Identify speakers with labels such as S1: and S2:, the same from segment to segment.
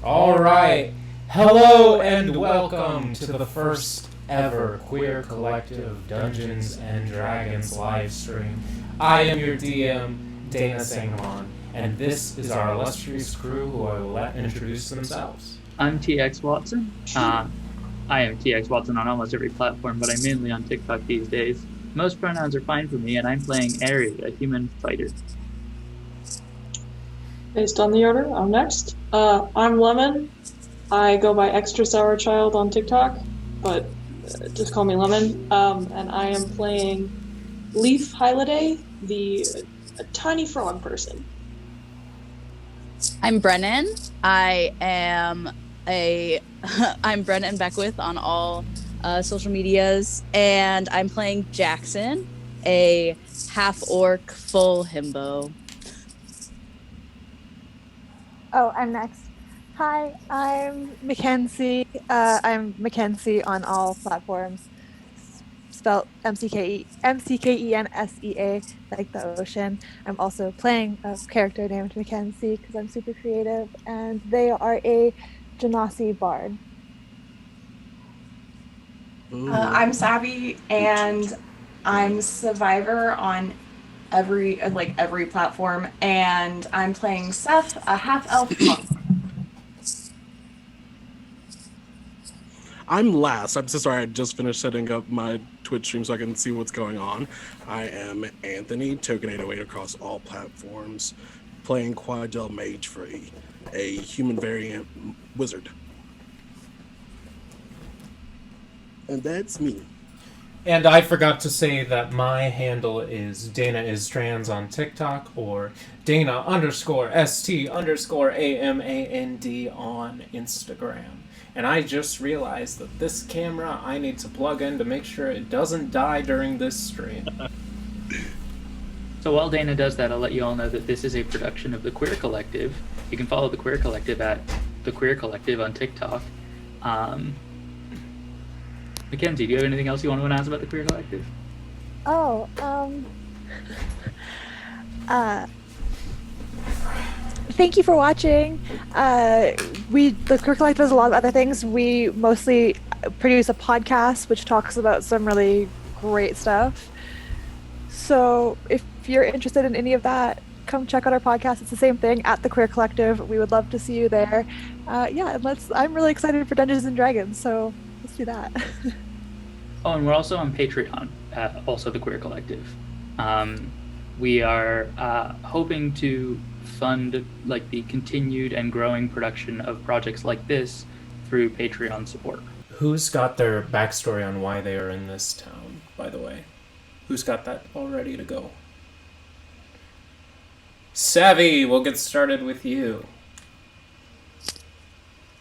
S1: All right. Hello and welcome to the first ever queer collective Dungeons and Dragons live stream. I am your DM, Dana Sangamon, and this is our illustrious crew who I will let introduce themselves.
S2: I'm TX Watson. I am TX Watson on almost every platform, but I'm mainly on TikTok these days. Most pronouns are fine for me, and I'm playing Arei, a human fighter.
S3: Based on the order, I'm next. I'm Lemon. I go by Extra Sour Child on TikTok, but just call me Lemon. And I am playing Leif Holiday, the tiny frog person.
S4: I'm Brennen. I'm Brennen Beckwith on all social medias, and I'm playing Jackson, a half-orc full himbo.
S5: Oh, I'm next. Hi, I'm Mckensea. I'm Mckensea on all platforms. Spelled Mckensea, like the ocean. I'm also playing a character named Mckensea because I'm super creative, and they are a genasi bard.
S6: I'm Savvy, and I'm Survivor on every platform, and I'm playing Seph, a half-elf monk.
S7: I'm last. I'm so sorry. I just finished setting up my Twitch stream so I can see what's going on. I am Anthony, Token 808 across all platforms, playing Quadel Mage Free, a human variant wizard. And that's me.
S1: And I forgot to say that my handle is Dana is Trans on TikTok or Dana_ST_AMAND on Instagram. And I just realized that this camera I need to plug in to make sure it doesn't die during this stream.
S2: So while Dana does that, I'll let you all know that this is a production of The Queer Collective. You can follow The Queer Collective at The Queer Collective on TikTok. Mckensea, do you have anything else you want to announce about The Queer Collective?
S5: Thank you for watching. The Queer Collective does a lot of other things. We mostly produce a podcast which talks about some really great stuff. So if you're interested in any of that, come check out our podcast. It's the same thing at The Queer Collective. We would love to see you there. I'm really excited for Dungeons and Dragons, so let's do that.
S2: Oh, and we're also on Patreon, also The Queer Collective. We are hoping to fund the continued and growing production of projects like this through Patreon support.
S1: Who's got their backstory on why they are in this town, by the way? Who's got that all ready to go? Savvy, we'll get started with you.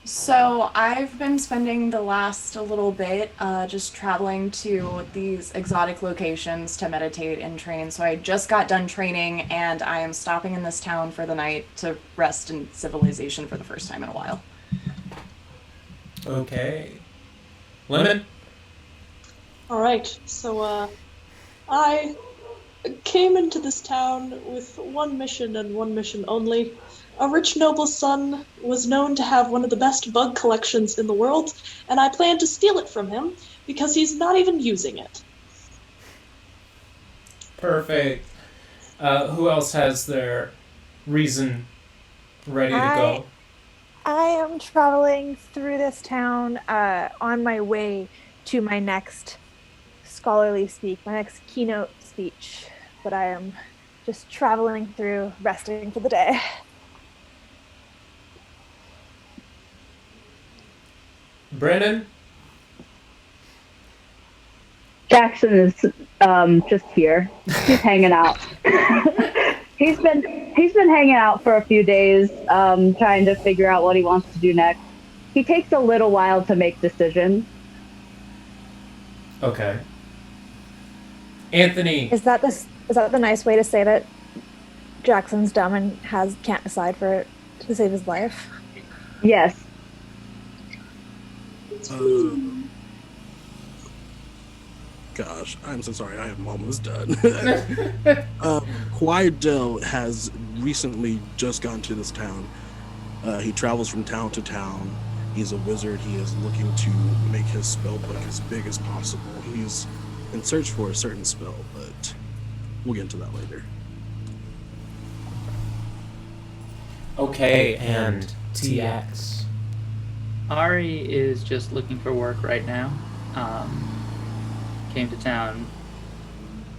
S6: So I've been spending the last little bit just traveling to these exotic locations to meditate and train. So I just got done training, and I am stopping in this town for the night to rest in civilization for the first time in a while.
S1: Okay. Lemon?
S3: Alright, so I came into this town with one mission and one mission only. A rich noble's son was known to have one of the best bug collections in the world, and I plan to steal it from him because he's not even using it.
S1: Perfect. Who else has their reason ready to go?
S5: I am traveling through this town on my way to my next scholarly speak, my next keynote speech, but I am just traveling through, resting for the day.
S1: Brennen?
S8: Jackson is just here. He's hanging out. He's been hanging out for a few days, trying to figure out what he wants to do next. He takes a little while to make decisions.
S1: Okay. Anthony.
S5: Is that the nice way to say that Jackson's dumb and can't decide to save his life?
S8: Yes.
S7: Gosh, I'm so sorry. I am almost done. Quadel has recently just gone to this town He travels from town to town. He's a wizard. He is looking to make his spell book as big as possible. He's in search for a certain spell, but we'll get into that later.
S1: Okay, and TX.
S2: Arei is just looking for work right now. Came to town,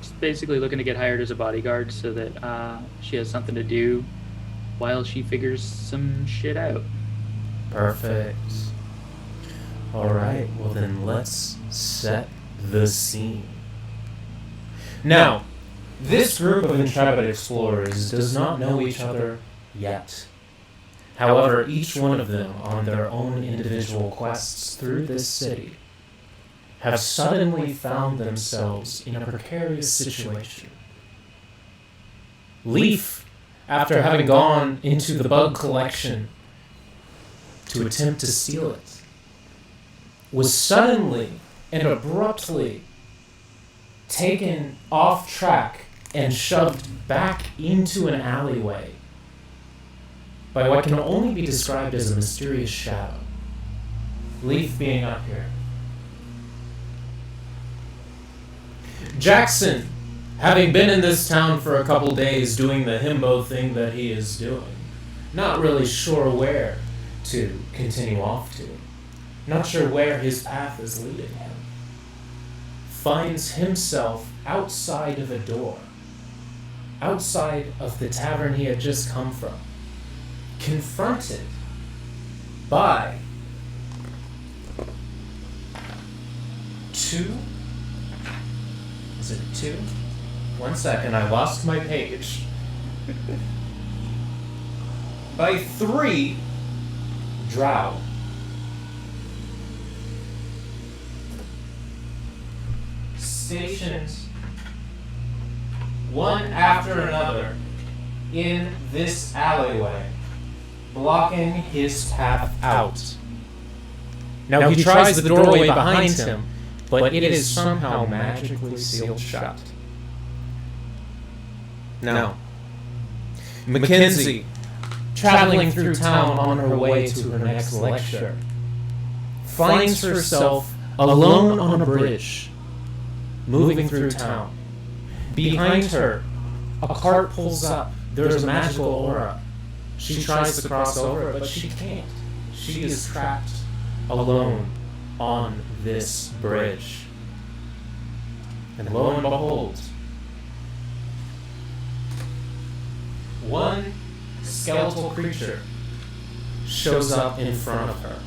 S2: just basically looking to get hired as a bodyguard so that she has something to do while she figures some shit out.
S1: Perfect. Alright, well then let's set the scene. Now, this group of intrepid explorers does not know each other yet. However, each one of them, on their own individual quests through this city, have suddenly found themselves in a precarious situation. Leif, after having gone into the bug collection to attempt to steal it, was suddenly and abruptly taken off track and shoved back into an alleyway by what can only be described as a mysterious shadow. Leif being up here. Jackson, having been in this town for a couple days doing the himbo thing that he is doing, not really sure where to continue off to, not sure where his path is leading him, finds himself outside of a door, outside of the tavern he had just come from, confronted by two. Is it two? 1 second, I lost my page. By 3 drow. Stationed one after another in this alleyway, blocking his path out. Now he tries the doorway behind him, but it is somehow magically sealed shut. Now, Mckensea, traveling through town on her way to her next lecture, finds herself alone on a bridge, moving through town. Behind her, a cart pulls up. There's a magical aura. She tries to cross over, but she can't. She is trapped alone on this bridge. And lo and behold, one skeletal creature shows up in front of her.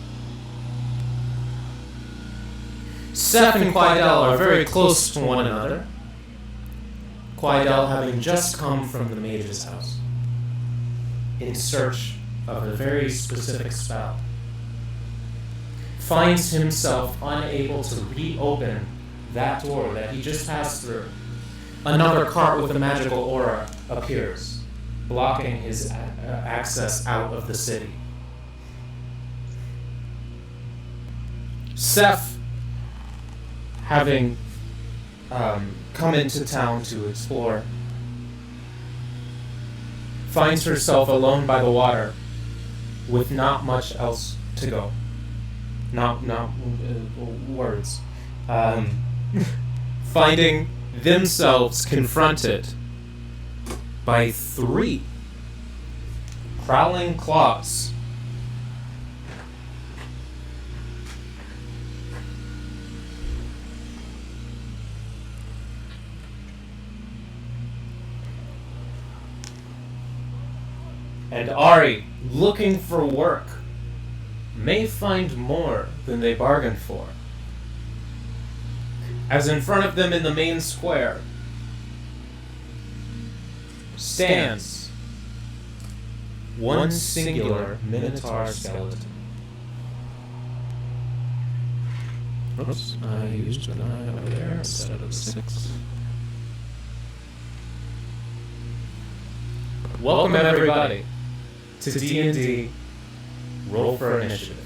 S1: Seph and Quidel are very close to one another. Quidel having just come from the mage's house in search of a very specific spell, finds himself unable to reopen that door that he just passed through. Another cart with a magical aura appears, blocking his access out of the city. Seph, having come into town to explore, finds herself alone by the water with not much else to go. Not words. Finding themselves confronted by 3 prowling claws. And Arei, looking for work, may find more than they bargained for. As in front of them in the main square stands one singular minotaur skeleton. Oops, I used an eye over there instead of 6. Welcome everybody to D&D Roll for Initiative.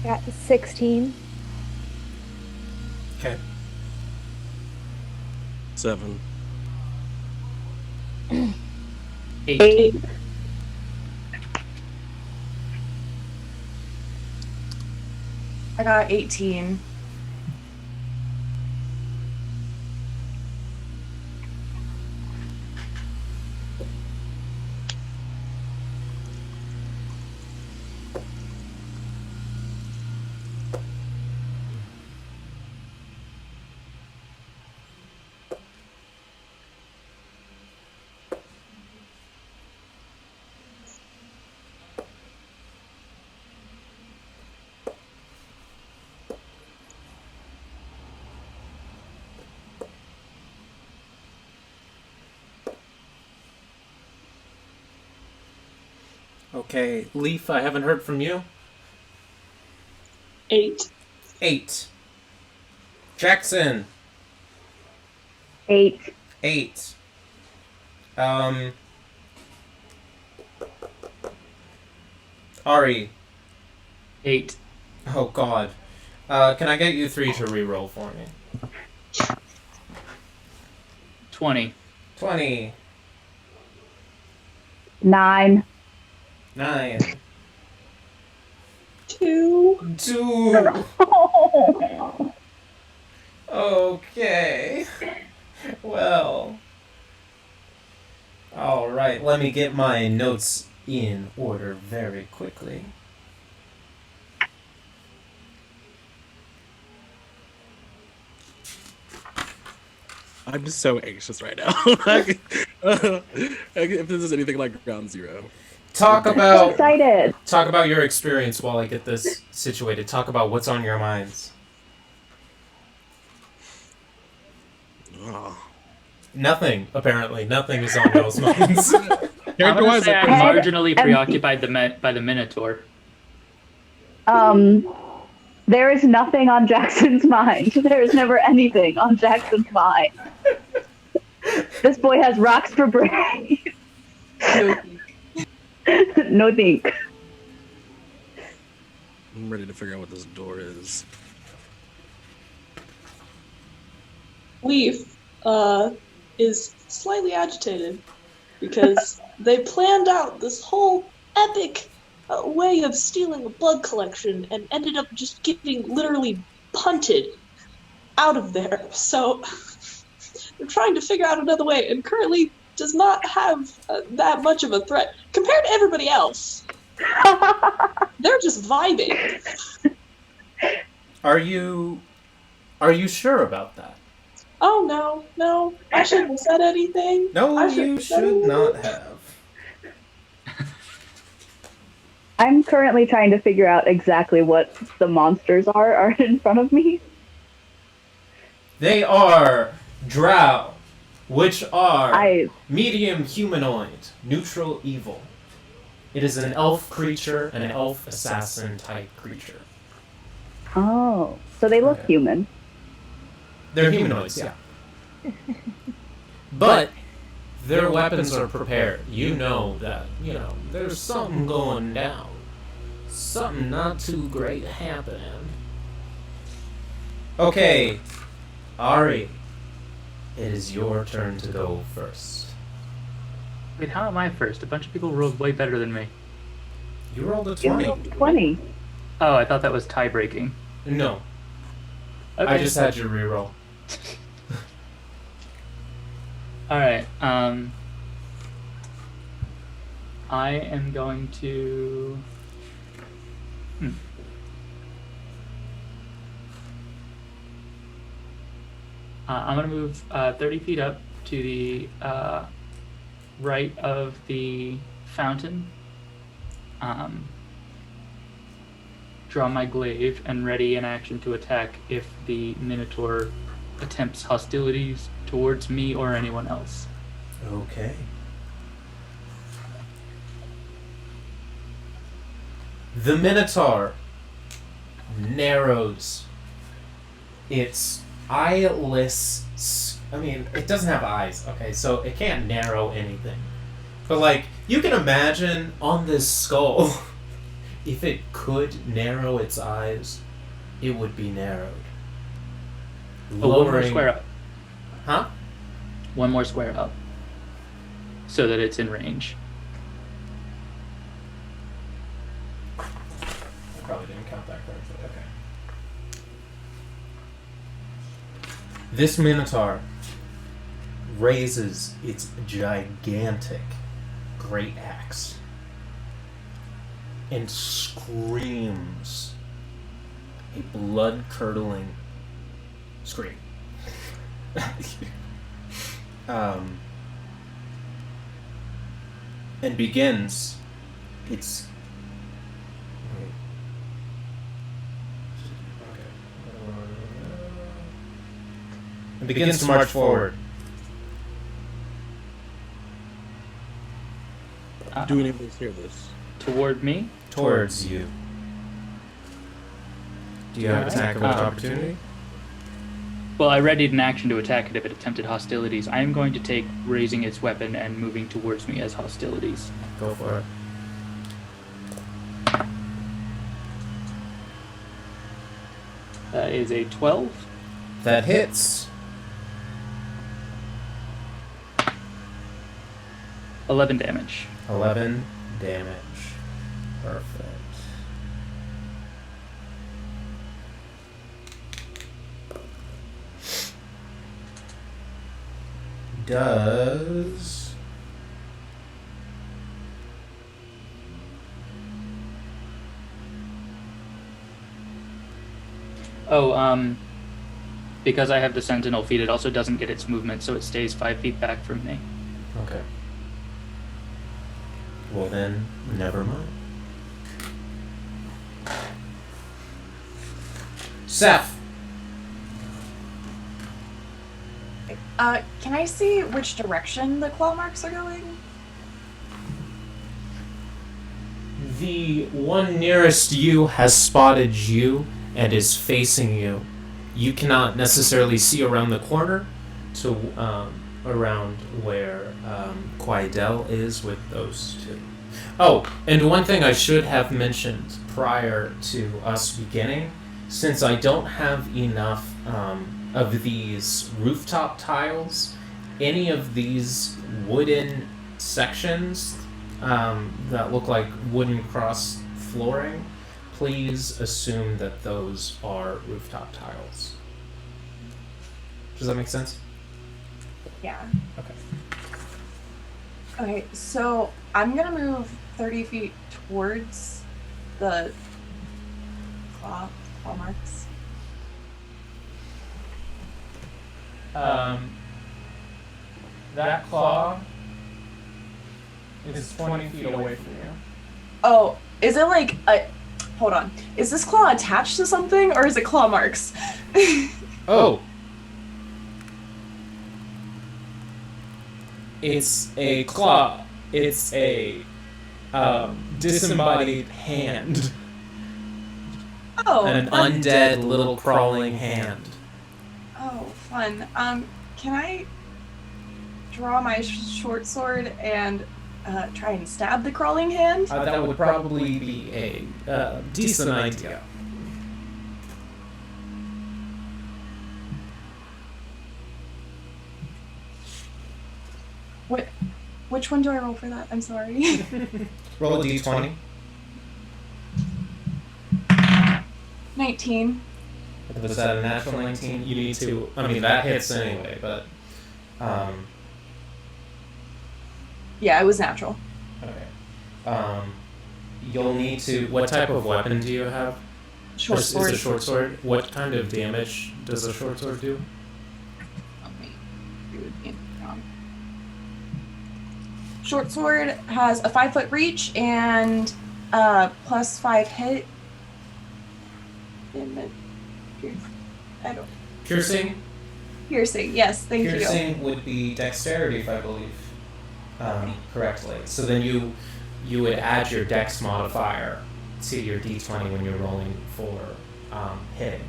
S5: Got 16.
S1: Okay.
S7: 7.
S2: 8.
S6: I got 18.
S1: Okay, Leif, I haven't heard from you.
S3: 8.
S1: 8. Jackson.
S8: 8.
S1: 8. Arei.
S2: 8.
S1: Oh God. Can I get you 3 to reroll for me?
S2: 20.
S1: 20.
S8: 9.
S1: 9.
S3: 2.
S1: 2. Okay. Well. Alright, let me get my notes in order very quickly.
S7: I'm just so anxious right now. If this is anything like Ground Zero.
S1: Talk
S8: So
S1: about
S8: excited.
S1: your experience while I get this situated. Talk about what's on your minds.
S7: Oh.
S1: Nothing, apparently. Nothing is on y'all's minds.
S2: I'm gonna
S7: Character-wise,
S2: say I'm
S8: Head
S2: marginally
S8: and-
S2: preoccupied by the Minotaur.
S8: There is nothing on Jackson's mind. There is never anything on Jackson's mind. This boy has rocks for brains. No think.
S7: I'm ready to figure out what this door is.
S3: Leif is slightly agitated because they planned out this whole epic way of stealing a blood collection and ended up just getting literally punted out of there. So they're trying to figure out another way, and currently does not have that much of a threat compared to everybody else. They're just vibing.
S1: Are you sure about that?
S3: Oh no, I shouldn't have said anything.
S1: No,
S3: I
S1: you
S3: shouldn't have said
S1: should
S3: anything.
S1: not have.
S8: I'm currently trying to figure out exactly what the monsters are in front of me.
S1: They are drow, which are medium humanoid, neutral evil. It is an elf creature, an elf assassin type creature.
S8: Oh, so they look
S1: Okay.
S8: human.
S1: They're humanoids, yeah. But their weapons are prepared. You know that, there's something going down. Something not too great happening. Okay, Arei, it is your turn to go first.
S2: Wait, how am I first? A bunch of people rolled way better than me.
S1: You rolled a
S8: You
S1: 20.
S8: rolled 20.
S2: Oh, I thought that was tie-breaking.
S1: No,
S2: Okay.
S1: I just had you reroll.
S2: Alright, I am going to... I'm going to move 30 feet up to the right of the fountain. Draw my glaive and ready an action to attack if the Minotaur attempts hostilities towards me or anyone else.
S1: Okay. The Minotaur narrows its eyeless... it doesn't have eyes, okay, so it can't narrow anything. But, you can imagine on this skull, if it could narrow its eyes, it would be narrowed.
S2: One more square up.
S1: Huh?
S2: One more square up. So that it's in range.
S1: I probably didn't count that correctly. Okay. This Minotaur raises its gigantic great axe and screams a blood-curdling scream. And begins its... And begins to march forward.
S7: Do any of us hear this?
S2: Toward me?
S1: Towards you. Do you have attack of opportunity?
S2: Well, I readied an action to attack it if it attempted hostilities. I am going to take raising its weapon and moving towards me as hostilities.
S1: Go for it.
S2: That is a 12.
S1: That hits.
S2: 11 damage.
S1: 11 damage. Perfect. Does...
S2: Oh, because I have the Sentinel feat, it also doesn't get its movement, so it stays 5 feet back from me.
S1: Okay. Well then, never mind. Seph!
S6: Can I see which direction the claw marks are going?
S1: The one nearest you has spotted you and is facing you. You cannot necessarily see around the corner to around where Quidel is with those two. Oh, and one thing I should have mentioned prior to us beginning, since I don't have enough of these rooftop tiles, any of these wooden sections that look like wooden cross flooring, please assume that those are rooftop tiles. Does that make sense?
S6: Yeah.
S1: Okay.
S6: Okay, so I'm gonna move 30 feet towards the claw marks.
S1: That claw is 20 feet away from you.
S6: Oh, is it like a... Hold on. Is this claw attached to something, or is it claw marks?
S1: Oh! It's a claw. It's a disembodied hand.
S6: Oh,
S1: An
S6: fun.
S1: undead little crawling hand.
S6: Oh, fun. Can I draw my short sword and try and stab the crawling hand?
S1: That would probably be a decent idea.
S6: Which one do I roll for that? I'm sorry.
S1: Roll a d20.
S6: 19.
S1: Was that a natural 19? You need to... I mean, that hits anyway, but...
S6: Yeah, it was natural.
S1: Okay. You'll need to... What type of weapon do you have?
S6: Short sword.
S1: It's a short sword. What kind of damage does a short sword do?
S6: Short sword has a 5-foot reach and +5 hit. I don't.
S1: Piercing?
S6: Piercing, yes, thank you.
S1: Piercing would be dexterity, if I believe correctly. So then you would add your dex modifier to your d20 when you're rolling for hitting.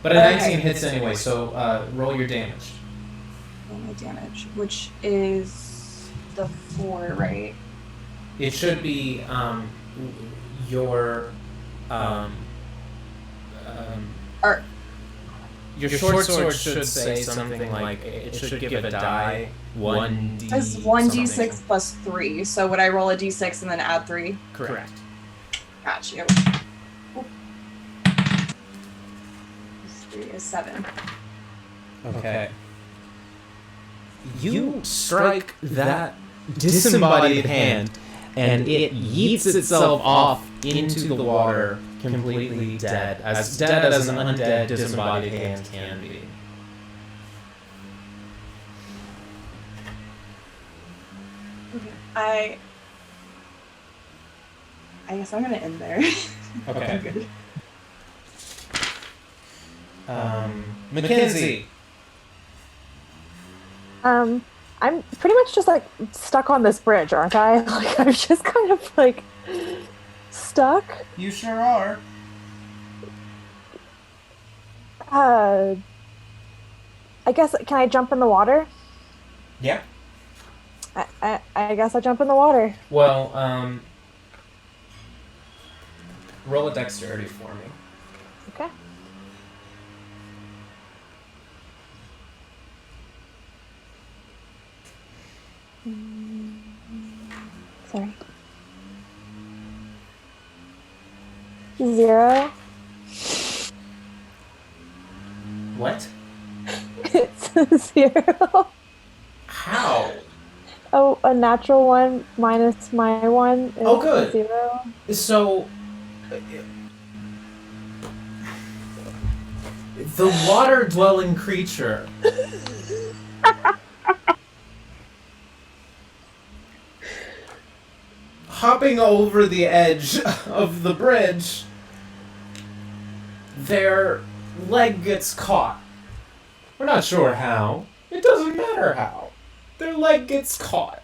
S1: But a 19 hits anyway, so roll your damage.
S6: Roll my damage, which is the 4, right?
S1: It should be, your
S6: Or
S1: your short sword should say something like it should give a die 1d.
S6: it's 1d6 plus 3. So would I roll a d6 and then add 3?
S1: Correct.
S6: Got you. 3 is 7.
S1: Okay. You strike that disembodied hand, and it yeets itself off into the water, completely dead as an undead disembodied hand can be.
S6: I guess I'm gonna end there.
S1: Okay.
S6: Good.
S1: Mckensea.
S5: I'm pretty much just like stuck on this bridge, aren't I? Like I'm just kind of like stuck.
S1: You sure are.
S5: I guess can I jump in the water?
S1: Yeah.
S5: I guess I jump in the water.
S1: Well, roll a dexterity for me.
S5: Okay. Sorry. 0.
S1: What?
S5: It's 0.
S1: How?
S5: Oh, a natural 1 minus my 1 is
S1: Oh, good.
S5: 0.
S1: So, the water-dwelling creature hopping over the edge of the bridge, their leg gets caught. We're not sure how. It doesn't matter how. Their leg gets caught.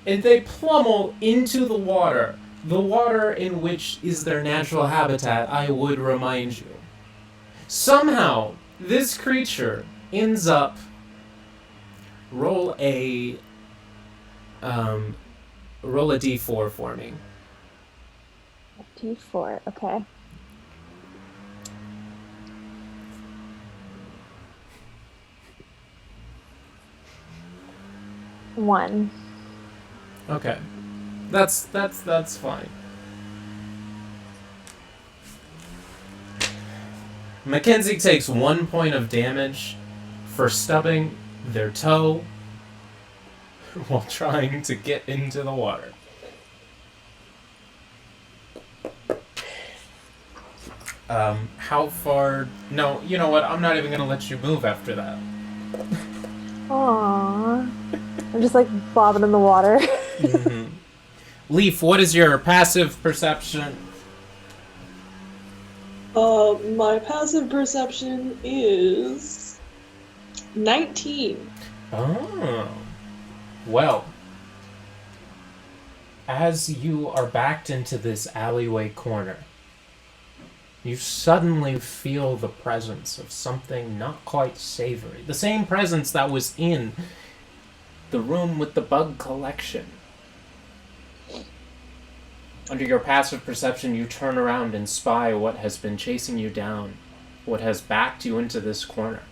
S1: And they plummel into the water in which is their natural habitat, I would remind you. Somehow, this creature ends up... Roll a d4 for me.
S5: D4, okay. One.
S1: Okay. That's fine. Mckensea takes 1 point of damage for stubbing their toe while trying to get into the water. How far... No, you know what? I'm not even going to let you move after that.
S5: Aww. I'm just like bobbing in the water.
S1: Mm-hmm. Leif, what is your passive perception?
S3: My passive perception is 19.
S1: Oh. Well, as you are backed into this alleyway corner, you suddenly feel the presence of something not quite savory. The same presence that was in the room with the bug collection. Under your passive perception, you turn around and spy what has been chasing you down, what has backed you into this corner.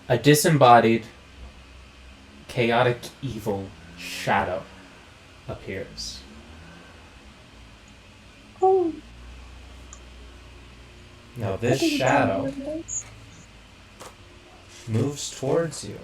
S1: A disembodied, chaotic evil shadow appears.
S3: Oh,
S1: Now this shadow moves towards you.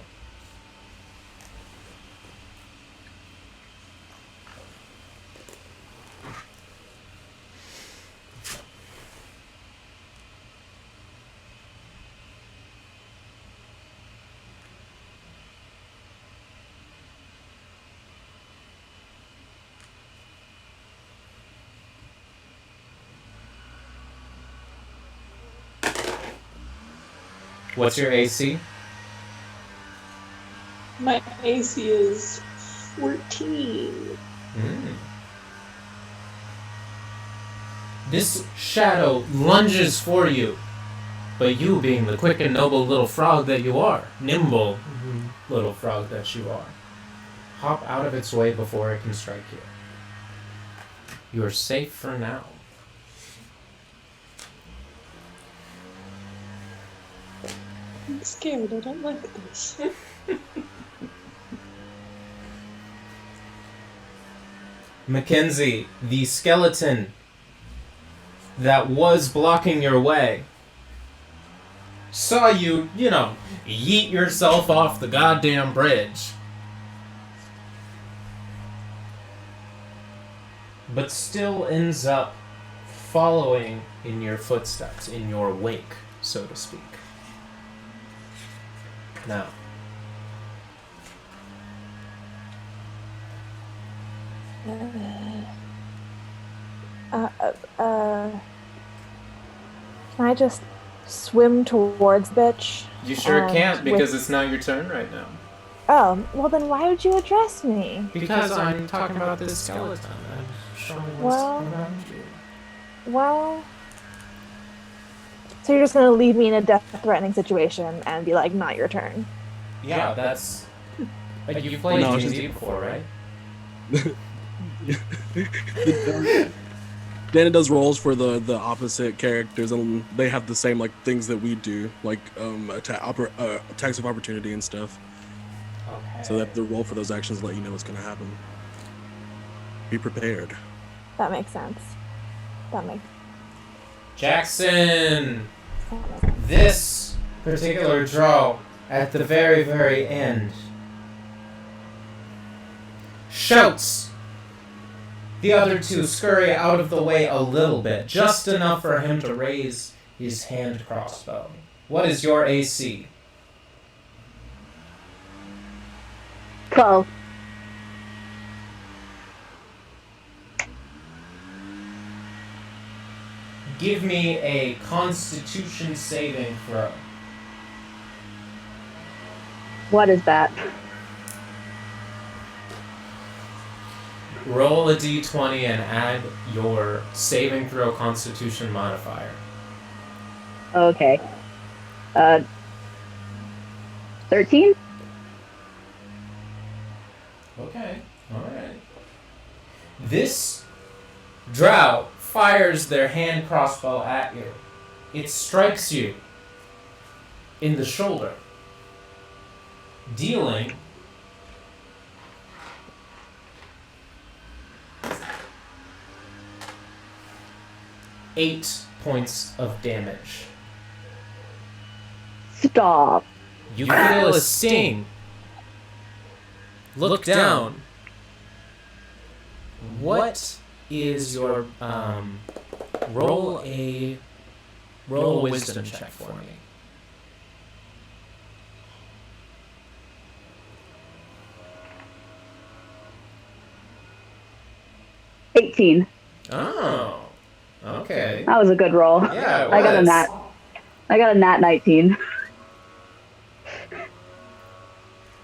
S1: What's your AC?
S3: my AC is 14.
S1: This shadow lunges for you But you, being the quick and noble little frog that you are, nimble little frog that you are, hop out of its way before it can strike you. You are safe for now.
S3: I'm scared. I don't like this.
S1: Mckensea, the skeleton that was blocking your way, saw you, yeet yourself off the goddamn bridge. But still ends up following in your footsteps, in your wake, so to speak. Now,
S5: can I just swim towards bitch?
S1: you sure can't because it's not your turn right now.
S5: Oh, well then why would you address me?
S1: Because I'm talking about this skeleton and showing what's
S5: Well-
S1: around you.
S5: Well, so you're just gonna leave me in a death-threatening situation and be like, not your turn.
S1: Yeah, that's... Like, you've played
S7: No,
S1: D&D before, right?
S7: Dana does rolls for the opposite characters, and they have the same like things that we do, like attacks of opportunity and stuff.
S1: Okay.
S7: So that the roll for those actions let you know what's gonna happen. Be prepared.
S5: That makes sense.
S1: Jackson! This particular draw, at the very, very end, shouts. The other two scurry out of the way a little bit, just enough for him to raise his hand crossbow. What is your AC?
S8: 12.
S1: Give me a Constitution saving throw.
S8: What is that?
S1: Roll a d20 and add your saving throw Constitution modifier.
S8: Okay. 13?
S1: Okay, alright. This drow fires their hand crossbow at you. It strikes you in the shoulder, dealing 8 points of damage.
S8: Stop.
S1: You feel a sting. Look down. What is your roll a wisdom check for me?
S8: $18.
S1: Oh, okay.
S8: That was a good roll.
S1: Yeah, it
S8: I got a
S1: was.
S8: nat. I got a nat 19.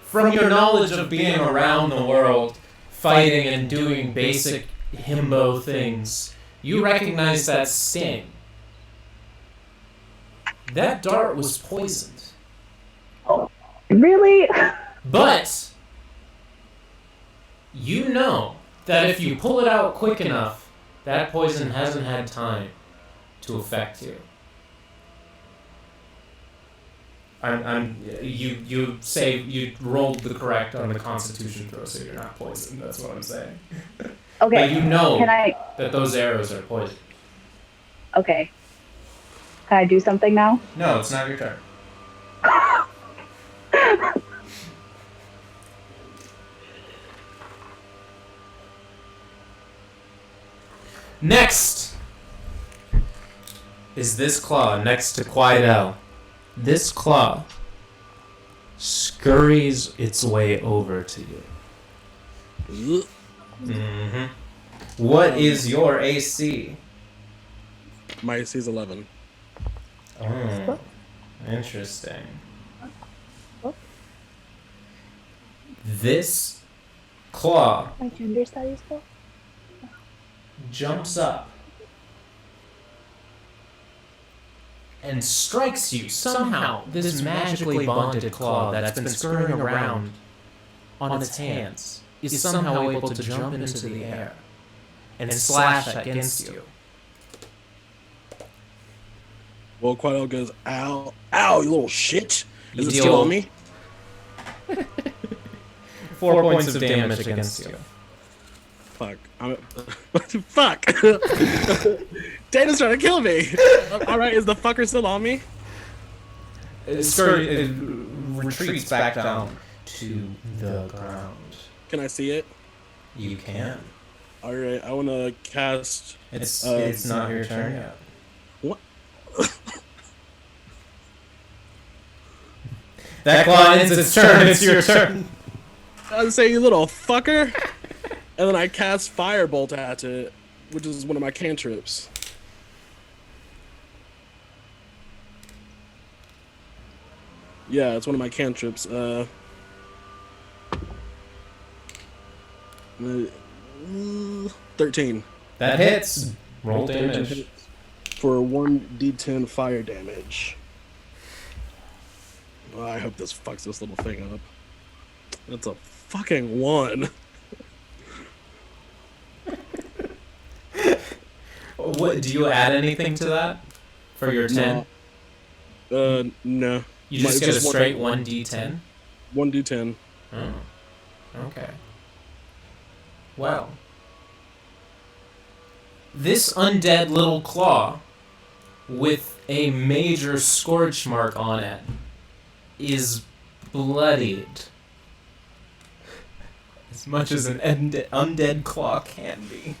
S1: From your knowledge of being around the world, fighting and doing basic himbo things, you recognize that sting. That dart was poisoned.
S8: Really?
S1: But you know that if you pull it out quick enough, that poison hasn't had time to affect you. You say you rolled the correct on the Constitution throw, so you're not poisoned. That's what I'm saying.
S8: Okay.
S1: But you know
S8: Can I?
S1: that those arrows are poisoned.
S8: Okay. Can I do something now?
S1: No, it's not your turn. Next is this claw next to Quidel. This claw scurries its way over to you. Mm-hmm. What is your AC?
S7: My AC is 11.
S1: Oh, interesting. This claw
S5: My gender studies book?
S1: jumps up and strikes you. Somehow, this magically bonded claw that's been scurrying around on its hands is somehow able to jump into the air and slash against you.
S7: Well, Quaddle goes, ow, ow, you little shit. Is it
S1: deal-
S7: still on me?
S1: 4 points of damage against you.
S7: Fuck. Fuck. Dana's trying to kill me. Alright, is the fucker still on me?
S1: It retreats back down to the ground.
S7: Can I see it?
S1: You can.
S7: Alright, I want to cast...
S1: It's not your turn yet.
S7: What?
S1: That claw ends its turn, it's your turn.
S7: I say, you little fucker. And then I cast Firebolt at it, which is one of my cantrips. Yeah, it's one of my cantrips. 13.
S1: That hits. Roll damage.
S7: For 1d10 fire damage. Oh, I hope this fucks this little thing up. That's a fucking 1.
S1: What, do you add anything to that for your 10?
S7: No.
S1: You just get a straight 1d10?
S7: 1d10.
S1: Oh, okay. Well, this undead little claw with a major scorch mark on it is bloodied. As much as an undead claw can be.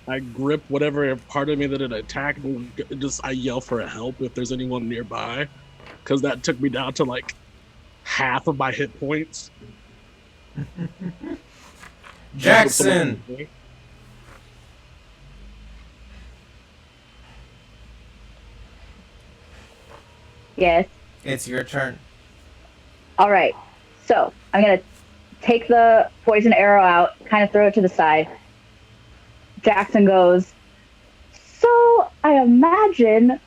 S7: I grip whatever part of me that it attacked and I yell for help if there's anyone nearby. Because that took me down to like half of my hit points.
S1: Jackson!
S8: Yes.
S1: It's your turn.
S8: All right. So I'm going to take the poison arrow out, kind of throw it to the side. Jackson goes, so I imagine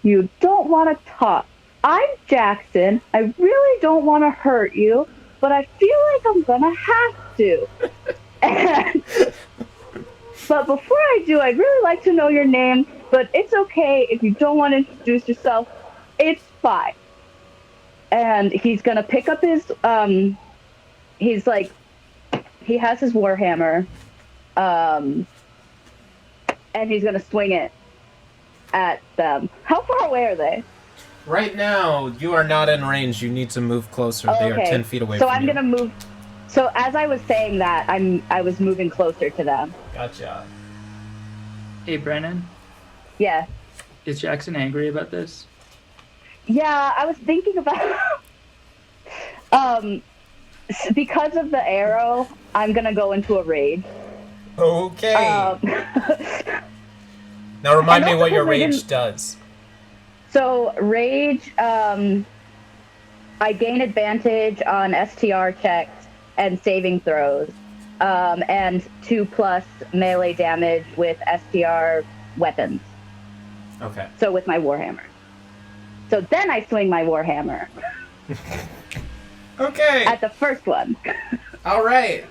S8: you don't want to talk. I'm Jackson. I really don't want to hurt you, but I feel like I'm going to have to. But before I do, I'd really like to know your name, but it's okay if you don't want to introduce yourself. It's fine. And he's going to pick up his, he's like, he has his warhammer, and he's going to swing it at them. How far away are they?
S1: Right now, you are not in range. You need to move closer.
S8: Oh,
S1: they
S8: okay.
S1: are 10 feet away
S8: so
S1: from
S8: I'm
S1: you.
S8: going to move. So as I was saying that, I was moving closer to them.
S1: Gotcha.
S2: Hey, Brennen,
S8: Yeah.
S2: is Jackson angry about this?
S8: Yeah, I was thinking about because of the arrow, I'm going to go into a rage.
S1: Okay. Now remind me what your rage does.
S8: So rage, I gain advantage on STR checks and saving throws, and 2+ melee damage with STR weapons.
S1: Okay.
S8: So with my warhammer. So then I swing my warhammer
S1: Okay.
S8: at the first one.
S1: All right.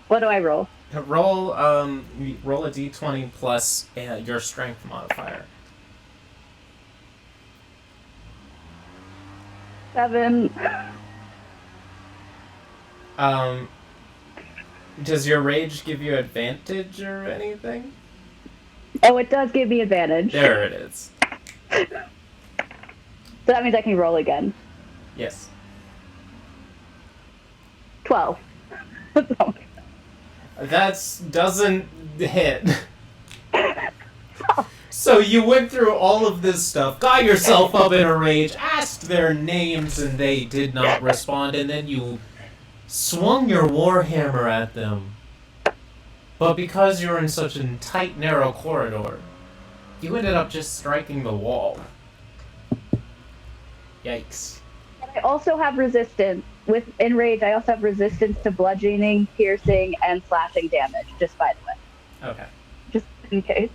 S8: What do I roll?
S1: Roll a d20 plus your strength modifier.
S8: 7.
S1: Does your rage give you advantage or anything?
S8: Oh, it does give me advantage.
S1: There it is.
S8: So that means I can roll again.
S1: Yes.
S8: 12.
S1: That doesn't hit. So you went through all of this stuff, got yourself up in a rage, asked their names, and they did not respond, and then you swung your warhammer at them. But because you're in such a tight, narrow corridor, you ended up just striking the wall. Yikes.
S8: I also have resistance. In rage, I also have resistance to bludgeoning, piercing, and slashing damage, just by the way.
S1: Okay.
S8: Just in case.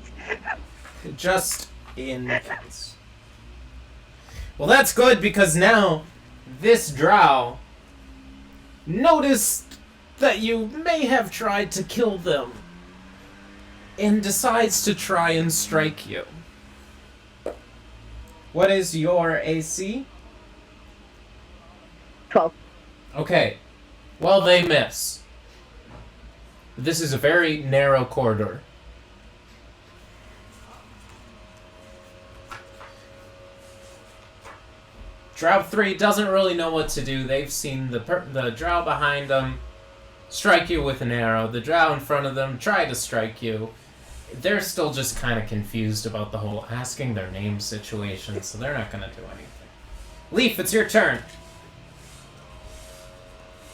S1: Just in case. Well, that's good, because now this drow noticed that you may have tried to kill them and decides to try and strike you. What is your AC?
S8: 12.
S1: Okay. Well, they miss. This is a very narrow corridor. Drow 3 doesn't really know what to do. They've seen the drow behind them strike you with an arrow. The drow in front of them try to strike you. They're still just kind of confused about the whole asking their name situation, so they're not going to do anything. Leif, it's your turn.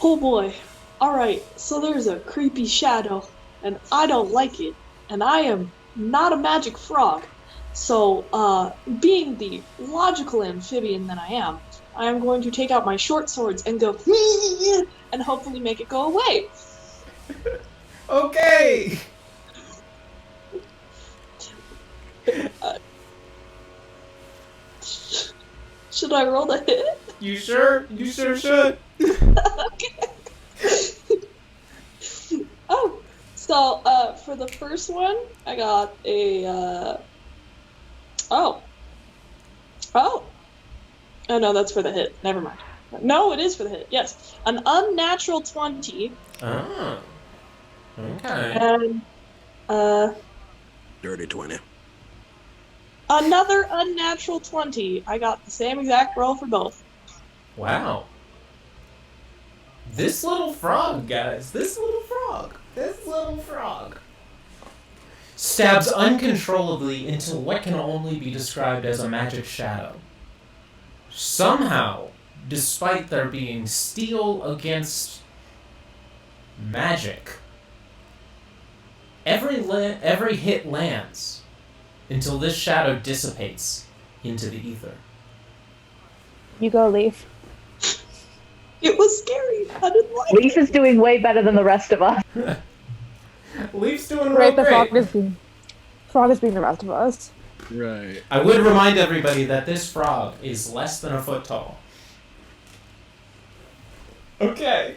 S3: Oh boy. Alright, so there's a creepy shadow, and I don't like it. And I am not a magic frog. So, being the logical amphibian that I am going to take out my short swords and go and hopefully make it go away.
S1: Okay!
S3: Should I roll the hit?
S1: You sure? You sure should.
S3: Okay. Oh, so, for the first one, I got a, Oh, no, that's for the hit. Never mind. No, it is for the hit. Yes. An unnatural 20.
S1: Oh. Okay.
S3: And,
S7: Dirty 20.
S3: another unnatural 20. I got the same exact roll for both.
S1: Wow. This little frog, guys. This little frog. Stabs uncontrollably into what can only be described as a magic shadow. Somehow, despite there being steel against magic, every hit lands until this shadow dissipates into the ether.
S5: You go, Leif.
S3: It was scary. I didn't like
S8: Leif
S3: it.
S8: is doing way better than the rest of us.
S1: Leif's doing
S5: Right, the
S1: great.
S5: frog is being the rest of us.
S7: Right.
S1: I would remind everybody that this frog is less than a foot tall. Okay.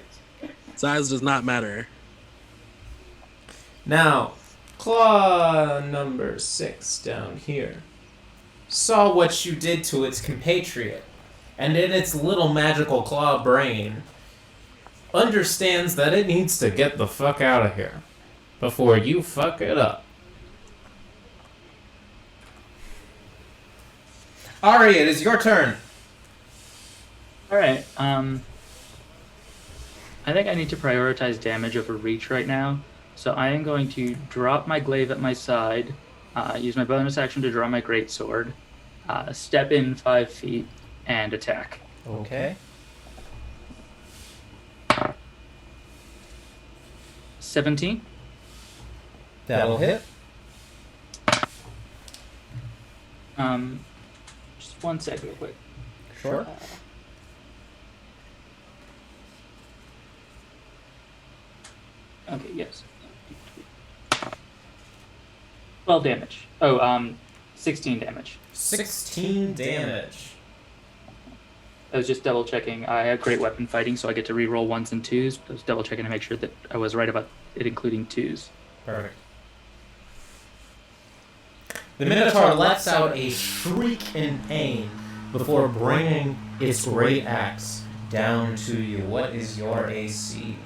S7: Size does not matter.
S1: Now, claw number 6 down here saw what you did to its compatriot, and in its little magical claw brain, understands that it needs to get the fuck out of here before you fuck it up. Arei, it is your turn.
S2: Alright, I think I need to prioritize damage over reach right now. So I am going to drop my glaive at my side, use my bonus action to draw my greatsword, step in 5 feet, and attack.
S1: Okay.
S2: 17.
S1: That'll hit.
S2: Just 1 sec real quick.
S1: Sure.
S2: Okay, yes. 12 damage. 16 damage.
S1: 16 damage.
S2: I was just double checking. I have great weapon fighting, so I get to reroll 1s and 2s. I was double checking to make sure that I was right about it including 2s.
S1: Perfect. The Minotaur lets out a shriek in pain before bringing its great axe down to you. What is your AC?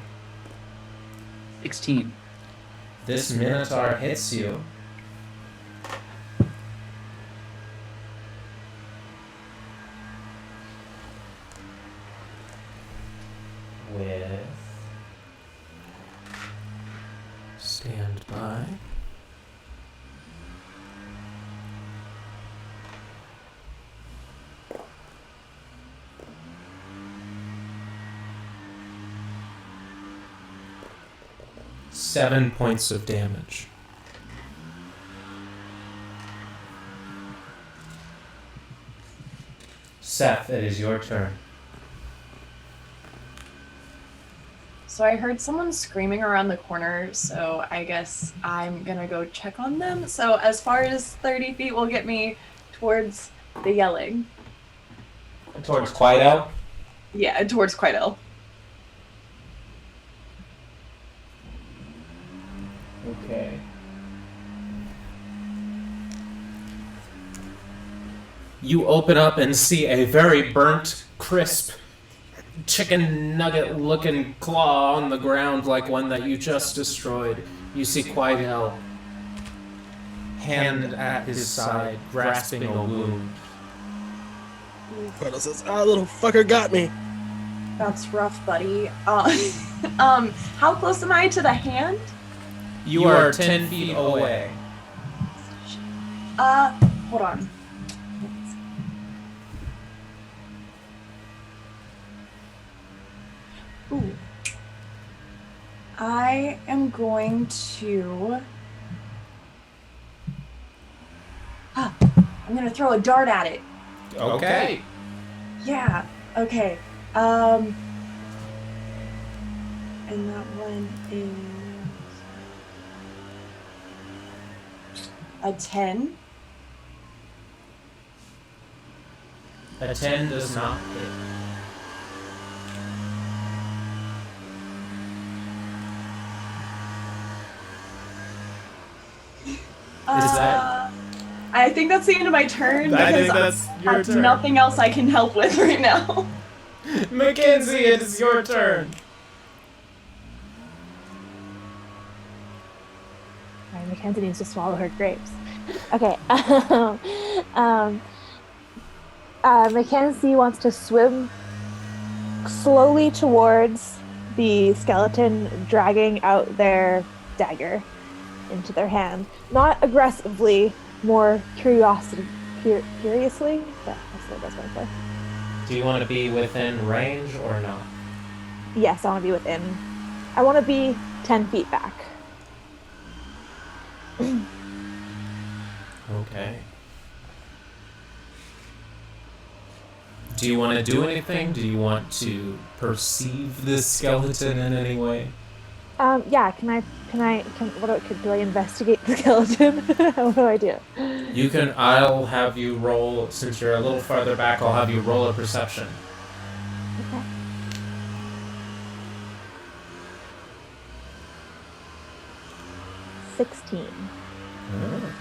S2: 16.
S1: This Minotaur hits you. With... Stand by. Seven points of damage. Seph, it is your turn.
S6: So I heard someone screaming around the corner, so I guess I'm gonna go check on them. So as far as 30 feet will get me towards the yelling.
S1: Towards Quidel?
S6: Yeah, towards Quidel.
S1: Okay. You open up and see a very burnt, crisp, chicken nugget looking claw on the ground like one that you just destroyed. You see Quidel, hand at his side, grasping a wound.
S7: Quidel says, little fucker got me.
S6: That's rough, buddy. How close am I to the hand?
S1: You are 10 feet away.
S6: Hold on. Ooh. I am going to... I'm gonna throw a dart at it.
S1: Okay.
S6: Yeah, okay. And that one is... a 10.
S1: A 10 does not hit. Is that?
S6: I think that's the end of my turn
S1: I think
S6: because
S1: that's your
S6: I have
S1: turn.
S6: nothing else I can help with right now.
S1: Mckensea, it is your turn.
S5: Alright, Mckensea needs to swallow her grapes. Okay. Mckensea wants to swim slowly towards the skeleton, dragging out their dagger into their hand. Not aggressively, more curiously. Curiously? That's the best one for.
S1: Do you want to be within range or not?
S5: Yes, I want to be within. I want to be 10 feet back.
S1: Okay. Do you want to do anything? Do you want to perceive this skeleton in any way?
S5: Yeah, do I investigate the skeleton? What do I do?
S1: You can, I'll have you roll, since you're a little farther back, I'll have you roll a perception.
S5: Okay. $16.
S1: Oh.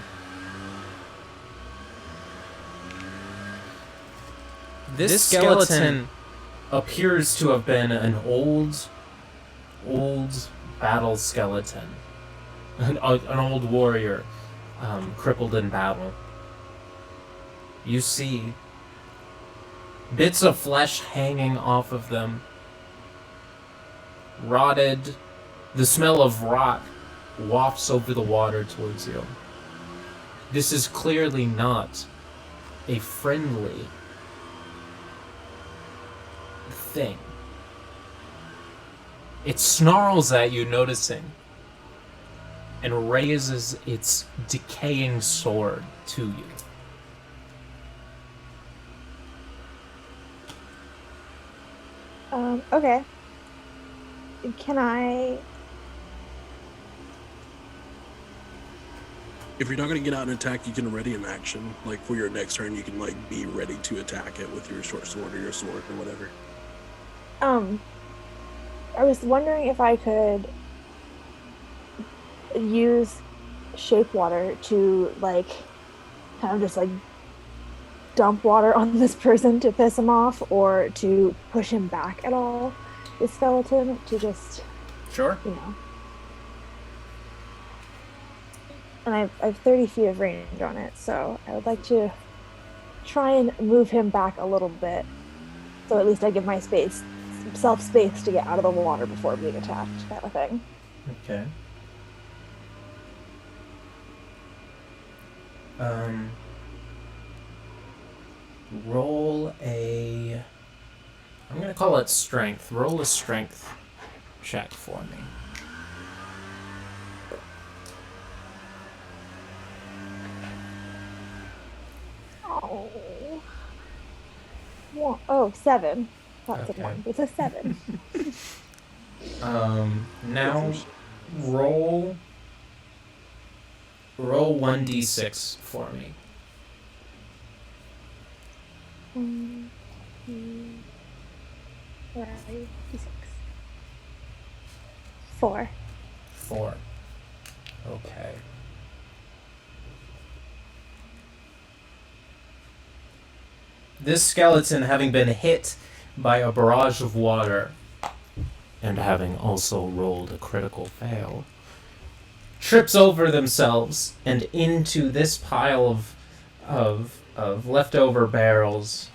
S1: This skeleton appears to have been an old battle skeleton. An old warrior, crippled in battle. You see bits of flesh hanging off of them. Rotted. The smell of rot wafts over the water towards you. This is clearly not a friendly thing. It snarls at you, noticing, and raises its decaying sword to you.
S5: Okay. Can I...
S7: If you're not going to get out and attack, you can ready an action. Like, for your next turn, you can, like, be ready to attack it with your short sword or your sword or whatever.
S5: I was wondering if I could use shape water to, like, kind of just, like, dump water on this person to piss him off, or to push him back at all, this skeleton, to just,
S1: Sure.
S5: you know. And I have 30 feet of range on it, so I would like to try and move him back a little bit, so at least I give myself space to get out of the water before being attacked, kind of thing.
S1: Okay. Roll a... I'm going to call it strength. Roll a strength check for me.
S5: Oh, 7. That's
S1: Okay.
S5: a 1. It's a 7.
S1: Now roll 1d6 for me.
S5: 1, 2, where are you? D6. 4.
S1: 4. Okay. This skeleton, having been hit by a barrage of water, and having also rolled a critical fail, trips over themselves and into this pile of leftover barrels.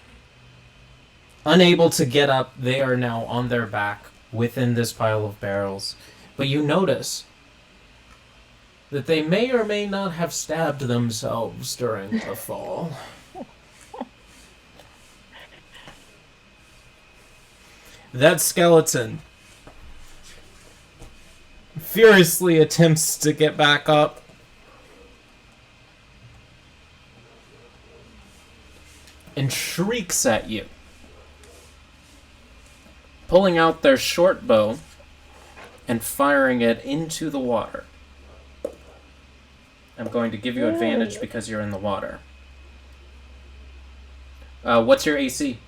S1: Unable to get up, they are now on their back within this pile of barrels. But you notice that they may or may not have stabbed themselves during the fall. That skeleton furiously attempts to get back up. And shrieks at you, pulling out their short bow and firing it into the water. I'm going to give you advantage because you're in the water. What's your AC?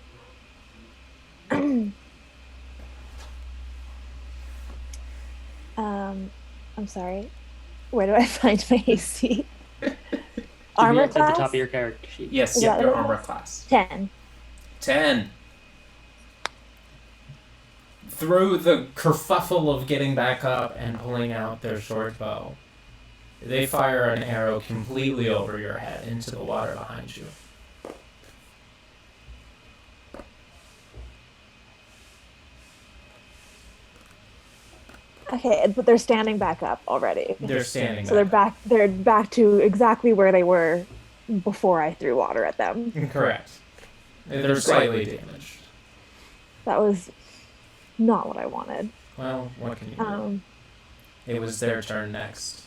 S5: I'm sorry. Where do I find my AC? Armor
S2: At the
S5: class?
S2: top of your character sheet.
S1: Yes,
S5: Is
S1: yeah,
S5: that
S1: your
S5: what it
S1: armor
S5: was?
S1: class.
S5: 10.
S1: 10. Through the kerfuffle of getting back up and pulling out their short bow, they fire an arrow completely over your head into the water behind you.
S5: Okay, but they're standing back up already.
S1: They're standing
S5: So
S1: back.
S5: they're back to exactly where they were before I threw water at them.
S1: Correct. They're slightly damaged.
S5: That was not what I wanted.
S1: Well, what can you do? It was their turn next.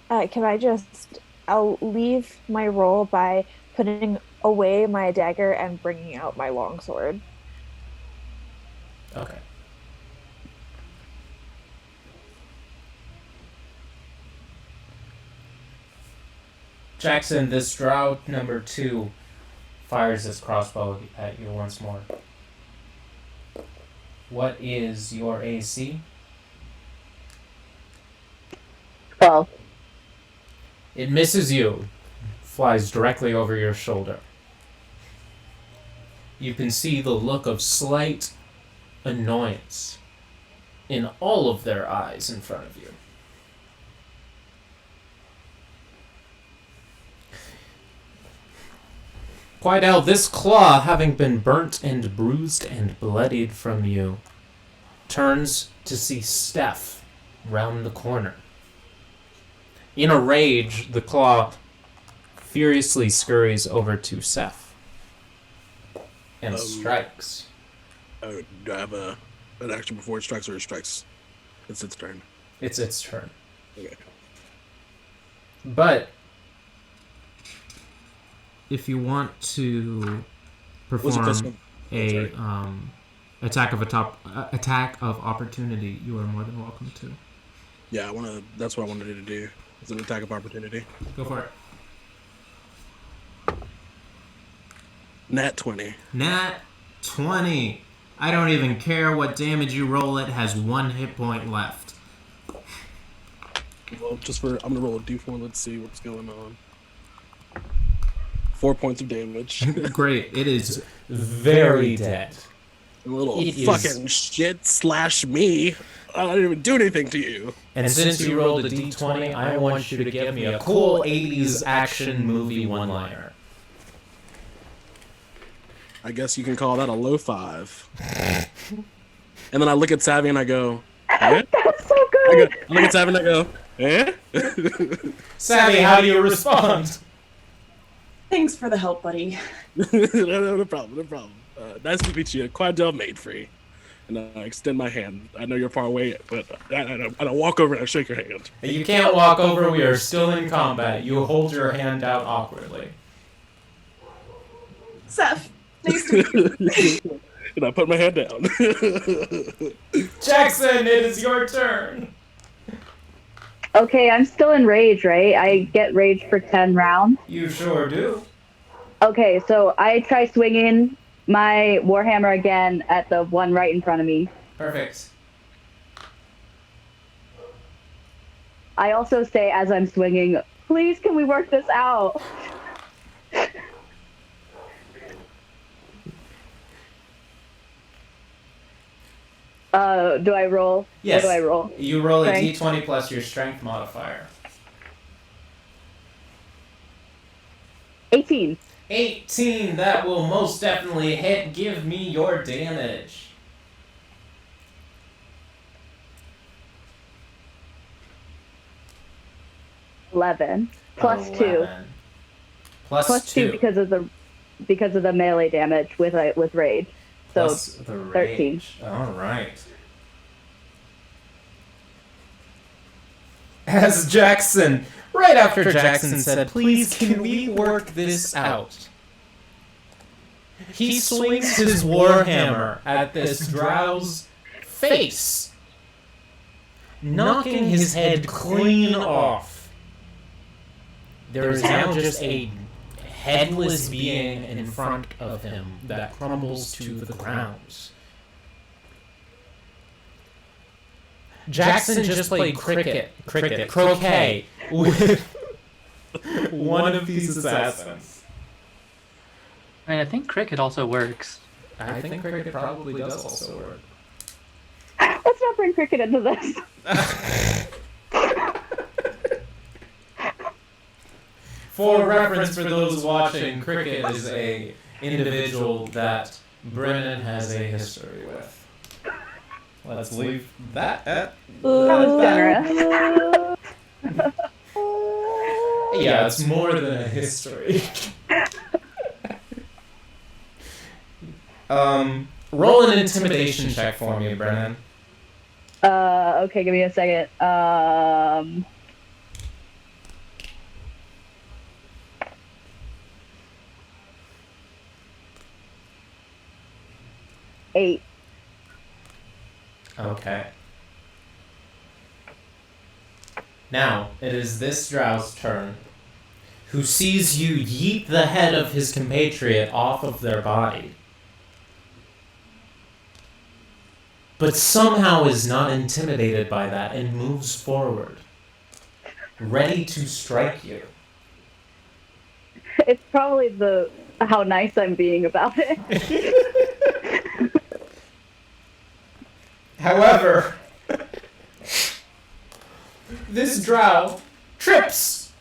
S5: Can I just... I'll leave my roll by putting away my dagger and bringing out my longsword.
S1: Okay. Jackson, this drow number 2 fires his crossbow at you once more. What is your AC?
S8: 12.
S1: It misses you, flies directly over your shoulder. You can see the look of slight annoyance in all of their eyes in front of you. Quidel, this claw, having been burnt and bruised and bloodied from you, turns to see Seph round the corner. In a rage, the claw furiously scurries over to Seph and strikes.
S7: Oh, do I have an action before it strikes, or it strikes? It's its turn.
S1: It's its turn.
S7: Okay.
S1: But if you want to perform a attack of opportunity, you are more than welcome to.
S7: Yeah, I want to. That's what I wanted to do. It's an attack of opportunity.
S1: Go for it.
S7: Nat 20.
S1: Nat 20. I don't even care what damage you roll. It has 1 hit point left.
S7: Well, I'm gonna roll a d4. Let's see what's going on. 4 points of damage.
S1: Great. It is very dead.
S7: Little
S1: It
S7: fucking shit slash me. I didn't even do anything to you.
S1: And since you rolled a d20, I want you to give me a cool 80s action movie one-liner.
S7: I guess you can call that a low 5. And then I look at Savvy and I go, eh?
S8: That's so good.
S7: I look at Savvy and I go, eh?
S1: Savvy, how do you respond?
S6: Thanks for the help, buddy.
S7: No problem. Nice to meet you. Quidel made free. And I extend my hand. I know you're far away, but I walk over and I shake your hand.
S1: You can't walk over. We are still in combat. You hold your hand out awkwardly.
S6: Seph, nice to meet you.
S7: And I put my hand down.
S1: Jackson, it is your turn.
S8: Okay, I'm still in rage, right? I get rage for 10 rounds.
S1: You sure do.
S8: Okay, so I try swinging my warhammer again at the one right in front of me.
S1: Perfect.
S8: I also say as I'm swinging, please can we work this out? Do I roll?
S1: Yes.
S8: What do I roll?
S1: You roll a
S8: Strength.
S1: d20 plus your strength modifier.
S8: 18.
S1: 18, that will most definitely hit. Give me your damage.
S8: +11. Plus 2.
S1: 11.
S8: Plus 2 because of the melee damage with rage. So
S1: Plus the
S8: 13.
S1: rage. All right. As Jackson, right after Jackson said, "Please, can we work this out?" He swings his warhammer at this drow's face, knocking his head clean off. There is now just a headless being in front of him that crumbles to the ground. Jackson just played croquet with one of these assassins.
S2: I mean, I think cricket also works.
S1: I think cricket probably does also work.
S8: Let's not bring cricket into this.
S1: For reference, for those watching, cricket is a individual that Brennen has a history with. Let's leave that at
S8: That was generous.
S1: yeah, it's more than a history. Roll an intimidation check for me, Brennen.
S8: Okay, give me a second. 8.
S1: Okay. Now, it is this drow's turn, who sees you yeet the head of his compatriot off of their body, but somehow is not intimidated by that and moves forward, ready to strike you.
S8: It's probably how nice I'm being about it.
S1: However, this drow trips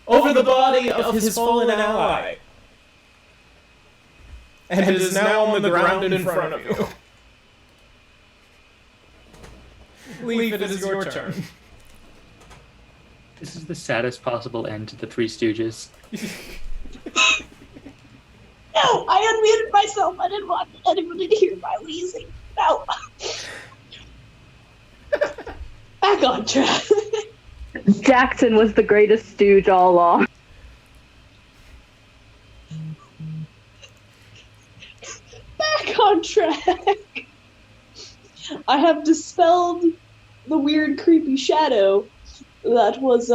S1: over the body of his fallen ally, and it is now on the ground in front of you. Leif, it is your turn.
S2: This is the saddest possible end to the Three Stooges.
S3: No, I unmuted myself. I didn't want anybody to hear my wheezing. No. Back on track.
S8: Jackson was the greatest stooge all along.
S3: Back on track. I have dispelled the weird, creepy shadow that was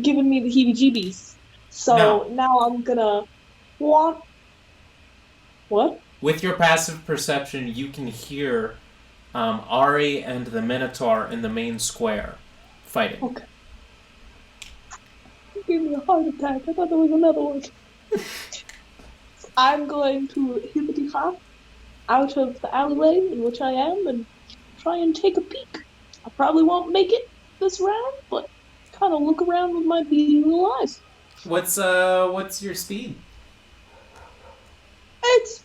S3: giving me the heebie-jeebies. So now I'm gonna want. What?
S1: With your passive perception, you can hear Arei and the Minotaur in the main square fighting.
S3: Okay. You gave me a heart attack. I thought there was another one. I'm going to hippity-hop out of the alleyway in which I am and try and take a peek. I probably won't make it this round, but kind of look around with my beady little eyes.
S1: What's your speed?
S3: It's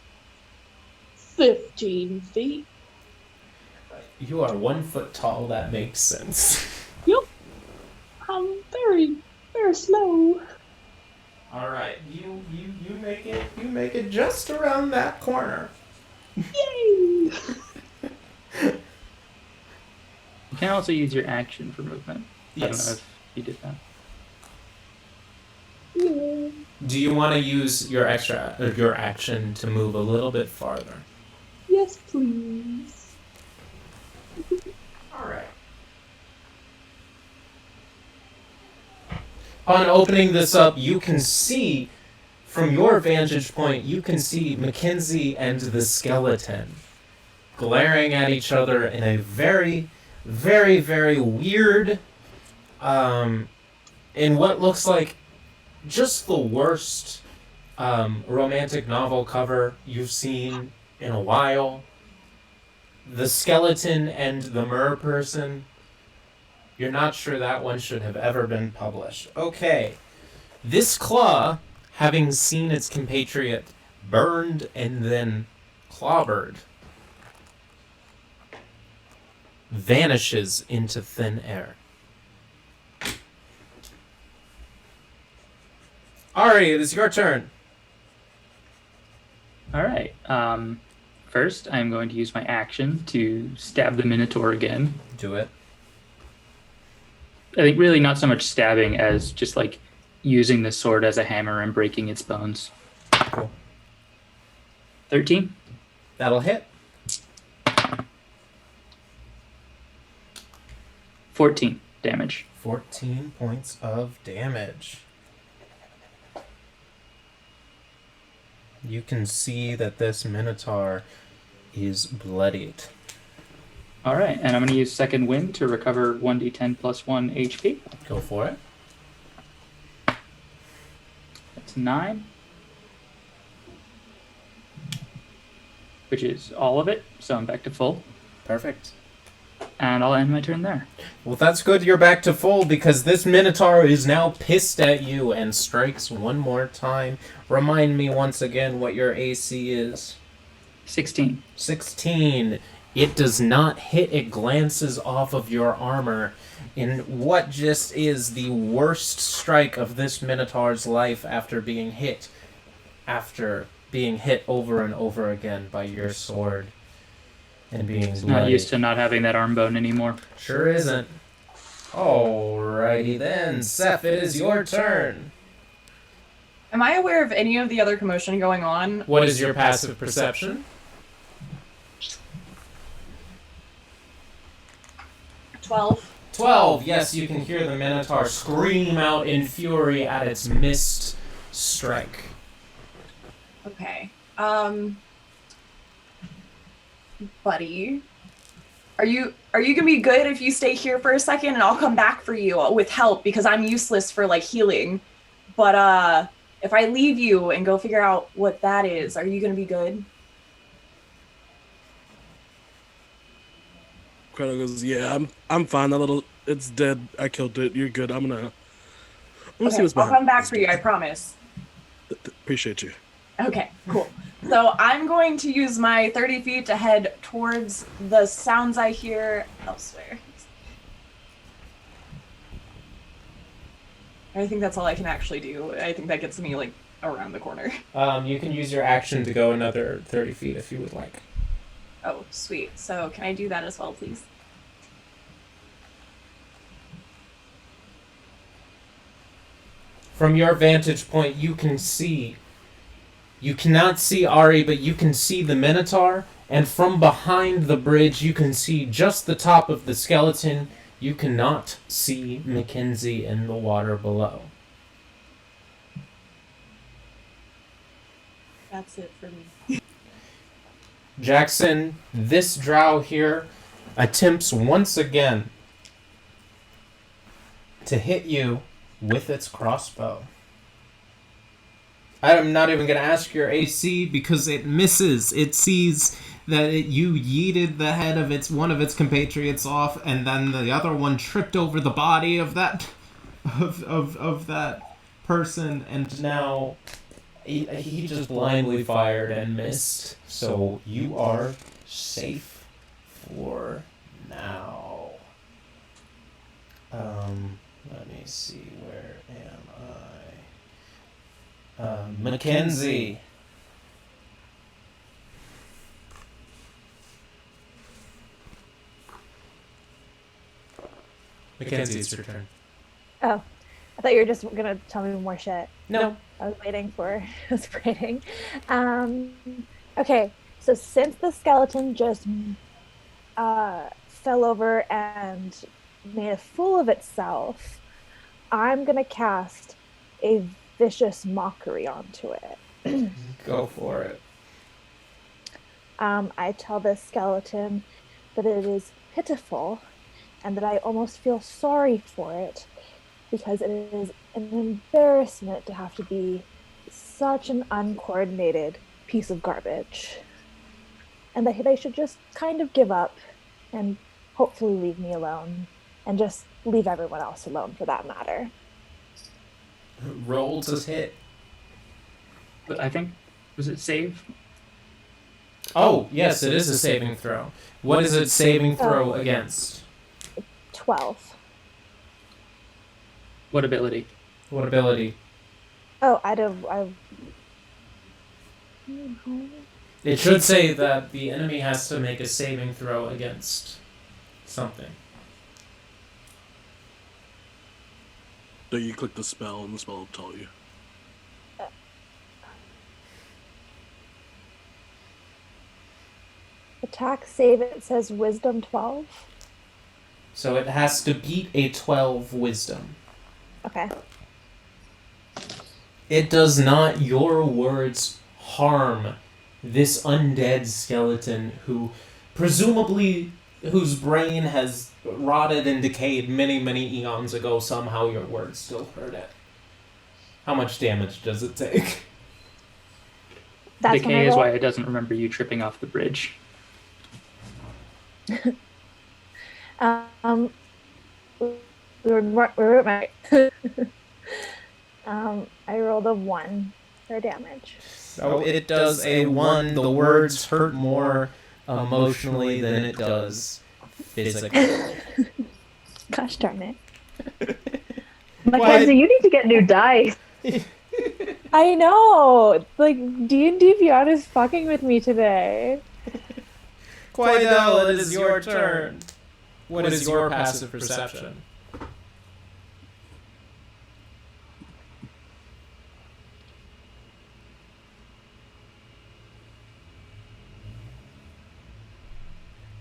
S3: 15 feet.
S1: You are 1 foot tall. That makes sense.
S3: Yep. I'm very, very slow.
S1: All right, you make it. You make it just around that corner.
S3: Yay!
S2: You can also use your action for movement.
S1: Yes.
S2: I don't know if you did that.
S3: Yeah.
S1: Do you want to use your your action to move a little bit farther?
S3: Yes, please.
S1: All right. On opening this up, you can see, from your vantage point, you can see Mckensea and the skeleton glaring at each other in a very, very, very weird, in what looks like just the worst romantic novel cover you've seen in a while. The skeleton and the mer person. You're not sure that one should have ever been published. Okay. This claw, having seen its compatriot burned and then clobbered, vanishes into thin air. Arei, it is your turn.
S2: All right. First, I'm going to use my action to stab the Minotaur again.
S1: Do it.
S2: I think really not so much stabbing as just like using the sword as a hammer and breaking its bones.
S1: Cool.
S2: 13.
S1: That'll hit.
S2: 14 damage.
S1: 14 points of damage. You can see that this Minotaur is bloodied.
S2: All right, and I'm going to use Second Wind to recover 1d10 plus 1 HP.
S1: Go for it.
S2: That's 9. Which is all of it, so I'm back to full.
S1: Perfect.
S2: And I'll end my turn there.
S1: Well, that's good you're back to full, because this Minotaur is now pissed at you and strikes one more time. Remind me once again what your AC is.
S2: 16.
S1: 16. It does not hit. It glances off of your armor in what just is the worst strike of this Minotaur's life after being hit over and over again by your sword and being
S2: It's
S1: bloody.
S2: not used to not having that arm bone anymore.
S1: Sure isn't. Alrighty then, Seph, it is your turn.
S6: Am I aware of any of the other commotion going on?
S1: What is your passive perception?
S6: 12.
S1: 12. Yes, you can hear the Minotaur scream out in fury at its missed strike.
S6: Okay. Buddy, are you gonna be good if you stay here for a second, and I'll come back for you with help because I'm useless for like healing. But if I leave you and go figure out what that is, are you gonna be good?
S7: Crowder goes, yeah, I'm fine. It's dead. I killed it. You're good. I'm gonna see
S6: Okay,
S7: what's
S6: I'll
S7: behind
S6: come back
S7: this.
S6: for you. I promise.
S7: Appreciate you.
S6: Okay, cool. So I'm going to use my 30 feet to head towards the sounds I hear elsewhere. I think that's all I can actually do. I think that gets me, like, around the corner.
S1: You can use your action to go another 30 feet if you would like.
S6: Oh, sweet. So can I do that as well, please?
S1: From your vantage point, you can see. You cannot see Arei, but you can see the Minotaur. And from behind the bridge, you can see just the top of the skeleton. You cannot see Mckensea in the water below.
S6: That's it for me.
S1: Jackson, this drow here attempts once again to hit you with its crossbow. I'm not even going to ask your AC because it misses. It sees that you yeeted the head of one of its compatriots off, and then the other one tripped over the body of that of that person, and now he just blindly fired and missed. So you are safe for now. Let me see, where am I? Mckensea. Mckensea, it's your turn.
S5: Oh. I thought you were just gonna tell me more shit.
S1: No.
S5: I was waiting for. I was waiting. Okay, so since the skeleton just fell over and made a fool of itself, I'm gonna cast a vicious mockery onto it.
S1: Go for it.
S5: I tell this skeleton that it is pitiful and that I almost feel sorry for it because it is an embarrassment to have to be such an uncoordinated piece of garbage. And that they should just kind of give up and hopefully leave me alone and just leave everyone else alone for that matter.
S1: Roll to hit.
S2: But I think, was it save?
S1: Oh, yes, it is a saving throw. What is it saving throw against?
S5: 12.
S2: What ability?
S1: What ability?
S5: Oh,
S1: It should say that the enemy has to make a saving throw against something.
S7: So you click the spell and the spell will tell you.
S5: Attack save, it says wisdom 12.
S1: So it has to beat a 12 wisdom.
S5: Okay.
S1: It does not, your words, harm this undead skeleton who, presumably, whose brain has rotted and decayed many, many eons ago. Somehow your words still hurt it. How much damage does it take?
S2: Decay is why it doesn't remember you tripping off the bridge.
S5: I rolled a 1 for damage.
S1: So it does a 1. The words hurt more emotionally than it does physically.
S5: Gosh darn it.
S8: Mckensea, you need to get new dice.
S5: I know! Like, D&D Beyond is fucking with me today.
S1: Quidel, it is your turn. What is your passive perception?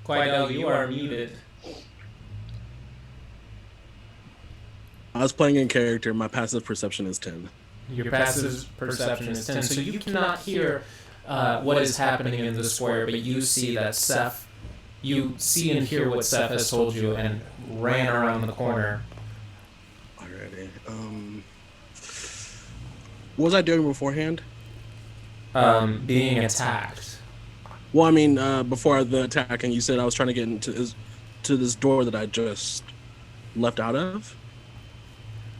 S1: Quidel, you are muted.
S7: I was playing in character. My passive perception is 10.
S1: Your passive perception is 10, so you cannot hear what is happening in the square, but you see that Seph, you see and hear what Seph has told you and ran around the corner.
S7: Alrighty. What was I doing beforehand?
S1: Being attacked.
S7: Well, I mean, before the attack, and you said I was trying to get into this door that I just left out of?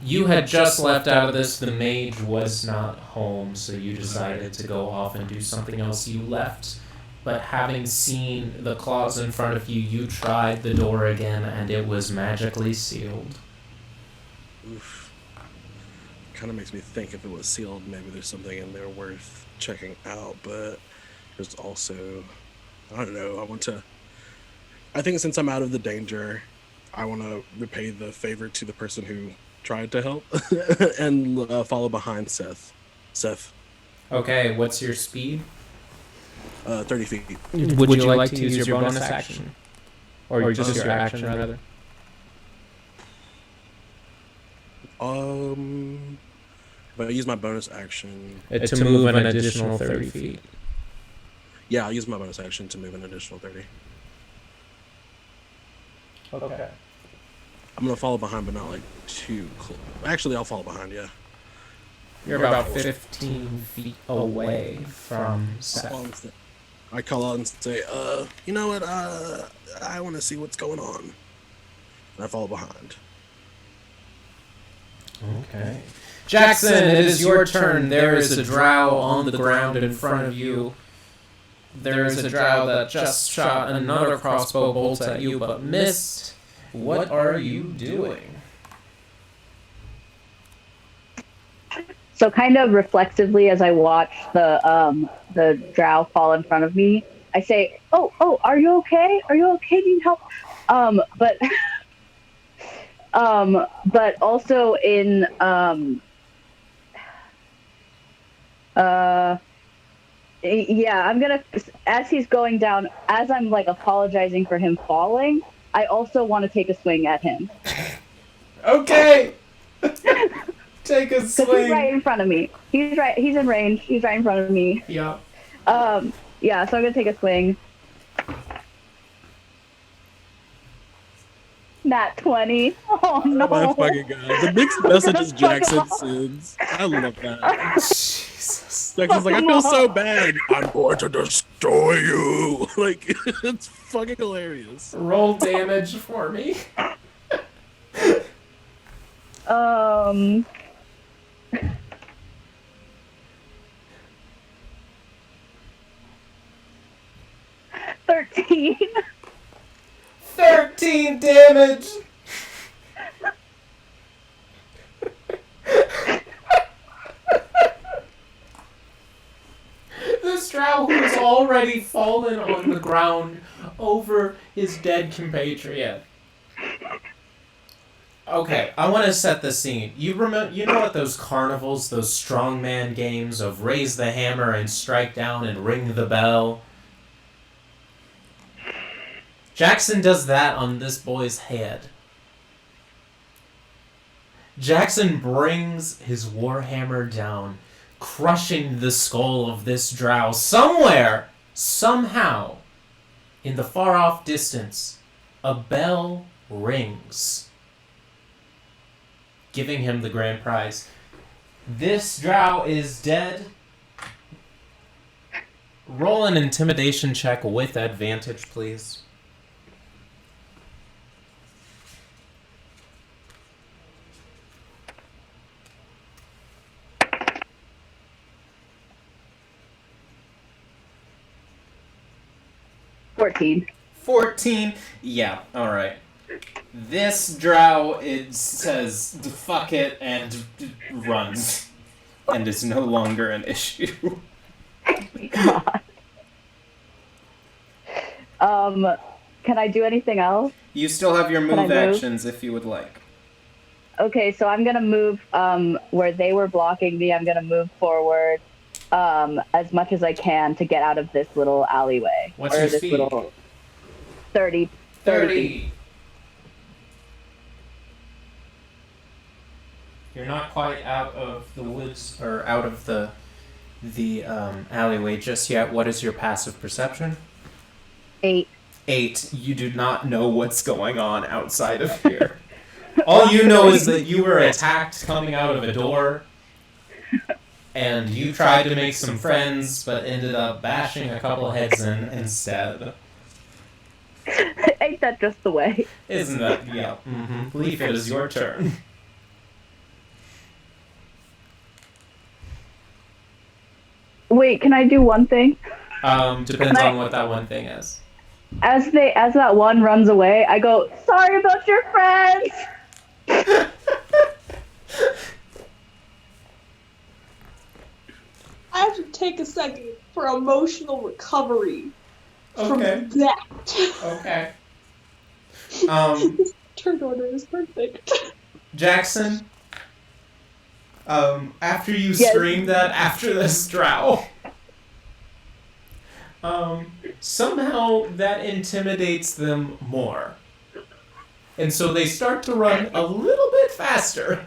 S1: You had just left out of this. The mage was not home, so you decided to go off and do something else. You left, but having seen the claws in front of you, you tried the door again, and it was magically sealed.
S7: Oof. Kind of makes me think if it was sealed, maybe there's something in there worth checking out, but there's also, I don't know, I think since I'm out of the danger, I want to repay the favor to the person who tried to help and follow behind Seph.
S1: Okay, what's your speed?
S7: 30 feet.
S1: Would you like to use your bonus action? Or just your action, rather?
S7: If I use my bonus action...
S1: To move an additional 30 feet.
S7: Yeah, I'll use my bonus action to move an additional 30.
S1: Okay.
S7: I'm going to follow behind, but not like too close. Actually, I'll follow behind, yeah.
S1: You're about 15 feet away from Seph.
S7: I call out and say, you know what, I want to see what's going on. And I follow behind.
S1: Okay. Jackson, it is your turn. There is a drow on the ground in front of you. There is a drow that just shot another crossbow bolt at you, but missed. What are you doing?
S8: So kind of reflexively, as I watch the drow fall in front of me, I say, "Oh, are you okay? Are you okay? Do you need help?" But But also in yeah, I'm gonna, as he's going down, as I'm like apologizing for him falling, I also want to take a swing at him.
S1: Okay. Take a
S8: Because
S1: swing.
S8: he's right in front of me. He's in range. He's right in front of me.
S1: Yeah.
S8: Yeah, so I'm gonna take a swing. Nat 20. Oh no.
S7: Oh my fucking god. The mixed messages Jackson sends. I love that.
S1: Jesus.
S7: Jackson's like, I feel so bad. I'm going to destroy you. Like, it's fucking hilarious.
S1: Roll damage for me.
S8: 13.
S1: 13 damage. This drow who has already fallen on the ground over his dead compatriot. Okay, I want to set the scene. You know at those carnivals, those strongman games of raise the hammer and strike down and ring the bell? Jackson does that on this boy's head. Jackson brings his warhammer down, crushing the skull of this drow somewhere, somehow, in the far-off distance. A bell rings, giving him the grand prize. This drow is dead. Roll an intimidation check with advantage, please.
S8: $14.
S1: 14. Yeah, alright. This drow, it says, fuck it, and runs. And is no longer an issue.
S8: God. Can I do anything else?
S1: You still have your move actions if you would like.
S8: Okay, so I'm gonna move where they were blocking me. I'm gonna move forward as much as I can to get out of this little alleyway.
S1: What's your speed?
S8: Little 30.
S1: 30. You're not quite out of the woods, or out of the alleyway just yet. What is your passive perception?
S8: 8.
S1: 8. You do not know what's going on outside of here. All you know is that you were attacked coming out of a door, and you tried to make some friends, but ended up bashing a couple heads in instead.
S8: Ain't that just the way?
S1: Isn't that? Yeah. Mm-hmm. Leif, it is your turn.
S8: Wait, can I do one thing?
S1: Depends on what that one thing is.
S8: As that one runs away, I go, sorry about your friends!
S3: I have to take a second for emotional recovery from
S1: Okay.
S3: that.
S1: Okay.
S3: This turn order is perfect.
S1: Jackson, after you
S8: Yes.
S1: scream that after this drow, somehow that intimidates them more. And so they start to run a little bit faster.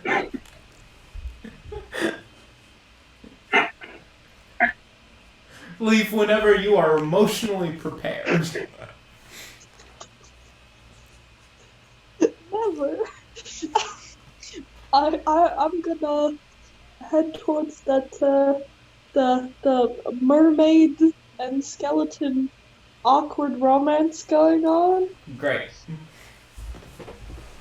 S1: Leif, whenever you are emotionally prepared.
S3: Never. I'm gonna head towards that the mermaid and skeleton awkward romance going on.
S1: Great.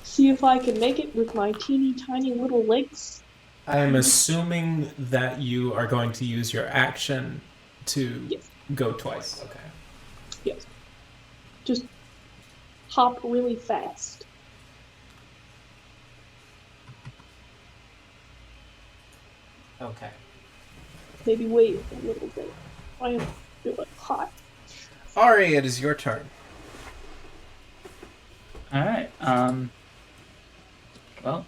S3: See if I can make it with my teeny tiny little legs.
S1: I am assuming that you are going to use your action to
S3: Yes.
S1: go twice. Okay.
S3: Yes. Just hop really fast.
S1: Okay.
S3: Maybe wait a little bit. I am feeling hot.
S1: Arei, it is your turn.
S2: All right. Well,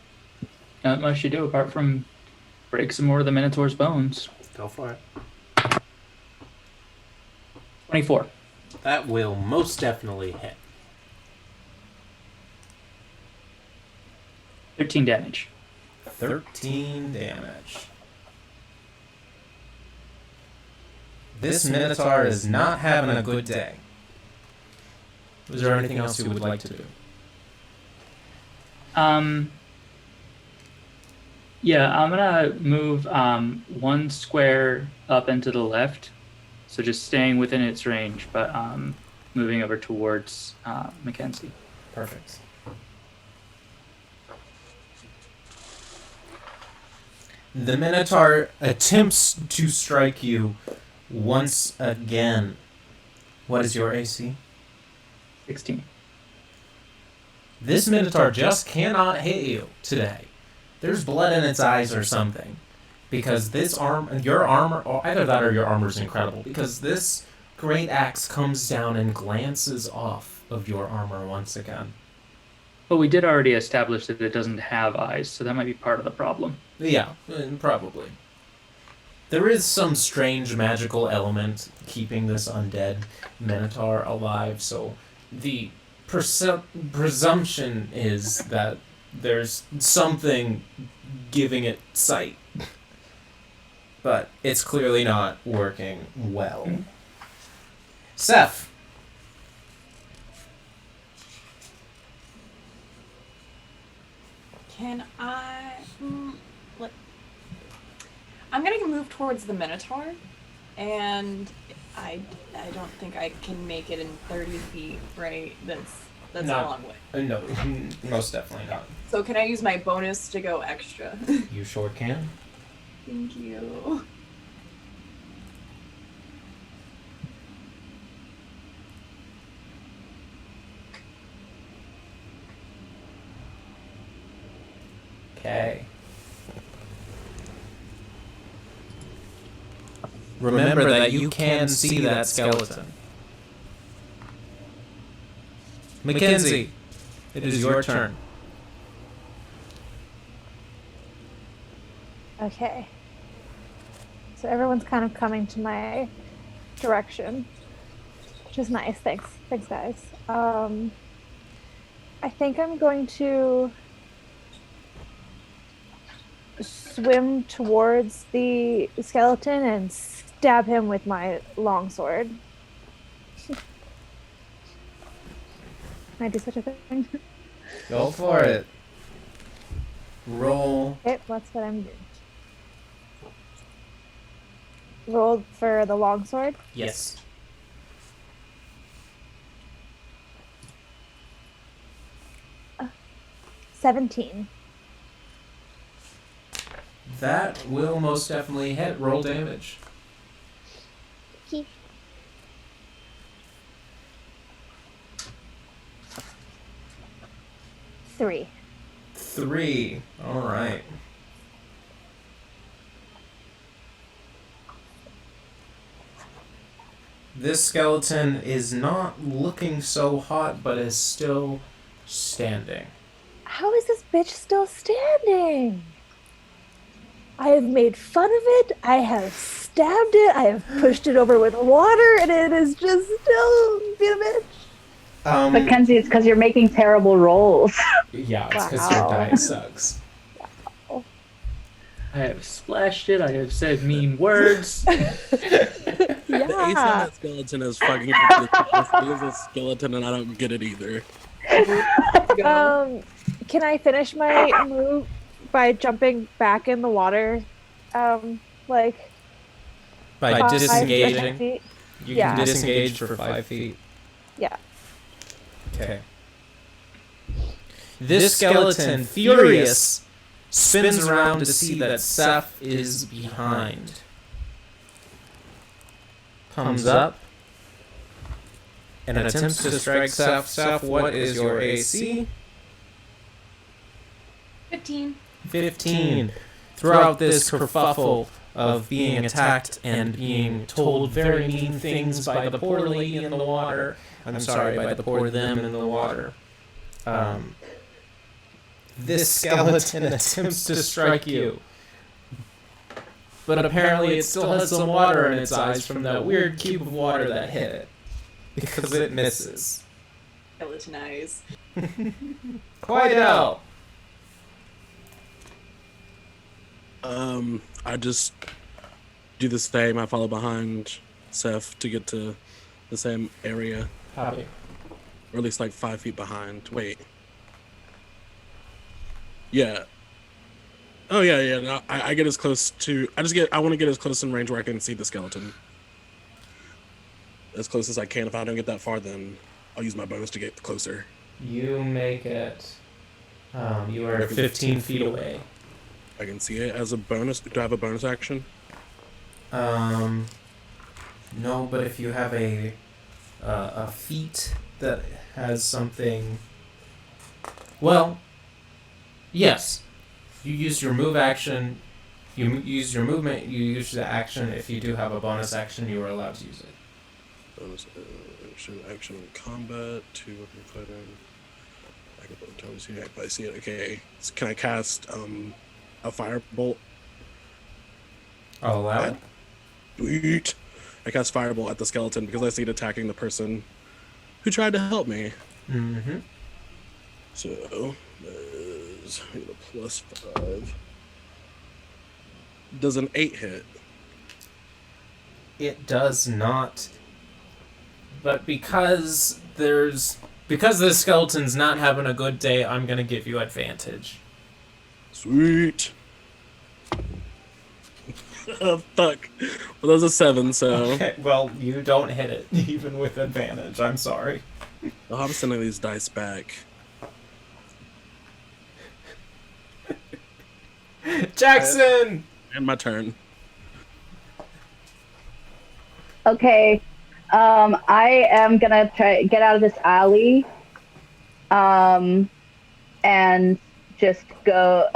S2: not much to do apart from break some more of the Minotaur's bones.
S1: Go for it.
S2: 24.
S1: That will most definitely hit.
S2: 13 damage.
S1: 13 damage. This Minotaur is not having a good day. Is there anything else you would like to do?
S2: Yeah, I'm gonna move one square up and to the left, so just staying within its range, but moving over towards Mckensea.
S1: Perfect. The Minotaur attempts to strike you once again. What is your AC?
S2: 16.
S1: This Minotaur just cannot hit you today. There's blood in its eyes or something. Because your armor, or either that or your armor is incredible. Because this great axe comes down and glances off of your armor once again.
S2: But we did already establish that it doesn't have eyes, so that might be part of the problem.
S1: Yeah, probably. There is some strange magical element keeping this undead Minotaur alive, so the presumption is that there's something giving it sight. But it's clearly not working well. Seph.
S6: Can I... I'm going to move towards the Minotaur, and I don't think I can make it in 30 feet, right? That's a long way.
S1: No, most definitely not.
S6: So can I use my bonus to go extra?
S1: You sure can.
S6: Thank you.
S1: Okay. Remember that you can see that skeleton. Mckensea, it is your turn.
S5: Okay. So everyone's kind of coming to my direction, which is nice. Thanks, guys. I think I'm going to swim towards the skeleton and stab him with my longsword. Can I do such a thing?
S1: Go for it. Roll.
S5: Okay, that's what I'm doing. Rolled for the longsword.
S1: Yes.
S5: Uh, 17.
S1: That will most definitely hit. Roll damage.
S5: Okay. Three.
S1: 3. All right. This skeleton is not looking so hot, but is still standing.
S5: How is this bitch still standing? I have made fun of it. I have stabbed it. I have pushed it over with water, and it is just still being a bitch.
S8: Mckensea, it's because you're making terrible rolls.
S1: Yeah, it's because your diet sucks.
S5: Wow.
S2: I have splashed it. I have said mean words.
S7: The ace on that skeleton is fucking ridiculous. It is a skeleton, and I don't get it either.
S5: Can I finish my move by jumping back in the water?
S1: By disengaging?
S5: feet?
S1: You
S5: Yeah.
S1: can disengage for 5 feet.
S5: Yeah.
S1: Okay. This skeleton, furious, spins around to see that Seph is behind. Comes up and attempts to strike Seph. Seph, what is your AC?
S6: 15.
S1: 15. Throughout this kerfuffle of being attacked and being told very mean things by the poor lady in the water, by the poor them in the water, this skeleton attempts to strike you. But apparently it still has some water in its eyes from that weird cube of water that hit it. Because it misses.
S3: Skeleton eyes.
S1: Quidel!
S7: I just do the same. I follow behind Seph to get to the same area.
S1: Copy.
S7: Or at least like 5 feet behind. Wait. Yeah. Oh yeah. No, I get as close to. I want to get as close in range where I can see the skeleton. As close as I can. If I don't get that far, then I'll use my bonus to get closer.
S1: You make it. You are 15 feet away.
S7: I can see it as a bonus. Do I have a bonus action?
S1: No, but if you have a feat that has something. Well, yes. You use your move action. You use your movement. You use the action. If you do have a bonus action, you are allowed to use it.
S7: Bonus action in combat. 2 weapon fighting. I can totally see it. I see it. Okay. So can I cast a firebolt?
S1: I'll allow it.
S7: Sweet. I cast firebolt at the skeleton because I see it attacking the person who tried to help me.
S1: Mm-hmm.
S7: So there's a +5. Does an 8 hit?
S1: It does not. But because this skeleton's not having a good day, I'm gonna give you advantage.
S7: Sweet. Oh, fuck. Well, that was a 7, so.
S1: Okay, well, you don't hit it, even with advantage. I'm sorry.
S7: I'm sending these dice back.
S1: Jackson!
S7: And my turn.
S8: Okay. I am gonna try get out of this alley. And just go.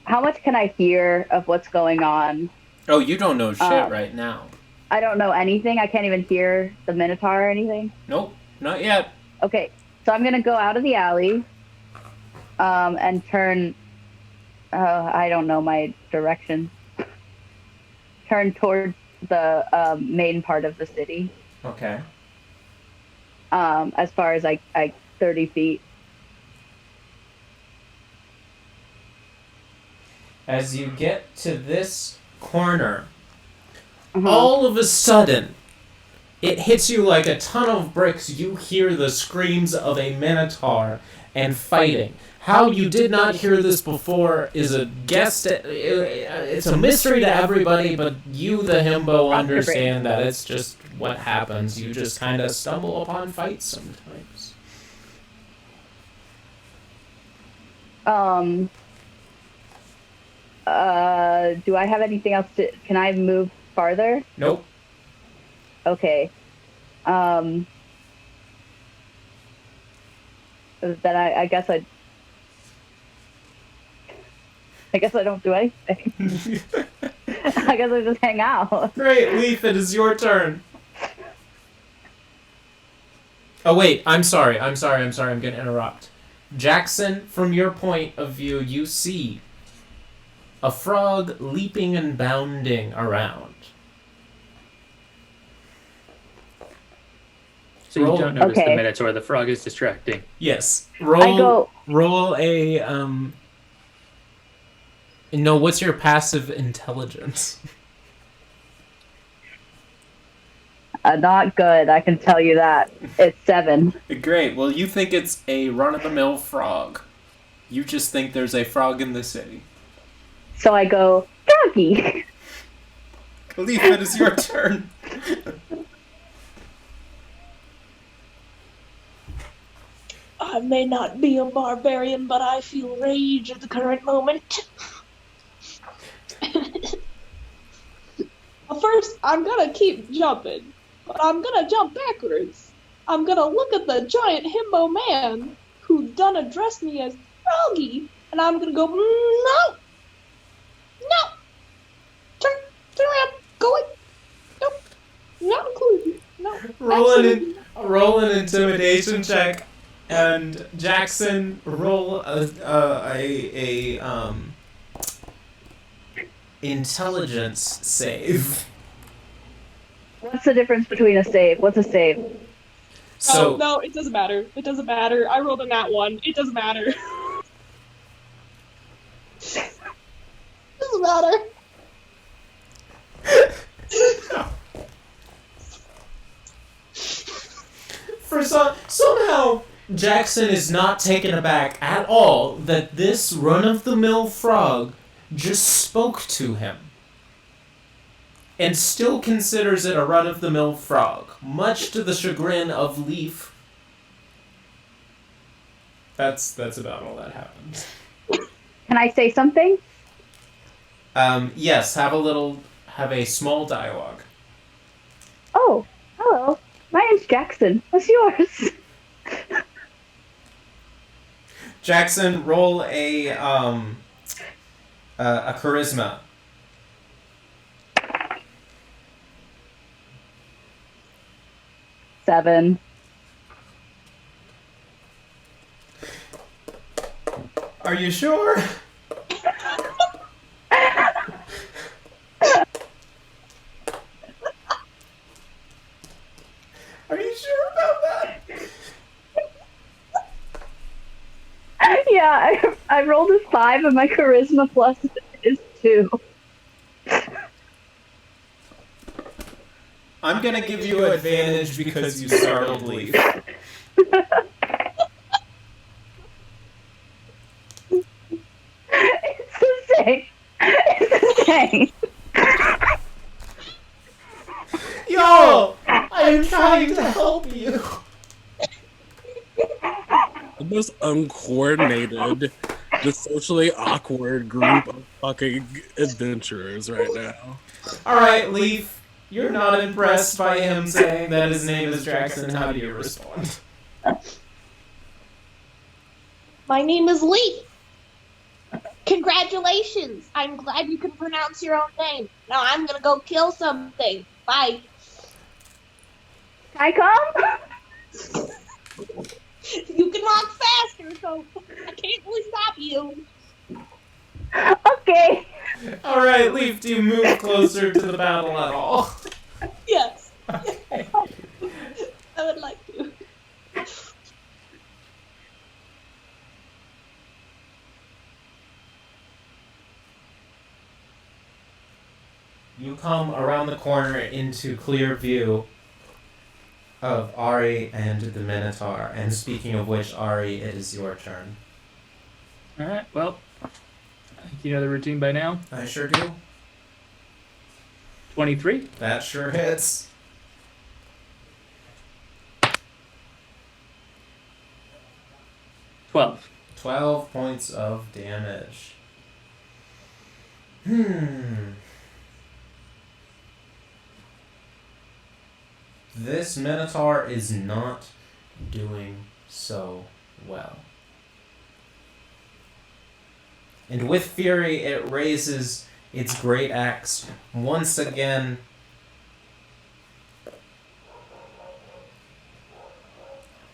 S8: How much can I hear of what's going on?
S1: Oh, you don't know shit right now.
S8: I don't know anything. I can't even hear the Minotaur or anything.
S1: Nope, not yet.
S8: Okay, so I'm gonna go out of the alley, and turn. I don't know my direction. Turn towards the main part of the city.
S1: Okay.
S8: As far as I 30 feet.
S1: As you get to this corner, all of a sudden, it hits you like a ton of bricks. You hear the screams of a minotaur and fighting. How you did not hear this before is a guess. It's a mystery to everybody, but you, the himbo, understand that it's just what happens. You just kind of stumble upon fights sometimes.
S8: Do I have anything else to... Can I move farther?
S1: Nope.
S8: Okay. Then I guess I don't do anything. I guess I just hang out.
S1: Great, Leif, it is your turn. Oh wait, I'm sorry, I'm gonna interrupt. Jackson, from your point of view, you see a frog leaping and bounding around.
S2: So you don't notice the Minotaur, the frog is distracting.
S1: Yes. Roll a No, what's your passive intelligence?
S8: Not good, I can tell you that. It's 7.
S1: Great. Well, you think it's a run-of-the-mill frog. You just think there's a frog in the city.
S8: So I go, doggy.
S1: Leif, it is your turn.
S3: I may not be a barbarian, but I feel rage at the current moment. First, I'm gonna keep jumping, but I'm gonna jump backwards. I'm gonna look at the giant himbo man who done addressed me as froggy, and I'm gonna go, no! No! Turn around, go away. Nope. Not included. No.
S1: Roll an intimidation check And Jackson, roll a intelligence save.
S8: What's the difference between a save? What's a save?
S1: So
S3: no, it doesn't matter. It doesn't matter. I rolled a nat 1. It doesn't matter. Doesn't matter.
S1: Somehow Jackson is not taken aback at all that this run-of-the-mill frog just spoke to him, and still considers it a run-of-the-mill frog, much to the chagrin of Leif. That's about all that happens.
S8: Can I say something?
S1: Yes, have a small dialogue.
S8: Oh, hello. My name's Jackson. What's yours?
S1: Jackson, roll a charisma.
S8: Seven.
S1: Are you sure? Are you sure about that?
S8: Yeah, I rolled a 5 and my charisma plus is 2.
S1: I'm gonna give you advantage because you startled Leif.
S8: It's the same. It's the same.
S1: Yo! I'm trying to help you!
S7: The most uncoordinated, the socially awkward group of fucking adventurers right now.
S1: Alright, Leif, you're not impressed by him saying that his name is Jackson. How do you respond?
S9: My name is Leif. Congratulations. I'm glad you can pronounce your own name. Now I'm gonna go kill something. Bye.
S8: Can I come?
S9: You can walk faster, so I can't really stop you.
S8: Okay.
S1: Alright, Leif, do you move closer to the battle at all?
S3: Yes.
S1: Okay.
S3: I would like to.
S1: You come around the corner into clear view of Arei and the Minotaur. And speaking of which, Arei, it is your turn.
S2: Alright, well, I think you know the routine by now.
S1: I sure do.
S2: 23.
S1: That sure hits.
S2: $12.
S1: 12 points of damage. This Minotaur is not doing so well. And with fury, it raises its great axe once again.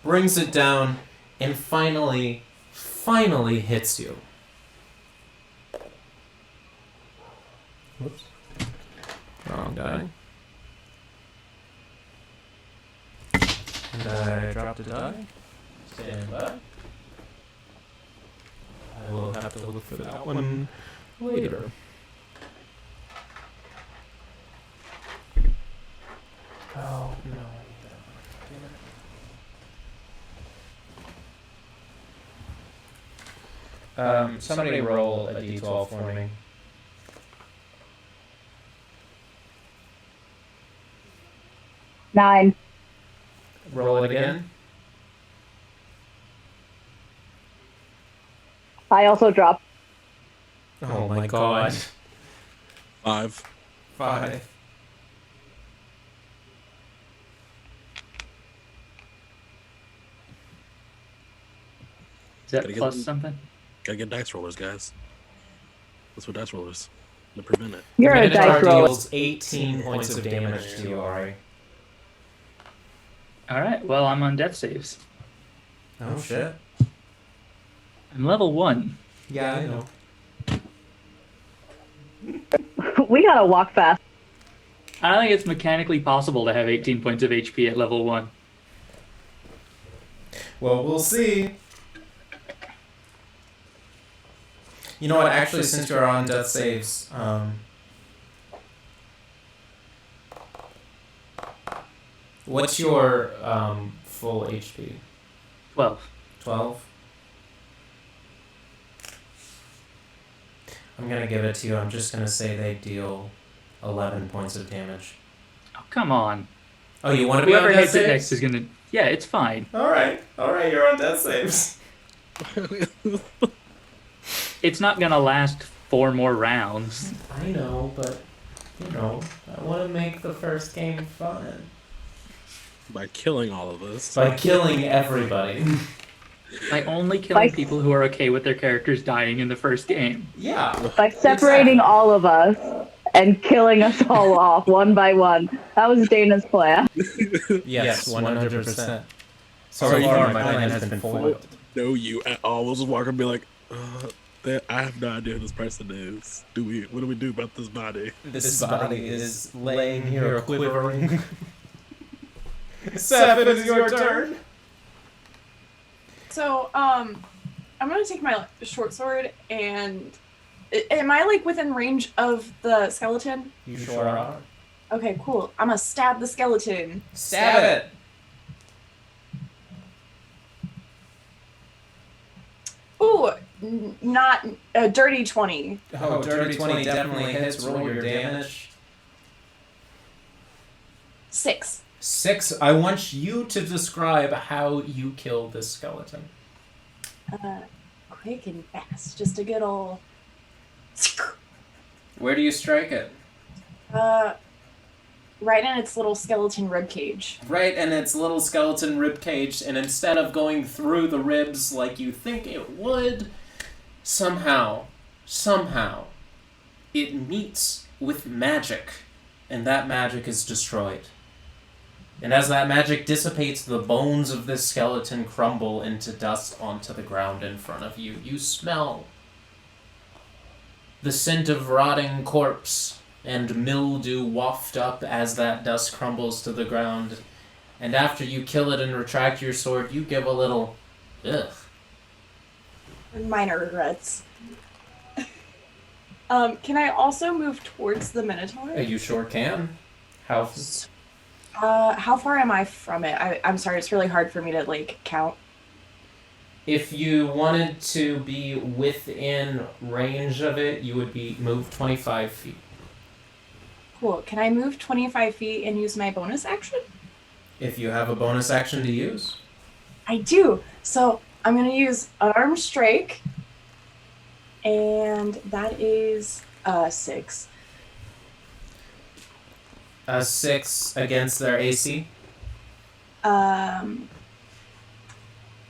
S1: Brings it down and finally hits you. Whoops. Wrong die. And I dropped a die. Stand by. I will have to look for that one later. Oh, no. Somebody roll a d12 for me.
S8: Nine.
S1: Roll it again.
S8: I also dropped.
S1: Oh my god.
S7: 5.
S1: 5.
S2: Is that
S7: Gotta get
S2: plus
S7: them.
S2: something?
S7: Gotta get dice rollers, guys. That's what dice rollers to prevent it.
S8: You're
S1: The
S8: a
S1: Minotaur
S8: dice roller.
S1: deals 18 points of damage to you, Arei.
S2: Alright, well, I'm on death saves.
S1: Oh, shit.
S2: I'm level 1.
S1: Yeah, I know.
S8: We gotta walk fast.
S2: I don't think it's mechanically possible to have 18 points of HP at level 1.
S1: Well, we'll see. You know what, actually, since you're on death saves, what's your full HP?
S2: 12.
S1: 12? I'm gonna give it to you. I'm just gonna say they deal 11 points of damage.
S2: Oh, come on.
S1: Oh, you want to be on
S2: Whoever
S1: death
S2: hits it
S1: saves?
S2: next is gonna... Yeah, it's fine.
S1: Alright, you're on death saves.
S2: It's not gonna last 4 more rounds.
S1: I know, but, you know, I want to make the first game fun.
S7: By killing all of us.
S1: By killing everybody.
S2: By only killing people who are okay with their characters dying in the first game.
S1: Yeah.
S8: By separating all of us and killing us all off one by one. That was Dana's plan.
S1: Yes, 100%. So
S7: Are you
S1: far, my
S7: gonna
S1: plan has been foiled.
S7: Know you at all. We'll just walk and be like, I have no idea who this person is. What do we do about this body?
S1: This body is laying here quivering. Seph, it is your turn.
S6: So, I'm gonna take my short sword and... Am I, like, within range of the skeleton?
S1: You sure are.
S6: Okay, cool. I'm gonna stab the skeleton.
S1: Stab it!
S6: Ooh, not a dirty 20.
S1: Oh, dirty 20 definitely hits. Roll your damage.
S6: 6.
S1: 6. I want you to describe how you kill this skeleton.
S6: Quick and fast. Just a good old...
S1: Where do you strike it?
S6: Right in its little skeleton ribcage.
S1: Right in its little skeleton ribcage, and instead of going through the ribs like you think it would, somehow, it meets with magic, and that magic is destroyed. And as that magic dissipates, the bones of this skeleton crumble into dust onto the ground in front of you. You smell the scent of rotting corpse and mildew waft up as that dust crumbles to the ground. And after you kill it and retract your sword, you give a little, ugh.
S6: Minor regrets. Can I also move towards the Minotaur?
S1: You sure can. How
S6: far am I from it? I'm sorry, it's really hard for me to, like, count.
S1: If you wanted to be within range of it, you would be moved 25 feet.
S6: Cool. Can I move 25 feet and use my bonus action?
S1: If you have a bonus action to use.
S6: I do. So I'm going to use Unarmed Strike. And that is 6.
S1: 6 against their AC?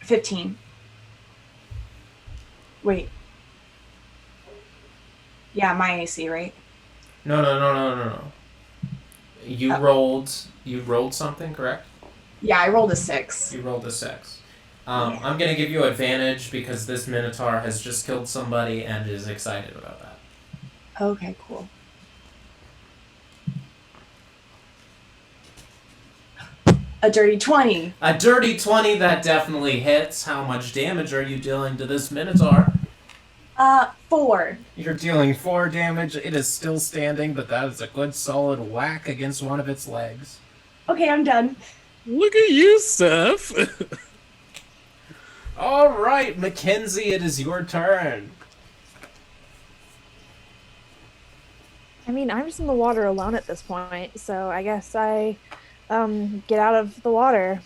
S6: 15. Wait. Yeah, my AC, right?
S1: No. You rolled something, correct?
S6: Yeah, I rolled a 6.
S1: You rolled a 6. I'm going to give you advantage because this Minotaur has just killed somebody and is excited about that.
S6: Okay, cool. A dirty 20.
S1: A dirty 20, that definitely hits. How much damage are you dealing to this Minotaur?
S6: 4.
S1: You're dealing 4 damage. It is still standing, but that is a good solid whack against one of its legs.
S6: Okay, I'm done.
S7: Look at you, Seph.
S1: All right, Mckensea, it is your turn.
S5: I mean, I'm just in the water alone at this point, so I guess I get out of the water.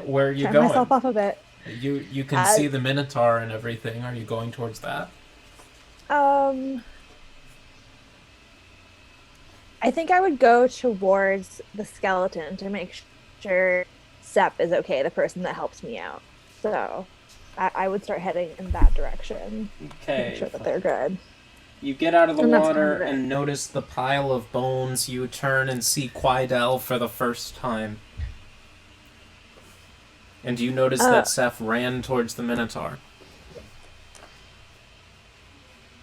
S1: Where are you
S5: Turn
S1: going?
S5: myself off a bit.
S1: You can see the Minotaur and everything. Are you going towards that?
S5: I think I would go towards the skeleton to make sure Seph is okay, the person that helps me out. So I would start heading in that direction.
S1: Okay.
S5: Make sure that they're good.
S1: You get out of the
S5: And that's
S1: water
S5: kind of it.
S1: and notice the pile of bones. You turn and see Quidel for the first time. And you notice that Seph ran towards the Minotaur.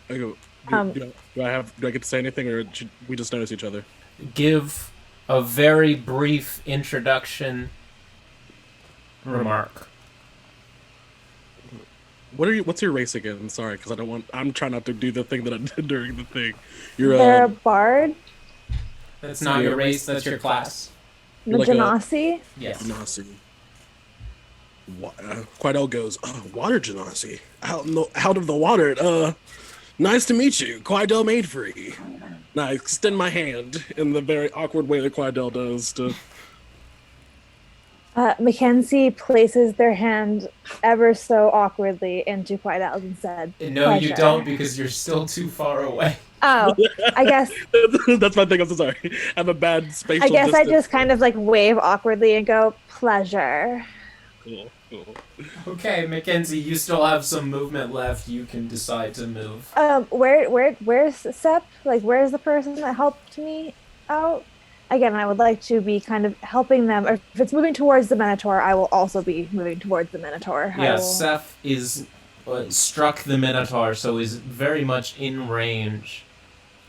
S7: I go, do I get to say anything, or should we just notice each other?
S1: Give a very brief introduction remark.
S7: What's your race again? Sorry, because I'm trying not to do the thing that I did during the thing.
S5: They're a bard.
S1: That's not your race, that's your class.
S5: The genasi?
S1: Yes.
S7: Genasi. Quidel goes, water genasi. Out of the water. Nice to meet you. Quidel made free. Now I extend my hand in the very awkward way that Quidel does to...
S5: Mckensea places their hand ever so awkwardly into Quidel's and said,
S1: No,
S5: pleasure.
S1: you don't, because you're still too far away.
S5: Oh, I guess...
S7: That's my thing, I'm so sorry. I have a bad spatial distance.
S5: I just kind of like wave awkwardly and go, pleasure.
S7: Cool.
S1: Okay, Mckensea, you still have some movement left. You can decide to move.
S5: Where's Seph? Like, where's the person that helped me out? Again, I would like to be kind of helping them. Or if it's moving towards the Minotaur, I will also be moving towards the Minotaur.
S1: Yeah, Seph is struck the Minotaur, so is very much in range.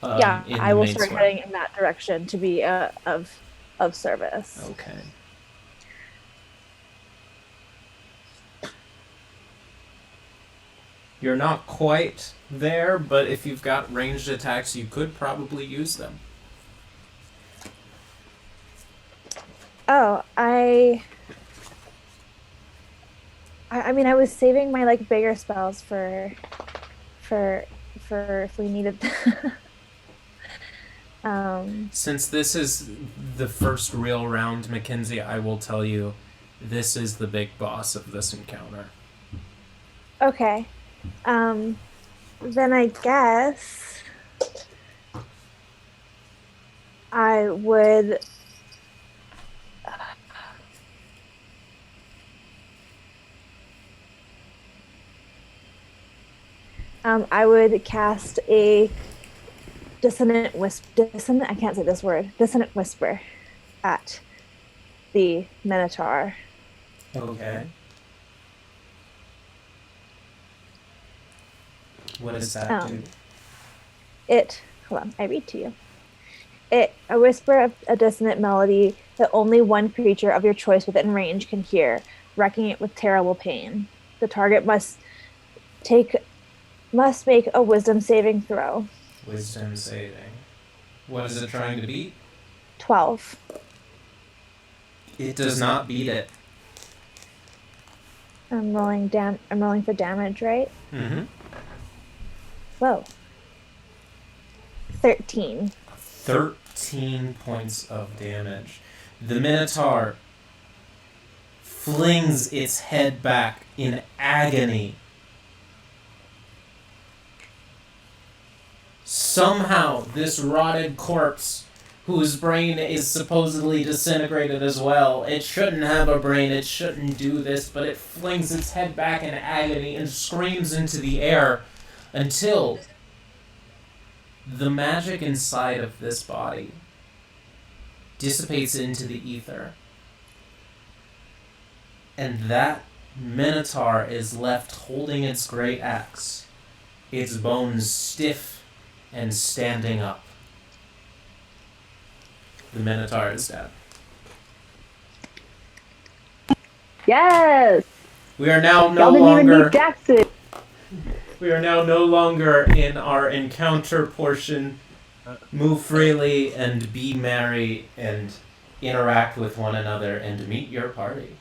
S5: I will start heading in that direction to be of service.
S1: Okay. You're not quite there, but if you've got ranged attacks, you could probably use them.
S5: Oh, I mean, I was saving my like bigger spells for if we needed
S1: Since this is the first real round, Mckensea, I will tell you, this is the big boss of this encounter.
S5: Okay. Then I guess I would cast a dissonant whisper at the Minotaur.
S1: Okay. What does that do?
S5: Hold on, I read to you. A whisper of a dissonant melody that only one creature of your choice within range can hear, wrecking it with terrible pain. The target must make a wisdom saving throw.
S1: Wisdom saving. What is it trying to beat?
S5: 12.
S1: It does not beat it.
S5: I'm rolling for damage, right?
S1: Mm-hmm.
S5: Whoa. 13.
S1: 13 points of damage. The Minotaur flings its head back in agony. Somehow, this rotted corpse, whose brain is supposedly disintegrated as well, it shouldn't have a brain, it shouldn't do this, but it flings its head back in agony and screams into the air until the magic inside of this body dissipates into the ether. And that Minotaur is left holding its great axe, its bones stiff and standing up. The Minotaur is dead.
S8: Yes!
S1: We are now no
S8: Y'all didn't even
S1: longer...
S8: need Jackson.
S1: We are now no longer in our encounter portion. Move freely and be merry and interact with one another and meet your party.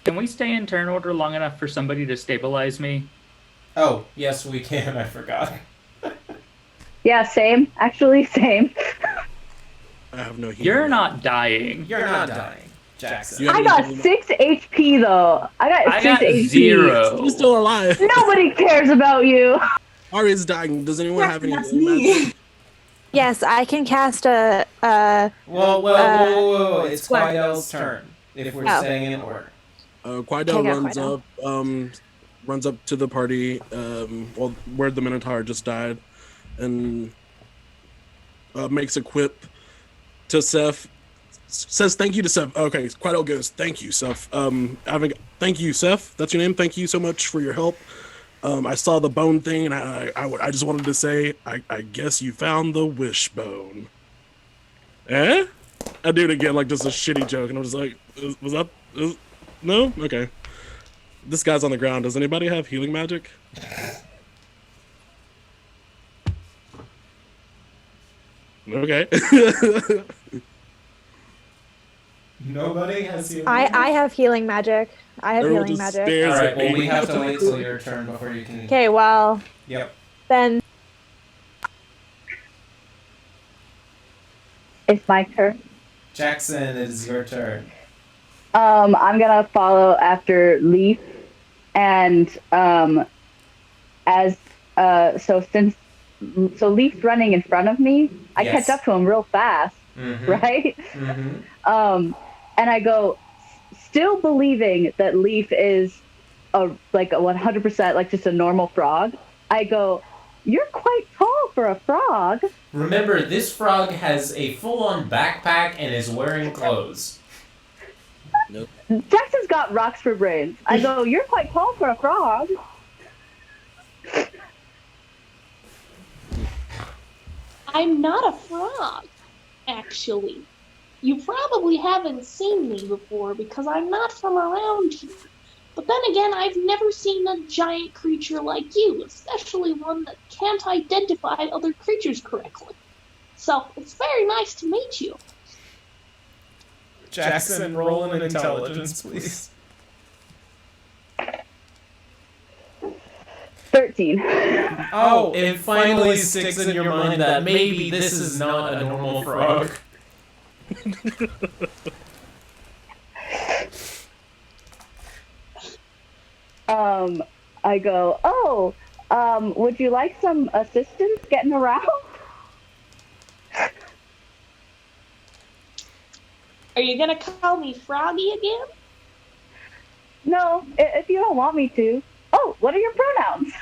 S2: Can we stay in turn order long enough for somebody to stabilize me?
S1: Oh, yes we can, I forgot.
S8: Yeah, same. Actually, same.
S7: I have no heat.
S2: You're not dying.
S1: You're not dying, Jackson.
S8: I got 6 HP though. I got 6 HP.
S2: 0.
S7: I'm still alive.
S8: Nobody cares about you.
S7: Arei dying. Does anyone have any?
S3: That's me.
S5: Yes, I can cast a.
S1: Whoa. It's Quidel's turn, if we're staying in order.
S7: Quidel runs up to the party, where the Minotaur just died, and makes a quip to Seph. Says thank you to Seph. Okay, Quidel goes, thank you, Seph. Thank you, Seph. That's your name. Thank you so much for your help. I saw the bone thing, and I just wanted to say, I guess you found the wishbone. Eh? I do it again, like just a shitty joke, and I'm just like, no? Okay. This guy's on the ground. Does anybody have healing magic? Okay.
S1: Nobody has healing
S5: I have healing magic. I have
S7: Everyone
S5: healing
S7: just
S5: magic.
S7: stares
S1: Alright,
S7: at
S1: well,
S7: me.
S1: we have to wait till your turn before you can...
S5: Okay, well,
S1: Yep.
S5: then
S8: It's my turn.
S1: Jackson, it is your turn.
S8: I'm gonna follow after Leif, and so Leif's running in front of me. I
S1: Yes.
S8: catch up to him real fast, right?
S1: Mm-hmm.
S8: And I go, still believing that Leif is a 100% like just a normal frog. I go, you're quite tall for a frog.
S1: Remember, this frog has a full-on backpack and is wearing clothes.
S8: Jackson's got rocks for brains. I go, you're quite tall for a frog.
S9: I'm not a frog, actually. You probably haven't seen me before because I'm not from around here. But then again, I've never seen a giant creature like you, especially one that can't identify other creatures correctly. So, it's very nice to meet you.
S1: Jackson, roll an intelligence, please.
S8: 13.
S1: Oh, it finally sticks in your mind that maybe this is not a normal frog.
S8: I go, would you like some assistance getting around?
S9: Are you gonna call me Froggy again?
S8: No, if you don't want me to. Oh, what are your pronouns?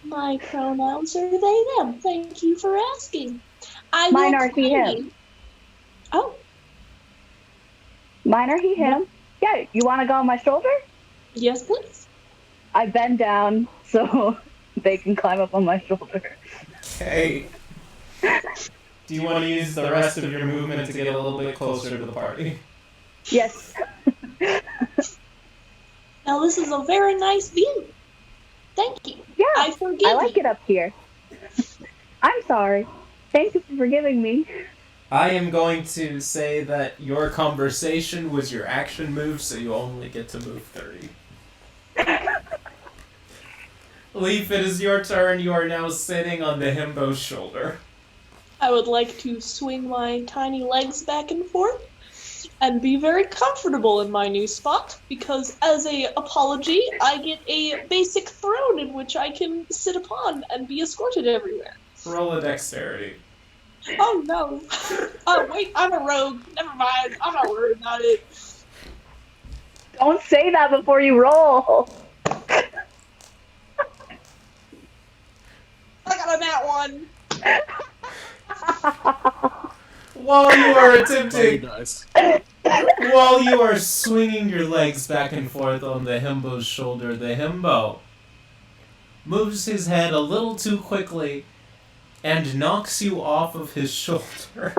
S9: My pronouns are they, them. Thank you for asking.
S8: Mine are he, him.
S9: Oh.
S8: Mine are he, him. Yeah, you want to go on my shoulder?
S9: Yes, please.
S8: I bend down so they can climb up on my shoulder.
S1: Okay. Do you want to use the rest of your movement to get a little bit closer to the party?
S8: Yes.
S9: Now this is a very nice view. Thank you.
S8: Yeah,
S9: I forgive
S8: I like
S9: you.
S8: it up here. I'm sorry. Thank you for forgiving me.
S1: I am going to say that your conversation was your action move, so you only get to move 30. Leif, it is your turn. You are now sitting on the himbo's shoulder.
S3: I would like to swing my tiny legs back and forth and be very comfortable in my new spot, because as a apology, I get a basic throne in which I can sit upon and be escorted everywhere.
S1: Roll a dexterity.
S3: Oh no. Oh wait, I'm a rogue. Never mind. I'm not worried about it.
S8: Don't say that before you roll.
S3: I got a nat one.
S1: While you are attempting...
S7: Nice.
S1: While you are swinging your legs back and forth on the himbo's shoulder, the himbo moves his head a little too quickly and knocks you off of his shoulder.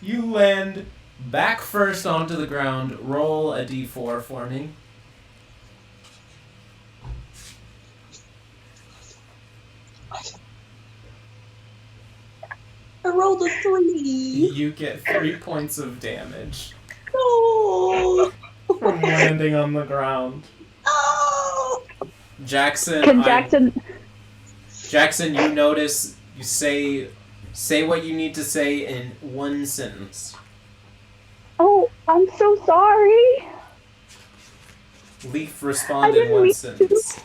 S1: You land back first onto the ground. Roll a d4 for me.
S3: I rolled a 3.
S1: You get 3 points of damage
S3: No.
S1: from landing on the ground.
S3: Oh.
S1: Jackson,
S8: Can Jackson...
S1: Jackson, you notice, you say what you need to say in one sentence.
S8: Oh, I'm so sorry.
S1: Leif respond in one sentence.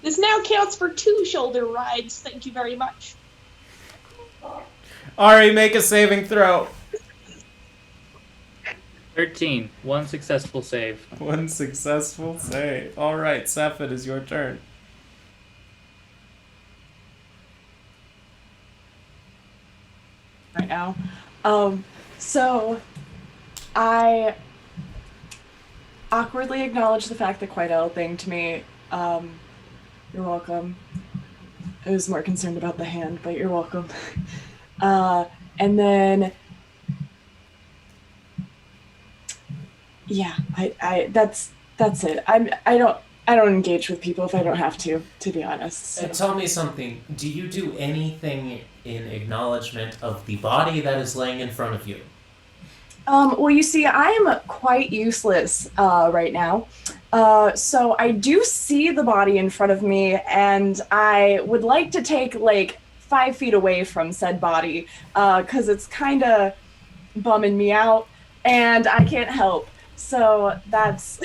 S3: This now counts for 2 shoulder rides. Thank you very much.
S1: Arei, make a saving throw.
S2: 13. One successful save.
S1: One successful save. Alright, Seph, it is your turn.
S6: Right now. So, I awkwardly acknowledge the fact that Quidel thinged me. You're welcome. I was more concerned about the hand, but you're welcome. And then, yeah, I that's it. I don't engage with people if I don't have to be honest. So.
S1: Tell me something. Do you do anything in acknowledgement of the body that is laying in front of you?
S6: Well, you see, I am quite useless right now. So I do see the body in front of me, and I would like to take, 5 feet away from said body, because it's kind of bumming me out, and I can't help. So that's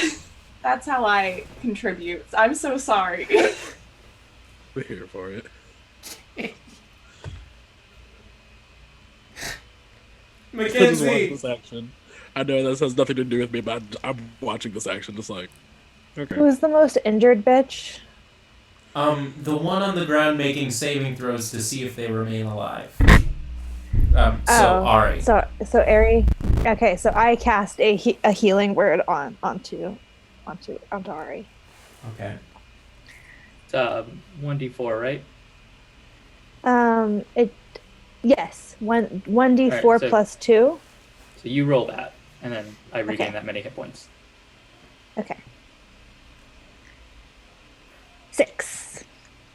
S6: how I contribute. I'm so sorry.
S7: We're here for it.
S1: Mckensea!
S7: This action. I know this has nothing to do with me, but I'm watching this action just like, okay.
S5: Who's the most injured bitch?
S1: The one on the ground making saving throws to see if they remain alive. Arei.
S5: So Arei. Okay, so I cast a healing word onto Arei.
S1: Okay.
S2: It's 1d4, right?
S5: Yes, 1d4
S2: Alright, so-
S5: plus 2.
S2: So you roll that, and then I regain
S5: Okay.
S2: that many hit points.
S5: Okay. 6.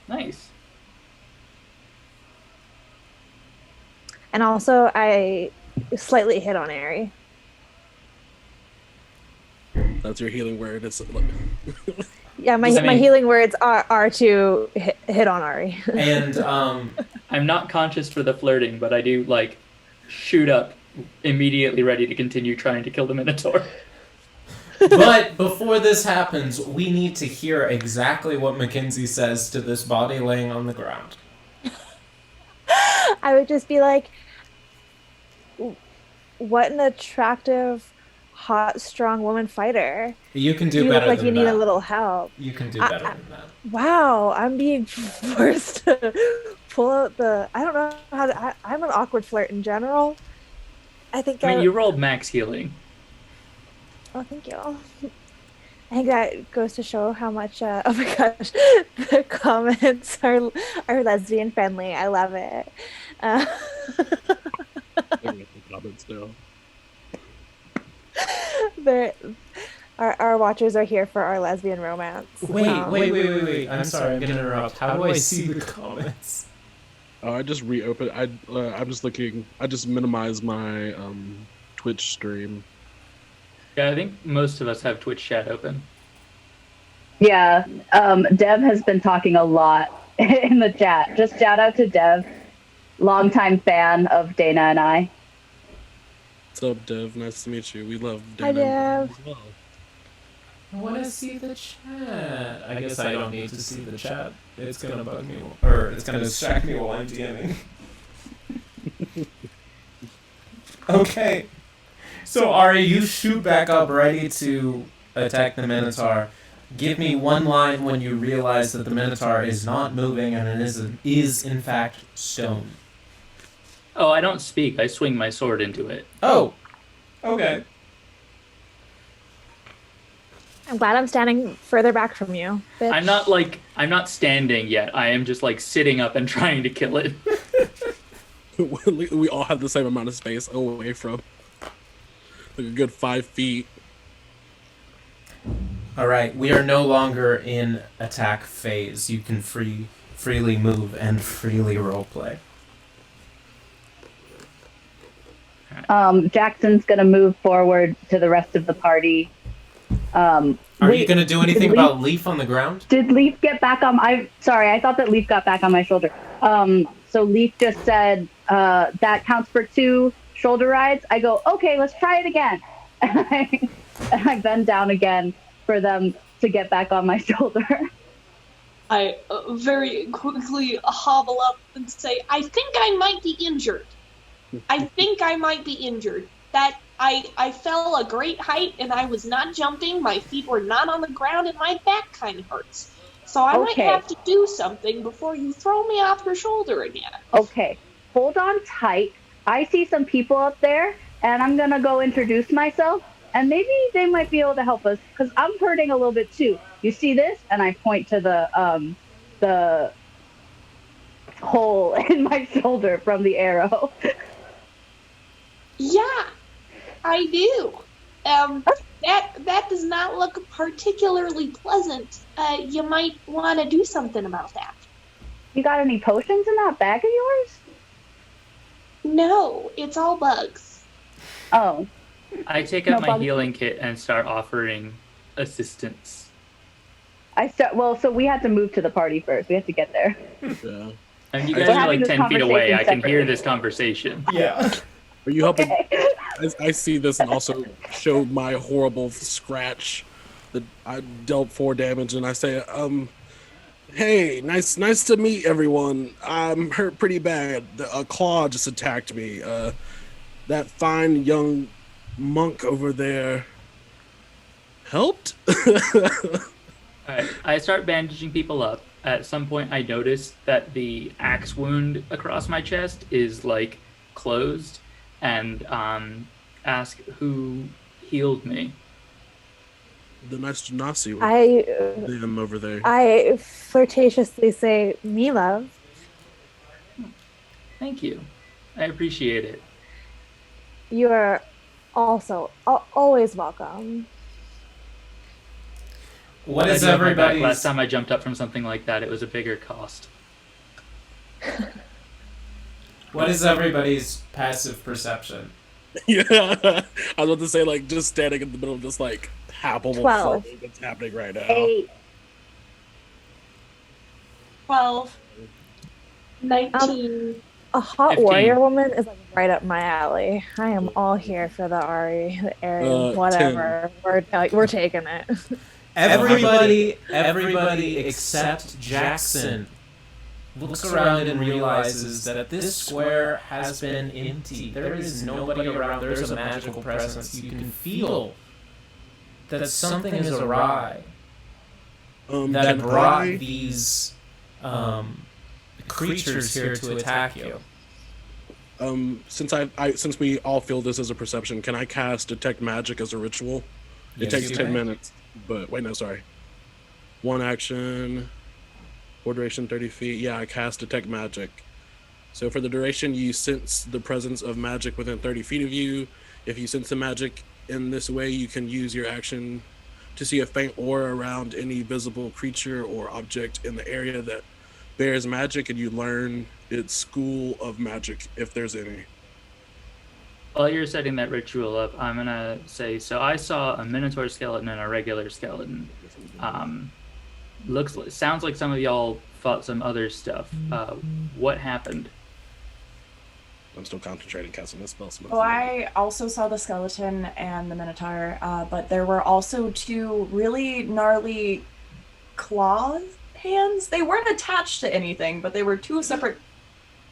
S2: Nice.
S5: And also I slightly hit on Arei.
S7: That's your healing word. It's
S5: Yeah, my
S2: Does that mean-
S5: healing words are to hit on Arei.
S1: And
S2: I'm not conscious for the flirting, but I do, shoot up, immediately ready to continue trying to kill the Minotaur.
S1: but before this happens, we need to hear exactly what Mckensea says to this body laying on the ground.
S5: I would just be like, what an attractive, hot, strong woman fighter.
S1: You can do
S5: You
S1: better
S5: look like
S1: than
S5: you need
S1: that.
S5: a little help.
S1: You can do better than that.
S5: Wow, I'm being forced to pull out the... I don't know how to... I'm an awkward flirt in general. I think
S2: I mean, you rolled max healing.
S5: Oh, thank you. I think that goes to show how much... oh my gosh, the comments are lesbian friendly. I love it.
S7: comments now.
S5: Our watchers are here for our lesbian romance.
S1: Wait. I'm sorry, I'm gonna interrupt. How do I see the comments?
S7: I just reopened. I'm just looking. I just minimized my Twitch stream.
S2: Yeah, I think most of us have Twitch chat open.
S8: Yeah, Dev has been talking a lot in the chat. Just shout out to Dev, longtime fan of Dana and I.
S7: What's up, Dev? Nice to meet you. We love
S5: Hi,
S7: Dana
S5: Dev.
S7: as well.
S1: I want to see the chat. I guess I don't need to see the chat. It's gonna bug me, or it's gonna distract me while I'm DMing. Okay. So Arei, you shoot back up, ready to attack the Minotaur. Give me one line when you realize that the Minotaur is not moving and it is in fact stone.
S2: Oh, I don't speak. I swing my sword into it.
S1: Oh. Okay.
S5: I'm glad I'm standing further back from you. Bitch.
S2: I'm not standing yet. I am just sitting up and trying to kill it.
S7: We all have the same amount of space away from. A good 5 feet.
S1: Alright, we are no longer in attack phase. You can freely move and freely roleplay.
S8: Jackson's gonna move forward to the rest of the party.
S1: Are you going to do anything about Leif on the ground?
S8: Did Leif get back on? Sorry, I thought that Leif got back on my shoulder. So Leif just said that counts for 2 shoulder rides. I go, okay, let's try it again. And I bend down again for them to get back on my shoulder.
S3: I very quickly hobble up and say, I think I might be injured. That I fell a great height and I was not jumping, my feet were not on the ground, and my back kind of hurts. So I might have to do something before you throw me off your shoulder again.
S8: Okay, hold on tight. I see some people up there and I'm gonna go introduce myself, and maybe they might be able to help us because I'm hurting a little bit too. You see this? And I point to the hole in my shoulder from the arrow.
S9: Yeah, I do. That does not look particularly pleasant. You might want to do something about that.
S8: You got any potions in that bag of yours?
S9: No, it's all bugs.
S8: Oh.
S2: I take out
S8: No
S2: my
S8: bugs.
S2: healing kit and start offering assistance.
S8: So we had to move to the party first. We have to get there.
S7: Yeah.
S2: And you
S7: We're
S2: guys are
S8: having
S2: like
S8: this
S2: 10 feet away.
S8: conversation
S2: I can hear
S8: separately.
S2: this conversation.
S1: Yeah.
S7: Are you helping?
S8: Okay.
S7: I see this and also show my horrible scratch that I dealt 4 damage, and I say, hey, nice to meet everyone. I'm hurt pretty bad. A claw just attacked me. That fine young monk over there helped?
S2: Alright, I start bandaging people up. At some point, I notice that the axe wound across my chest is like closed, and ask who healed me.
S7: The nice genasi with
S5: I
S7: them over there.
S5: I flirtatiously say, "Me love."
S2: Thank you. I appreciate it.
S5: You are also always welcome.
S1: What
S2: I
S1: is
S2: do have my back.
S1: everybody's...
S2: Last time I jumped up from something like that, it was a bigger cost.
S1: What is everybody's passive perception?
S7: Yeah, I was about to say, like, just standing in the middle of this, like, palpable
S5: 12.
S7: fray that's happening right now.
S8: 8.
S3: 12.
S9: 19.
S5: A hot
S2: 15.
S5: warrior woman is like right up my alley. I am all here for the Arei, the Arei,
S7: 10.
S5: whatever. We're taking it.
S1: Everybody except Jackson looks around and realizes that this square has been empty. There is nobody around. There's a magical presence. You can feel that something is awry. That
S7: Can
S1: brought
S7: I-
S1: these creatures here to attack you.
S7: Since we all feel this as a perception, can I cast Detect Magic as a ritual? It
S1: Yes,
S7: takes
S1: you
S7: 10
S1: may.
S7: minutes, but wait, no, sorry. 1 action, for duration 30 feet. Yeah, I cast Detect Magic. So for the duration, you sense the presence of magic within 30 feet of you. If you sense the magic in this way, you can use your action to see a faint aura around any visible creature or object in the area that bears magic, and you learn its school of magic, if there's any.
S2: While you're setting that ritual up, I'm gonna say, so I saw a minotaur skeleton and a regular skeleton. Sounds like some of y'all fought some other stuff. What happened?
S7: I'm still concentrating casting this spell.
S6: Oh, I also saw the skeleton and the minotaur, but there were also 2 really gnarly claw hands. They weren't attached to anything, but they were 2 separate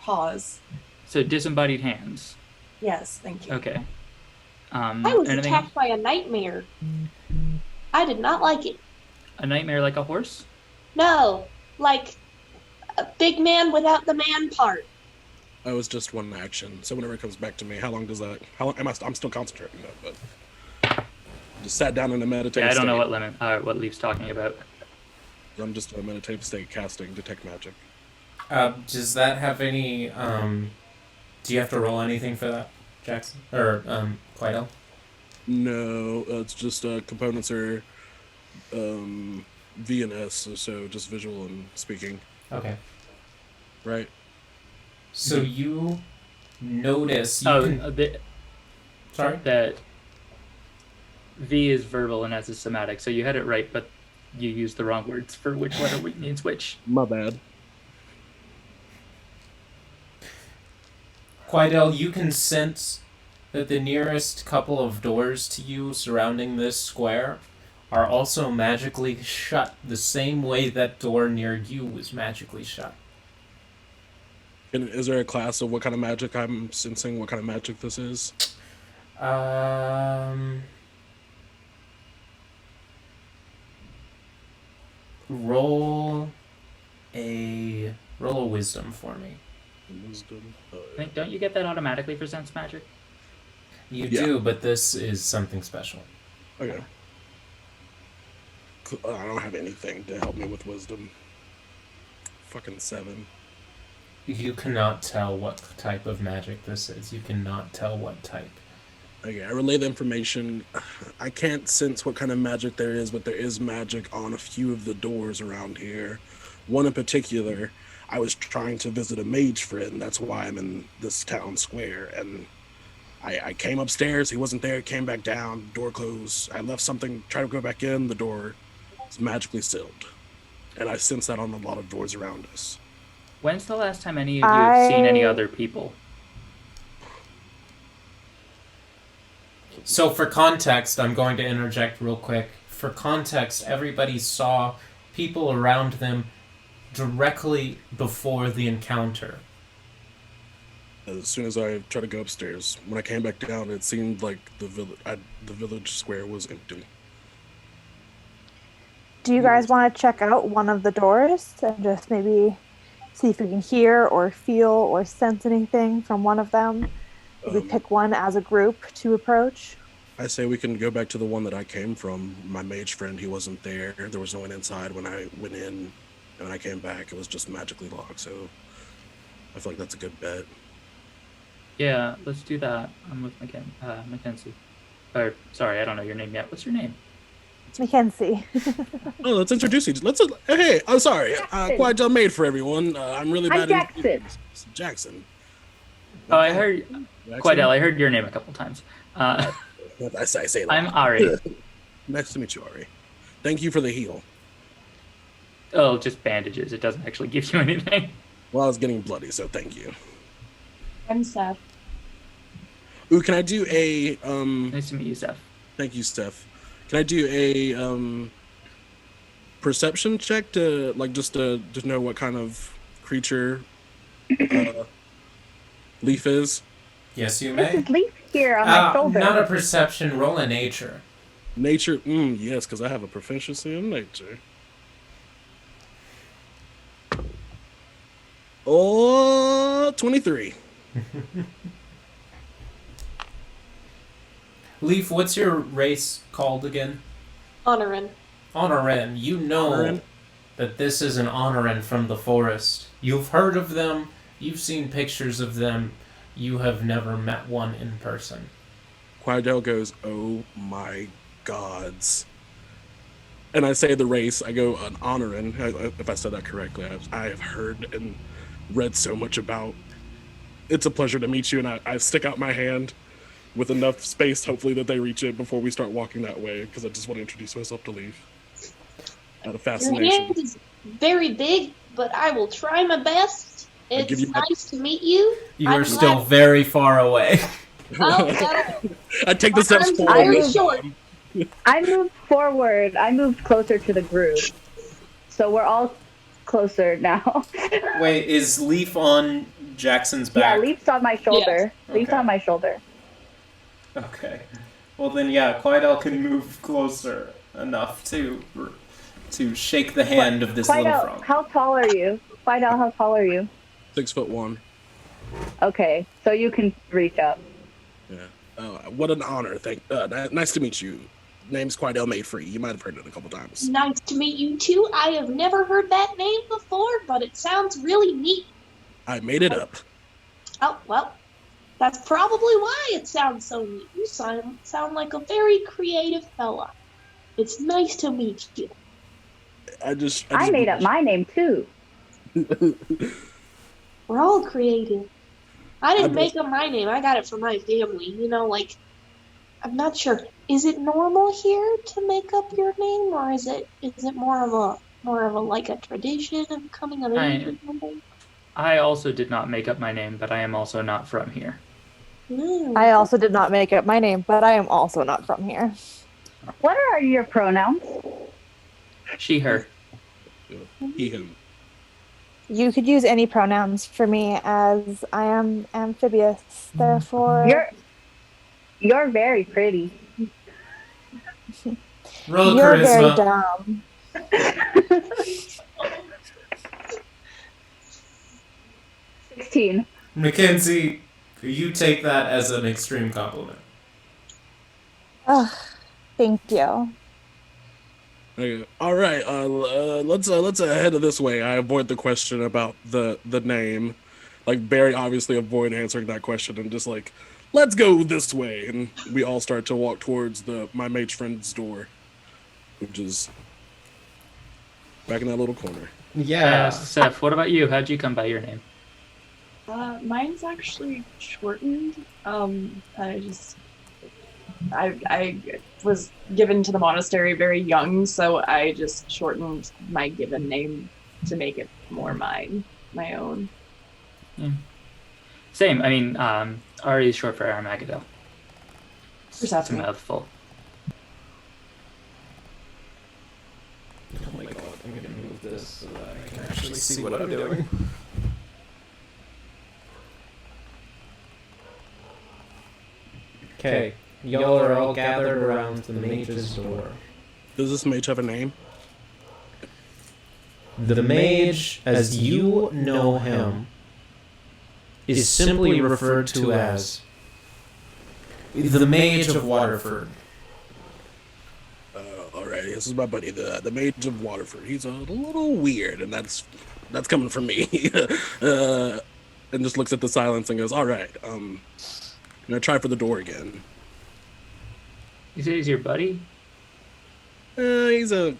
S6: paws.
S2: So disembodied hands.
S6: Yes, thank you.
S2: Okay.
S9: I was
S2: Anything?
S9: attacked by a nightmare. I did not like it.
S2: A nightmare like a horse?
S9: No, like a big man without the man part.
S7: Oh, it's just 1 action. So whenever it comes back to me, how long does that? How long am I? I'm still concentrating though, but just sat down in a meditative.
S2: Yeah, I don't know
S7: state.
S2: what Leif's talking about.
S7: I'm just in a meditative state, casting Detect Magic.
S1: Does that have any... do you have to roll anything for that, Jackson? Or, Quidel?
S7: No, it's just components are V and S, so just visual and speaking.
S1: Okay.
S7: Right.
S1: So you notice... Sorry?
S2: That V is verbal and S is somatic. So you had it right, but you used the wrong words for which letter means which.
S7: My bad.
S1: Quidel, you can sense that the nearest couple of doors to you surrounding this square are also magically shut the same way that door near you was magically shut.
S7: And is there a class of what kind of magic I'm sensing? What kind of magic this is?
S1: Roll a wisdom for me.
S7: Wisdom.
S2: Don't you get that automatically for sense magic?
S1: You do, but this is something special.
S7: Okay. I don't have anything to help me with wisdom. Fucking 7.
S1: You cannot tell what type of magic this is. You cannot tell what type.
S7: Okay, I relay the information. I can't sense what kind of magic there is, but there is magic on a few of the doors around here. One in particular, I was trying to visit a mage friend. That's why I'm in this town square. And I came upstairs. He wasn't there. Came back down. Door closed. I left something. Tried to go back in. The door is magically sealed. And I sense that on a lot of doors around us.
S2: When's the last time any of you have seen any other people?
S1: So for context, I'm going to interject real quick. For context, everybody saw people around them directly before the encounter.
S7: As soon as I tried to go upstairs, when I came back down, it seemed like the village square was empty.
S5: Do you guys want to check out one of the doors and just maybe see if we can hear or feel or sense anything from one of them? We pick one as a group to approach.
S7: I say we can go back to the one that I came from. My mage friend, he wasn't there. There was no one inside when I went in. And when I came back, it was just magically locked. So I feel like that's a good bet.
S2: Yeah, let's do that. I'm with Mckensea. Or, sorry, I don't know your name yet. What's your name?
S5: Mckensea.
S7: Oh, let's introduce you. Hey, I'm sorry. Quite well made for everyone. I'm really bad at Jackson.
S2: Oh, I heard Quidel. I heard your name a couple times.
S7: I say that.
S2: I'm Arei.
S7: Nice to meet you, Arei. Thank you for the heal.
S2: Oh, just bandages. It doesn't actually give you anything.
S7: Well, I was getting bloody, so thank you.
S3: I'm Seph.
S7: Ooh, can I do a
S2: Nice to meet you, Seph.
S7: Thank you, Steph. Can I do a perception check to just to know what kind of creature Leif is?
S1: Yes, you may.
S8: This is Leif here on my shoulder.
S1: Not a perception, roll a nature.
S7: Nature, yes, because I have a proficiency in nature. Oh, 23.
S1: Leif, what's your race called again?
S3: Honorin.
S1: Honorin. You know
S7: Honorin?
S1: that this is an Honorin from the forest. You've heard of them. You've seen pictures of them. You have never met one in person.
S7: Quidel goes, oh my gods. And I say the race, I go an Honorin, if I said that correctly. I have heard and read so much about. It's a pleasure to meet you, and I stick out my hand with enough space, hopefully, that they reach it before we start walking that way, because I just want to introduce myself to Leif. Out of fascination.
S9: Your hand is very big, but I will try my best. It's nice to meet you.
S1: You are still very far away.
S7: I take the steps forward.
S8: I moved forward. I moved closer to the group. So we're all closer now.
S1: Wait, is Leif on Jackson's back?
S8: Yeah, Leif's on my shoulder.
S1: Yes.
S8: Leif's on my shoulder.
S1: Okay. Well then, yeah, Quidel can move closer enough to shake the hand of this little frog.
S8: How tall are you? Quidel, how tall are you?
S7: 6'1".
S8: Okay, so you can reach up.
S7: Yeah. What an honor. Nice to meet you. Name's Quidel Made Free. You might have heard it a couple times.
S9: Nice to meet you too. I have never heard that name before, but it sounds really neat.
S7: I made it up.
S9: Oh, well, that's probably why it sounds so neat. You sound like a very creative fella. It's nice to meet you.
S8: I made up my name too.
S9: We're all creative. I didn't make up my name. I got it from my family. You know, I'm not sure. Is it normal here to make up your name, or is it more of a like a tradition of coming of age or something?
S2: I also did not make up my name, but I am also not from here.
S5: I also did not make up my name, but I am also not from here.
S8: What are your pronouns?
S2: She, her.
S7: He, him.
S5: You could use any pronouns for me, as I am amphibious. Therefore,
S8: you're very pretty.
S1: Roll
S5: you're
S1: charisma.
S5: very dumb.
S8: 16.
S1: Mckensea, you take that as an extreme compliment.
S5: Thank you.
S7: Okay. All right. Let's head this way. I avoid the question about the name, like Barry obviously avoid answering that question and just like, let's go this way, and we all start to walk towards my mage friend's door, which is back in that little corner.
S1: Yeah.
S2: Seph, what about you? How'd you come by your name?
S3: Mine's actually shortened. I was given to the monastery very young, so I just shortened my given name to make it more my own.
S2: Yeah. Same. I mean, Arei is short for Armageddon. It's a mouthful.
S1: Oh my god, I'm gonna move this so that I can actually see what I'm doing. Okay, y'all are all gathered around the mage's door.
S7: Does this mage have a name?
S1: The mage, as you know him, is simply referred to as the Mage of Waterford.
S7: All right, this is my buddy, the Mage of Waterford. He's a little weird, and that's coming from me. And just looks at the silence and goes, "All right, I'm gonna try for the door again."
S2: You say he's your buddy?
S7: He's a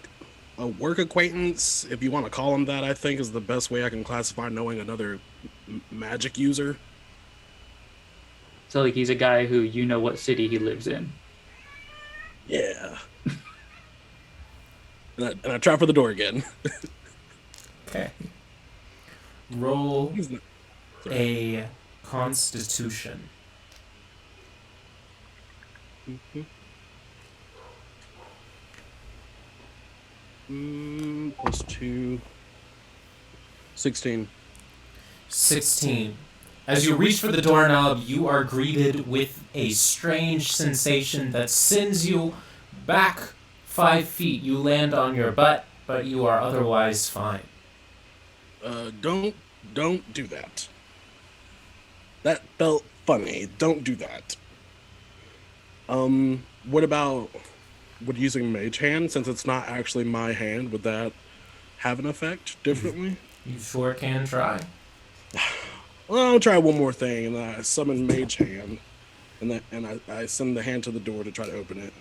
S7: work acquaintance, if you want to call him that. I think is the best way I can classify knowing another magic user.
S2: So like he's a guy who you know what city he lives in.
S7: Yeah. and I try for the door again.
S1: Okay. Roll a Constitution.
S7: Mm-hmm. Plus 2. 16.
S1: 16. As you reach for the doorknob, you are greeted with a strange sensation that sends you back 5 feet. You land on your butt, but you are otherwise fine.
S7: Don't do that. That felt funny. Don't do that. What about using Mage Hand? Since it's not actually my hand, would that have an effect differently?
S1: You sure can try.
S7: Well, I'll try one more thing, and then I summon Mage Hand, and I send the hand to the door to try to open it.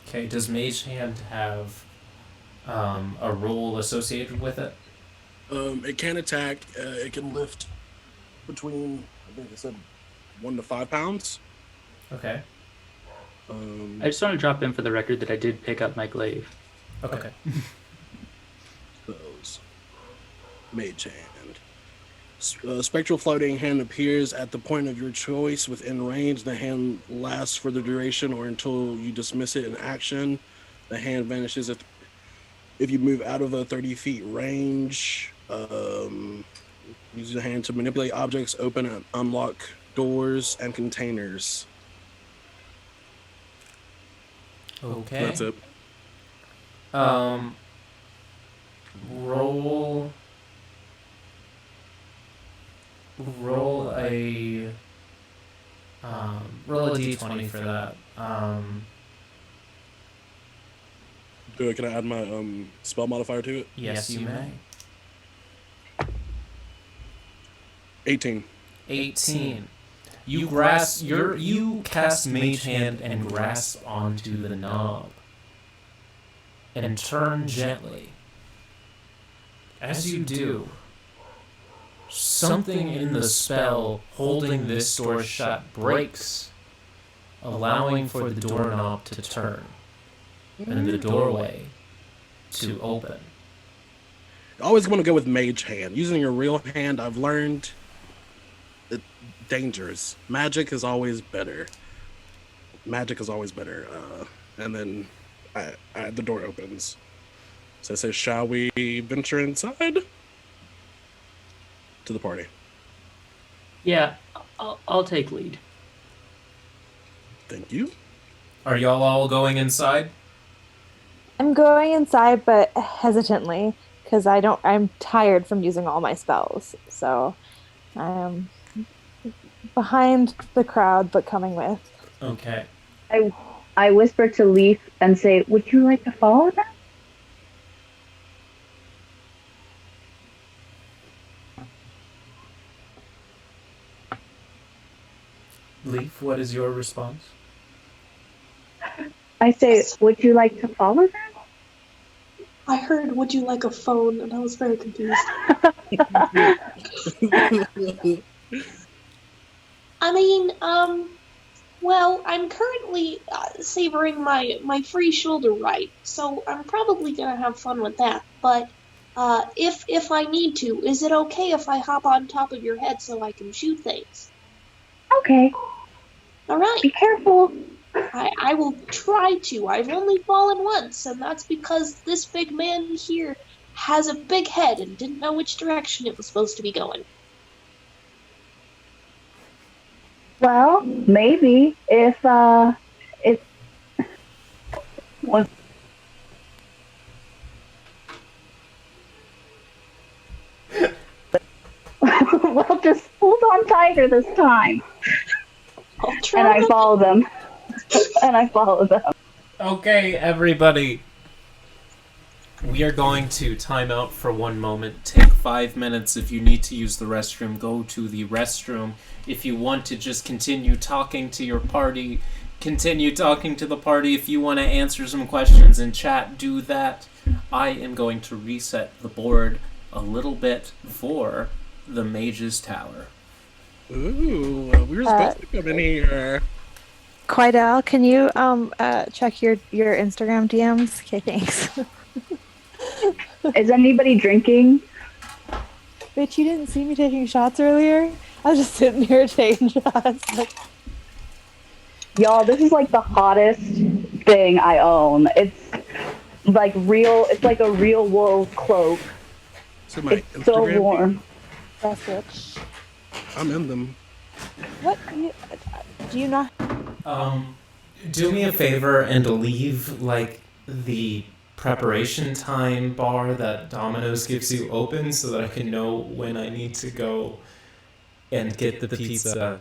S1: Okay, does Mage Hand have a roll associated with it?
S7: It can attack. It can lift between, I think I said, 1 to 5 pounds.
S1: Okay.
S2: I just want to drop in for the record that I did pick up my glaive.
S1: Okay.
S7: Those. Mage Hand. Spectral floating hand appears at the point of your choice within range. The hand lasts for the duration or until you dismiss it in action. The hand vanishes if you move out of a 30 feet range. Use the hand to manipulate objects, open and unlock doors and containers.
S1: Okay.
S7: That's it.
S1: Roll a d20 for that.
S7: Can I add my spell modifier to it?
S1: Yes, you may.
S7: 18.
S1: 18. You cast Mage Hand and grasp onto the knob and turn gently. As you do, something in the spell holding this door shut breaks, allowing for the doorknob to turn and the doorway to open.
S7: I always want to go with Mage Hand. Using your real hand, I've learned it dangerous. Magic is always better. And then the door opens. So it says, "Shall we venture inside?" To the party.
S2: Yeah, I'll take lead.
S7: Thank you.
S1: Are y'all all going inside?
S5: I'm going inside, but hesitantly, because I'm tired from using all my spells. So I am behind the crowd, but coming with.
S1: Okay.
S8: I whisper to Leif and say, "Would you like to follow them?"
S1: Leif, what is your response?
S8: I say, "Would you like to follow them?"
S3: I heard, would you like a phone? And I was very confused.
S9: I mean, well, I'm currently savoring my free shoulder ride, so I'm probably gonna have fun with that. But if I need to, is it okay if I hop on top of your head so I can shoot things?
S8: Okay.
S9: All right.
S8: Be careful.
S9: I will try to. I've only fallen once, and that's because this big man here has a big head and didn't know which direction it was supposed to be going.
S8: Well, maybe if was well, just hold on tighter this time.
S9: I'll try.
S8: And I follow them. And I follow them.
S1: Okay, everybody. We are going to time out for one moment. Take 5 minutes. If you need to use the restroom, go to the restroom. If you want to just continue talking to your party, continue talking to the party. If you want to answer some questions in chat, do that. I am going to reset the board a little bit for the Mage's Tower.
S7: Ooh, we were supposed to come in here.
S5: Quidel, can you check your Instagram DMs? Okay, thanks.
S8: Is anybody drinking?
S5: Bitch, you didn't see me taking shots earlier? I was just sitting here taking shots. Like...
S8: Y'all, this is like the hottest thing I own. It's like real. It's like a real wool cloak.
S7: So my
S8: it's so
S7: Instagram
S8: warm.
S5: That's it.
S7: I'm in them.
S5: What? Do you not?
S1: Do me a favor and leave, like, the preparation time bar that Domino's gives you open so that I can know when I need to go and get the pizza.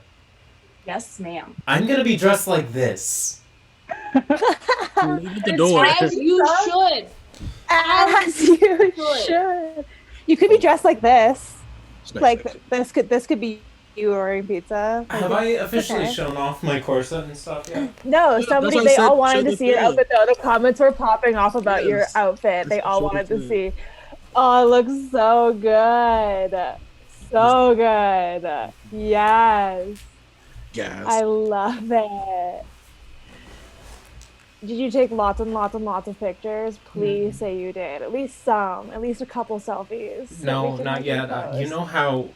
S6: Yes, ma'am.
S1: I'm gonna be dressed like this.
S7: Leave at the door.
S9: As you should.
S5: As you should. You could be dressed like this. Like this could be you ordering pizza.
S1: Have I officially shown off my corset and stuff yet?
S5: No, they all wanted to see your outfit though. The comments were popping off about your outfit. They all wanted to see. Oh, it looks so good. So good. Yes.
S7: Yes.
S5: I love it. Did you take lots and lots and lots of pictures? Please say you did. At least some. At least a couple selfies.
S1: No, not yet. You know how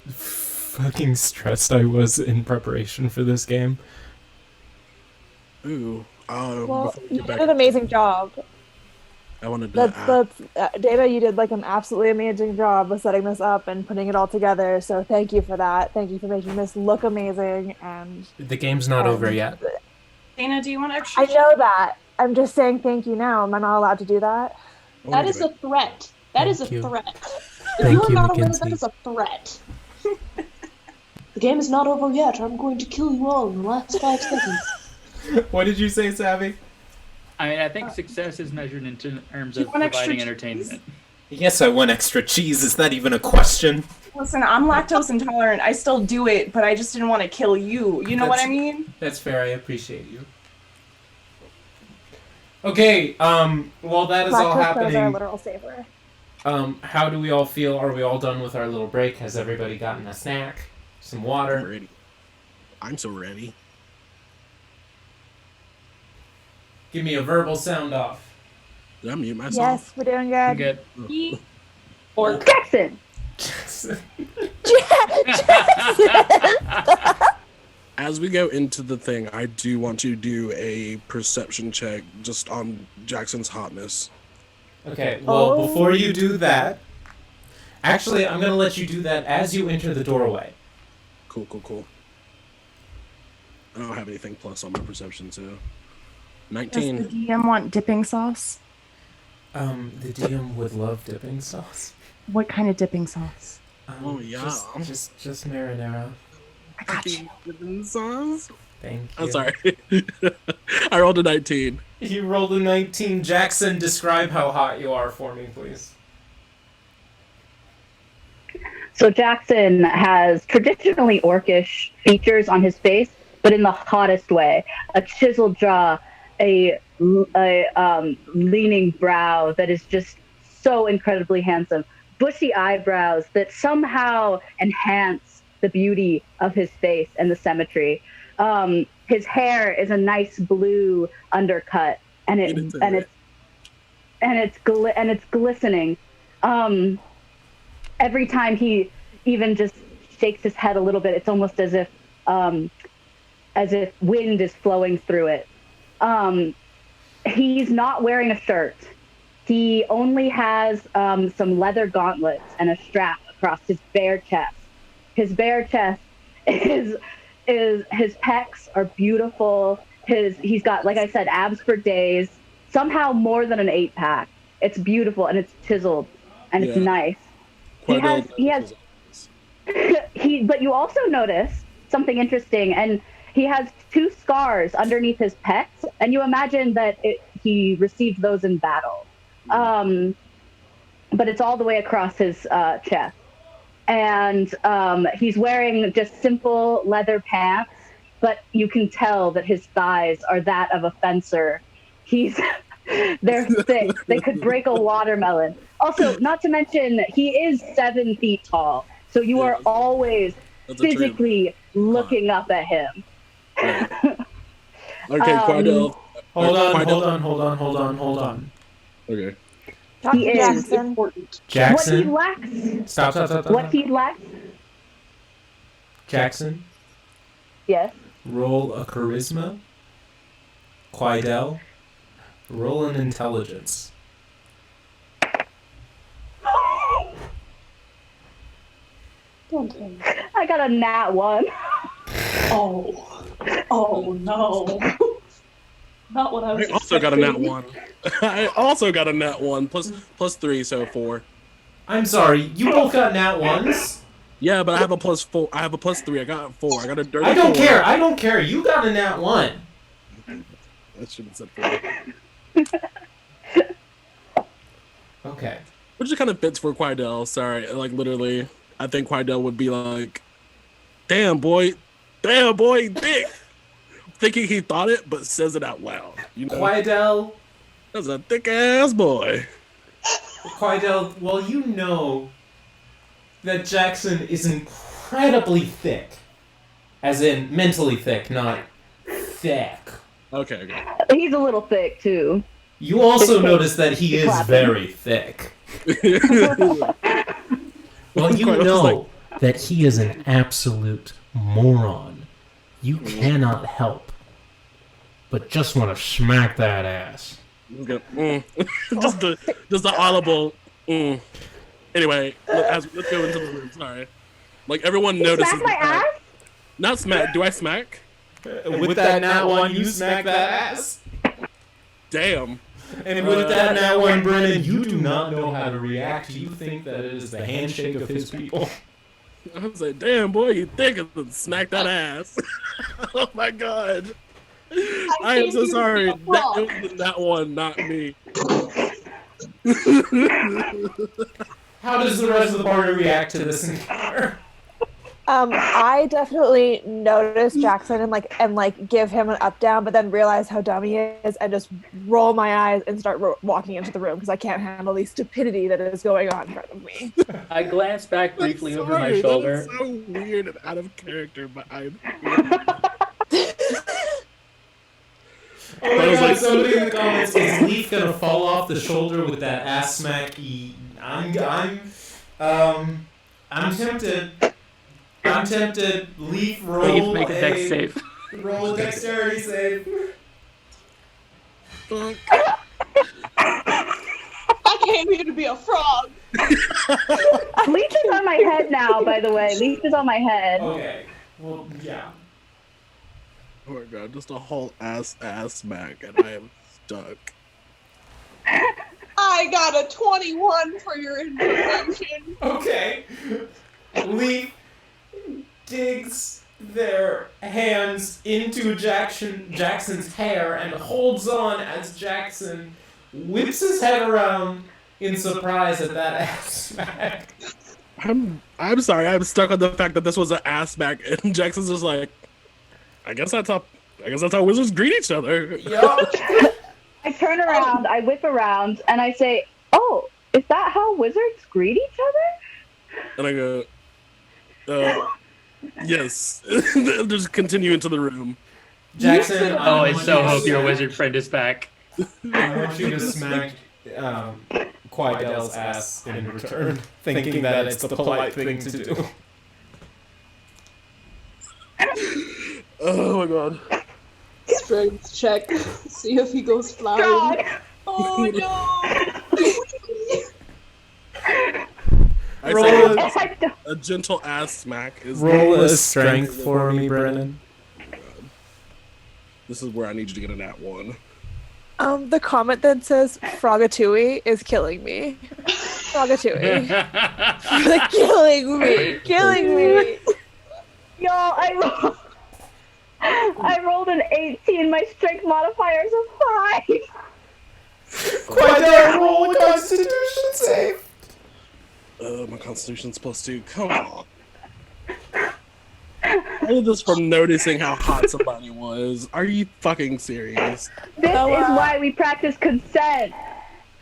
S1: fucking stressed I was in preparation for this game?
S7: Ooh.
S5: Well, you did an amazing job.
S7: I wanted to
S5: Dana, you did like an absolutely amazing job with setting this up and putting it all together. So thank you for that. Thank you for making this look amazing. And
S1: the game's not over yet.
S6: Dana, do you want extra?
S5: I know that. I'm just saying thank you now. Am I not allowed to do that?
S9: That is a threat. That is a threat. If
S1: Thank
S9: you are
S1: you,
S9: not aware,
S1: Mckensea.
S9: that is a threat. The game is not over yet. I'm going to kill you all in the last 5 seconds.
S1: What did you say, Savvy?
S2: I mean, I think success is measured in terms of
S6: want extra
S2: providing
S6: cheese?
S2: entertainment.
S1: Yes, I want extra cheese. Is that even a question?
S6: Listen, I'm lactose intolerant. I still do it, but I just didn't want to kill you. You know what I mean?
S1: That's fair. I appreciate you. Okay, while that is all happening,
S5: Our literal saver.
S1: how do we all feel? Are we all done with our little break? Has everybody gotten a snack? Some water?
S7: I'm ready. I'm so ready.
S1: Give me a verbal sound off.
S7: Did I mute myself?
S5: Yes, we're doing good.
S2: I'm good.
S8: Or Jackson.
S7: As we go into the thing, I do want to do a perception check just on Jackson's hotness.
S1: Okay, well, before you do that, actually, I'm going to let you do that as you enter the doorway.
S7: Cool. I don't have anything plus on my perception, so... 19.
S6: Does the DM want dipping sauce?
S1: The DM would love dipping sauce.
S6: What kind of dipping sauce?
S7: Oh, yeah.
S1: Just marinara.
S6: I got you.
S7: Dipping sauce?
S1: Thank you.
S7: I'm sorry. I rolled a 19.
S1: You rolled a 19. Jackson, describe how hot you are for me, please.
S8: So Jackson has traditionally orcish features on his face, but in the hottest way. A chiseled jaw, a leaning brow that is just so incredibly handsome. Bushy eyebrows that somehow enhance the beauty of his face and the symmetry. His hair is a nice blue undercut, and it's glistening. Every time he even just shakes his head a little bit, it's almost as if wind is flowing through it. He's not wearing a shirt. He only has some leather gauntlets and a strap across his bare chest. His bare chest is his pecs are beautiful. He's got, like I said, abs for days. Somehow more than an 8-pack. It's beautiful and it's chiseled and it's nice. But you also notice something interesting, and he has 2 scars underneath his pecs, and you imagine that he received those in battle. But it's all the way across his chest. And he's wearing just simple leather pants, but you can tell that his thighs are that of a fencer. They're thick. They could break a watermelon. Also, not to mention, he is 7 feet tall, so you are always physically looking up at him.
S7: Right. Okay, Quardell.
S1: Hold on.
S7: Okay.
S8: He is
S5: Jackson.
S3: Important.
S1: Jackson.
S8: What he lacks.
S1: Stop.
S8: What he lacks.
S1: Jackson,
S8: Yes.
S1: roll a charisma. Quidel, roll an intelligence.
S8: I got a nat 1.
S3: Oh no. Not what I was
S7: I also got a nat
S3: expecting.
S7: 1. I also got a nat 1 plus 3, so 4.
S1: I'm sorry, you both got nat 1s?
S7: Yeah, but I have a plus 4. I have a plus 3. I got 4. I got a dirty
S1: I don't
S7: 4.
S1: care. I don't care. You got a nat 1.
S7: I should have said 4.
S1: Okay.
S7: Which just kind of fits for Quidel. Sorry, like literally, I think Quidel would be like, "Damn boy, dick," thinking he thought it, but says it out loud. You know,
S1: Quidel,
S7: that's a thick ass boy.
S1: Quidel, well, you know that Jackson is incredibly thick. As in, mentally thick, not thick.
S7: Okay.
S8: He's a little thick, too.
S1: You also notice that he is very thick. Well, you know that he is an absolute moron. You cannot help but just want to smack that ass.
S7: just the audible. Anyway, let's go into the room. Sorry, like everyone notices.
S8: Smack my ass?
S7: Not smack. Do I smack?
S1: With that nat 1, you smack that ass.
S7: Damn.
S1: And with that nat 1, Brennen, you do not know how to react. You think that it is the handshake of his people.
S7: I was like, damn boy, you think and smack that ass. Oh my god. I am so sorry. It was that one, not me.
S1: How does the rest of the party react to this encounter?
S5: I definitely notice Jackson and give him an up down, but then realize how dumb he is and just roll my eyes and start walking into the room because I can't handle the stupidity that is going on in front of me.
S2: I glance back briefly over my shoulder.
S7: That is so weird and out of character, but I'm.
S1: Oh my god, somebody in the comments, is Leif gonna fall off the shoulder with that ass smack? I'm tempted. Leif, roll
S2: Leif, make a dex save.
S1: Roll a dexterity save.
S3: I came here to be a frog.
S8: Leif is on my head now, by the way. Leif is on my head.
S1: Okay. Well, yeah.
S7: Oh my god, just a whole ass smack, and I am stuck.
S3: I got a 21 for your information.
S1: Okay. Leif digs their hands into Jackson's hair and holds on as Jackson whips his head around in surprise at that ass smack.
S7: I'm sorry. I'm stuck on the fact that this was an ass smack, and Jackson's just like, I guess that's how wizards greet each other.
S1: Yup.
S8: I turn around, I whip around, and I say, "Oh, is that how wizards greet each other?"
S7: And I go, yes. Just continue into the room.
S1: Jackson,
S2: I so hope your wizard friend is back.
S1: I want you to smack Quaidel's ass in return, thinking that it's the polite thing to do.
S7: Oh my god.
S3: Strength check. See if he goes flying. Oh no!
S1: Roll
S7: a gentle ass smack is
S1: roll a strength for me, Brennen.
S7: This is where I need you to get a nat 1.
S5: The comment that says Frogatui is killing me. Frogatui. killing me.
S8: Y'all, I rolled an 18. My strength modifier is a 5.
S1: Quaidel, roll a Constitution save.
S7: My Constitution's +2. Come on. All of this from noticing how hot somebody was. Are you fucking serious?
S8: This is why we practice consent.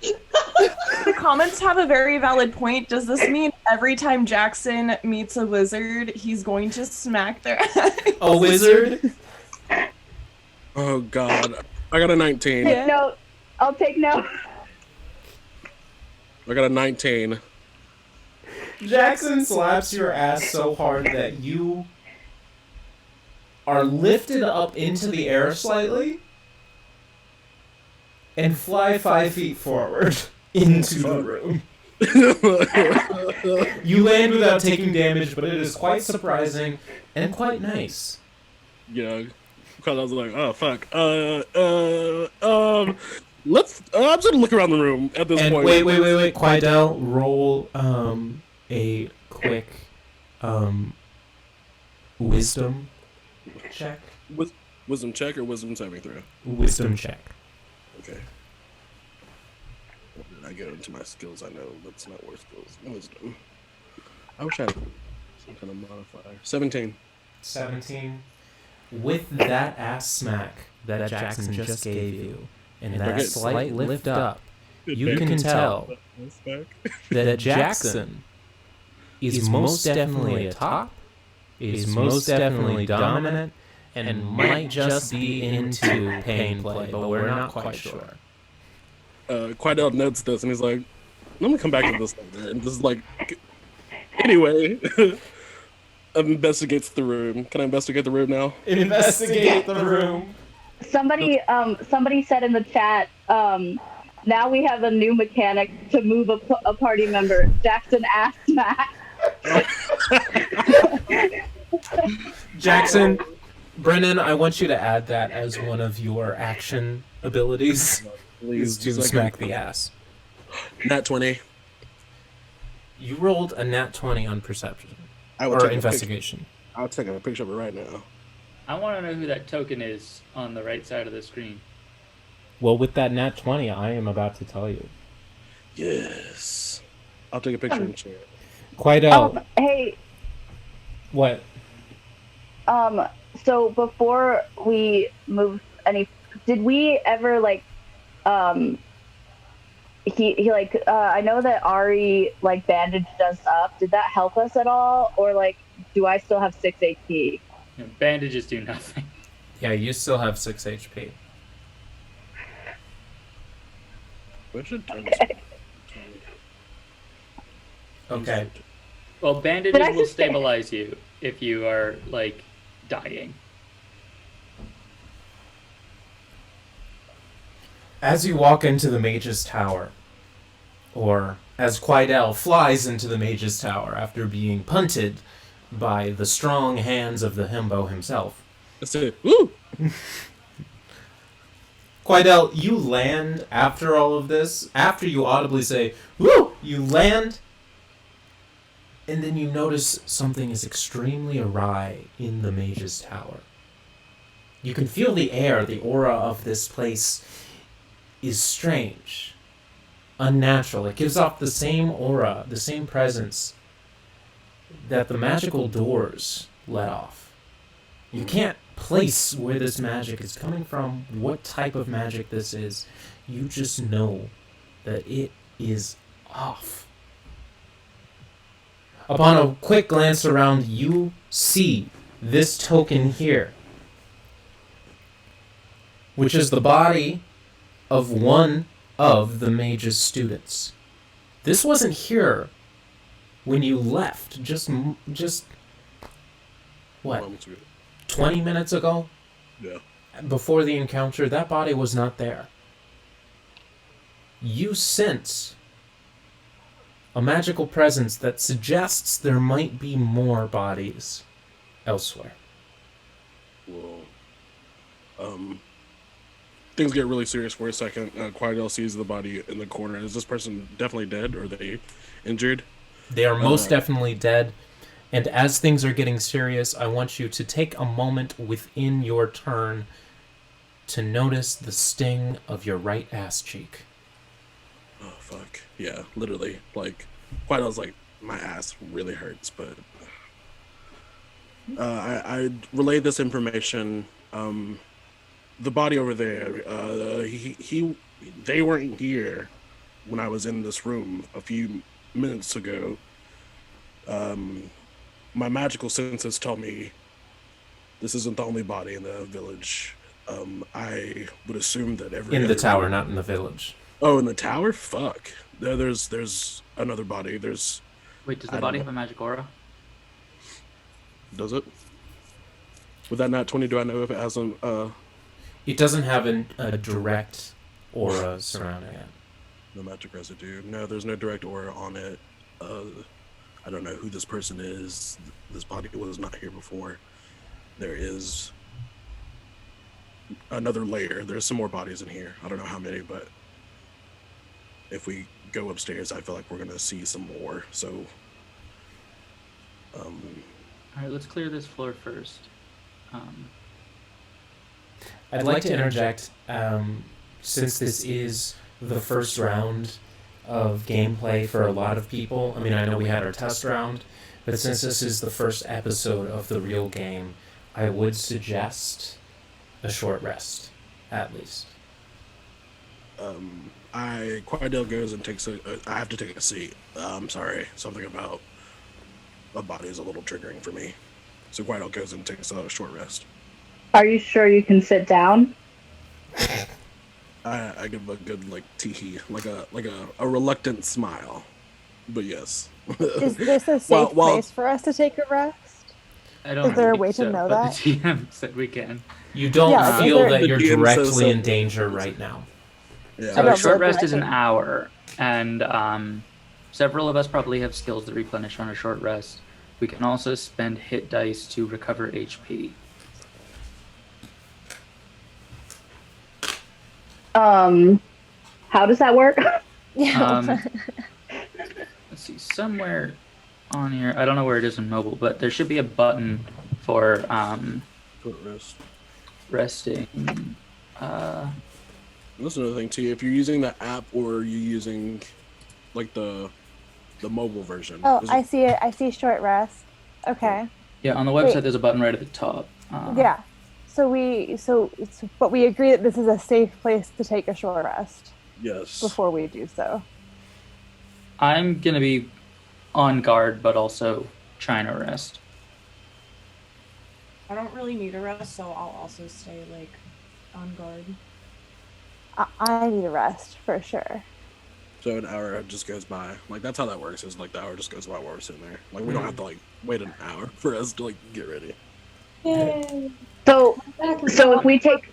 S6: The comments have a very valid point. Does this mean every time Jackson meets a wizard, he's going to smack their ass?
S1: A wizard?
S7: Oh god. I got a 19.
S8: Take note. I'll take note.
S7: I got a 19.
S1: Jackson slaps your ass so hard that you are lifted up into the air slightly and fly 5 feet forward into the room. You land without taking damage, but it is quite surprising and quite nice.
S7: Yeah, because I was like, oh fuck. Let's. I'm just gonna look around the room at this point.
S1: Wait. Quaidel, roll a quick wisdom check.
S7: Wisdom check or wisdom saving throw?
S1: Wisdom check.
S7: Okay. What did I go into my skills? I know that's not worth skills. Wisdom. I wish I had some kind of modifier. 17.
S1: 17. With that ass smack that Jackson just gave you, and that slight lift up, you can tell that Jackson is most definitely a top, is most definitely dominant, and might just be into pain play, but we're not quite sure.
S7: Quaidel notes this and he's like, let me come back to this later. And this is like, anyway, investigates the room. Can I investigate the room now?
S1: Investigate the room.
S8: Somebody said in the chat, now we have a new mechanic to move a party member. Jackson ass smack.
S1: Jackson, Brennen, I want you to add that as one of your action abilities. Is to smack the ass.
S7: Nat 20.
S1: You rolled a nat 20 on perception. Or investigation.
S7: I'll take a picture of it right now.
S2: I want to know who that token is on the right side of the screen.
S1: Well, with that nat 20, I am about to tell you.
S7: Yes. I'll take a picture and share it.
S1: Quaidel.
S8: Hey.
S1: What?
S8: So before we move did we ever I know that Arei bandaged us up. Did that help us at all, or do I still have 6 HP?
S2: Bandages do nothing.
S1: Yeah, you still have 6 HP.
S7: We should turn
S1: Okay.
S2: Well, bandages will stabilize you if you are dying.
S1: As you walk into the Mage's Tower, or as Quaidel flies into the Mage's Tower after being punted by the strong hands of the himbo himself.
S7: Let's do it. Woo!
S1: Quaidel, you land after all of this, after you audibly say, woo! You land, And then you notice something is extremely awry in the mage's tower. You can feel the air, the aura of this place is strange, unnatural. It gives off the same aura, the same presence that the magical doors let off. You can't place where this magic is coming from, what type of magic this is. You just know that it is off. Upon a quick glance around, you see this token here, which is the body of one of the mage's students. This wasn't here when you left, just what, 20 minutes ago?
S7: Yeah.
S1: Before the encounter, that body was not there. You sense a magical presence that suggests there might be more bodies elsewhere.
S7: Whoa. Things get really serious for a second. Quidel sees the body in the corner. Is this person definitely dead, or are they injured?
S1: They are most definitely dead. And as things are getting serious, I want you to take a moment within your turn to notice the sting of your right ass cheek.
S7: Oh, fuck. Yeah, literally. Like, Quidel's like, my ass really hurts, but... I relayed this information. The body over there, they weren't here when I was in this room a few minutes ago. My magical senses tell me this isn't the only body in the village. I would assume that
S1: In the tower, not in the village.
S7: Oh, in the tower? Fuck. There's another body.
S2: Wait, does the body have a magic aura?
S7: Does it? With that nat 20, do I know if it has
S1: It doesn't have a direct aura surrounding it.
S7: No magic residue. No, there's no direct aura on it. I don't know who this person is. This body was not here before. There is another layer. There's some more bodies in here. I don't know how many, but if we go upstairs, I feel like we're gonna see some more. So,
S2: all right, let's clear this floor first.
S1: I'd like to interject, since this is the first round of gameplay for a lot of people. I mean, I know we had our test round, but since this is the first episode of the real game, I would suggest a short rest, at least.
S7: Quidel goes and takes I have to take a seat. I'm sorry. Something about a body is a little triggering for me. So Quidel goes and takes a short rest.
S8: Are you sure you can sit down?
S7: I give a good tee-hee, like a reluctant smile, but yes.
S5: Is this a safe place for us to take a rest?
S2: I don't.
S5: Is there a way
S2: so,
S5: to know
S2: but
S5: that?
S2: The TM said we can.
S1: You don't feel that you're
S7: DM
S1: directly
S7: says
S1: in danger right now.
S7: Yeah.
S2: So a short rest is an hour, and several of us probably have skills that replenish on a short rest. We can also spend hit dice to recover HP.
S8: How does that work?
S5: Yeah.
S2: Let's see, somewhere on here, I don't know where it is in mobile, but there should be a button for
S7: Short rest.
S2: resting.
S7: That's another thing too. If you're using the app or are you using the mobile version?
S5: Oh, I see it. I see short rest. Okay.
S2: Yeah, on the website there's a button right at the top.
S5: Yeah. But we agree that this is a safe place to take a short rest.
S7: Yes.
S5: Before we do so.
S2: I'm gonna be on guard, but also trying to rest.
S6: I don't really need a rest, so I'll also stay on guard.
S5: I need a rest for sure.
S7: So an hour just goes by. That's how that works. Is the hour just goes by while we're sitting there. We don't have to wait an hour for us to get ready.
S9: Yay.
S8: So if we take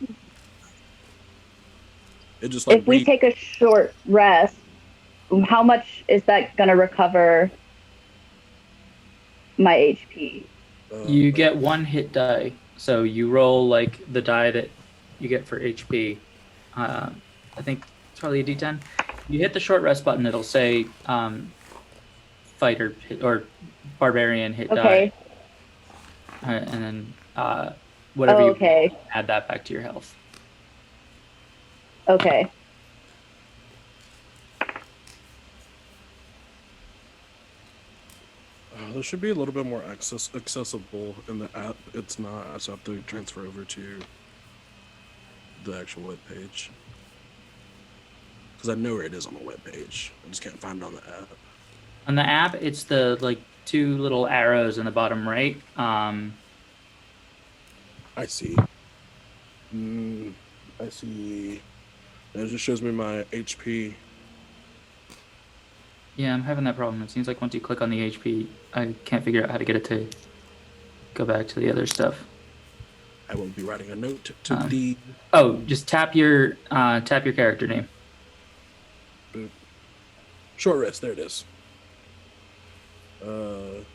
S7: It just
S8: if we take a short rest, how much is that gonna recover my HP?
S2: You get one hit die, so you roll the die that you get for HP. I think it's probably a D10. You hit the short rest button, it'll say fighter hit, or barbarian hit
S8: Okay.
S2: die. And then whatever you
S8: Okay.
S2: add that back to your health.
S8: Okay.
S7: There should be a little bit more accessible in the app. It's not. I just have to transfer over to the actual web page. Because I know where it is on the web page. I just can't find it on the app.
S2: On the app, it's the like 2 little arrows in the bottom right.
S7: I see. I see. It just shows me my HP.
S2: Yeah, I'm having that problem. It seems like once you click on the HP, I can't figure out how to get it to go back to the other stuff.
S7: I will be writing a note to the.
S2: Oh, just tap your character name.
S7: Boop. Short rest. There it is.
S8: So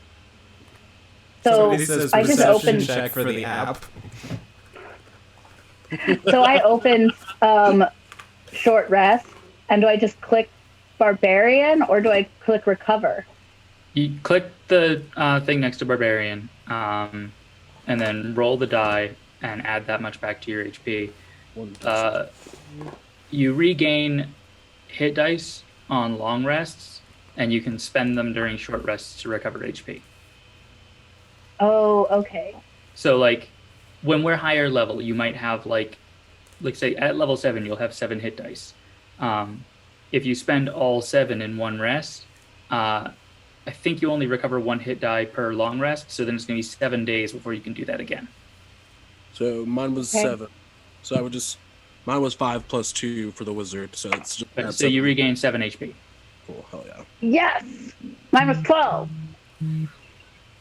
S1: Somebody says
S8: I just
S1: perception
S8: opened.
S1: check for the app.
S8: So I opened short rest, and do I just click barbarian or do I click recover?
S2: You click the thing next to barbarian, and then roll the die and add that much back to your HP. You regain hit dice on long rests, and you can spend them during short rests to recover HP.
S8: Oh, okay.
S2: So, like, when we're higher level, you might have, like say, at level 7, you'll have 7 hit dice. If you spend all 7 in one rest, I think you only recover 1 hit die per long rest, so then it's going to be 7 days before you can do that again.
S7: So mine was 7. So I would just... Mine was 5 plus 2 for the wizard, so it's just...
S2: Okay, so you regain 7 HP.
S7: Cool, hell yeah.
S8: Yes! Mine was 12.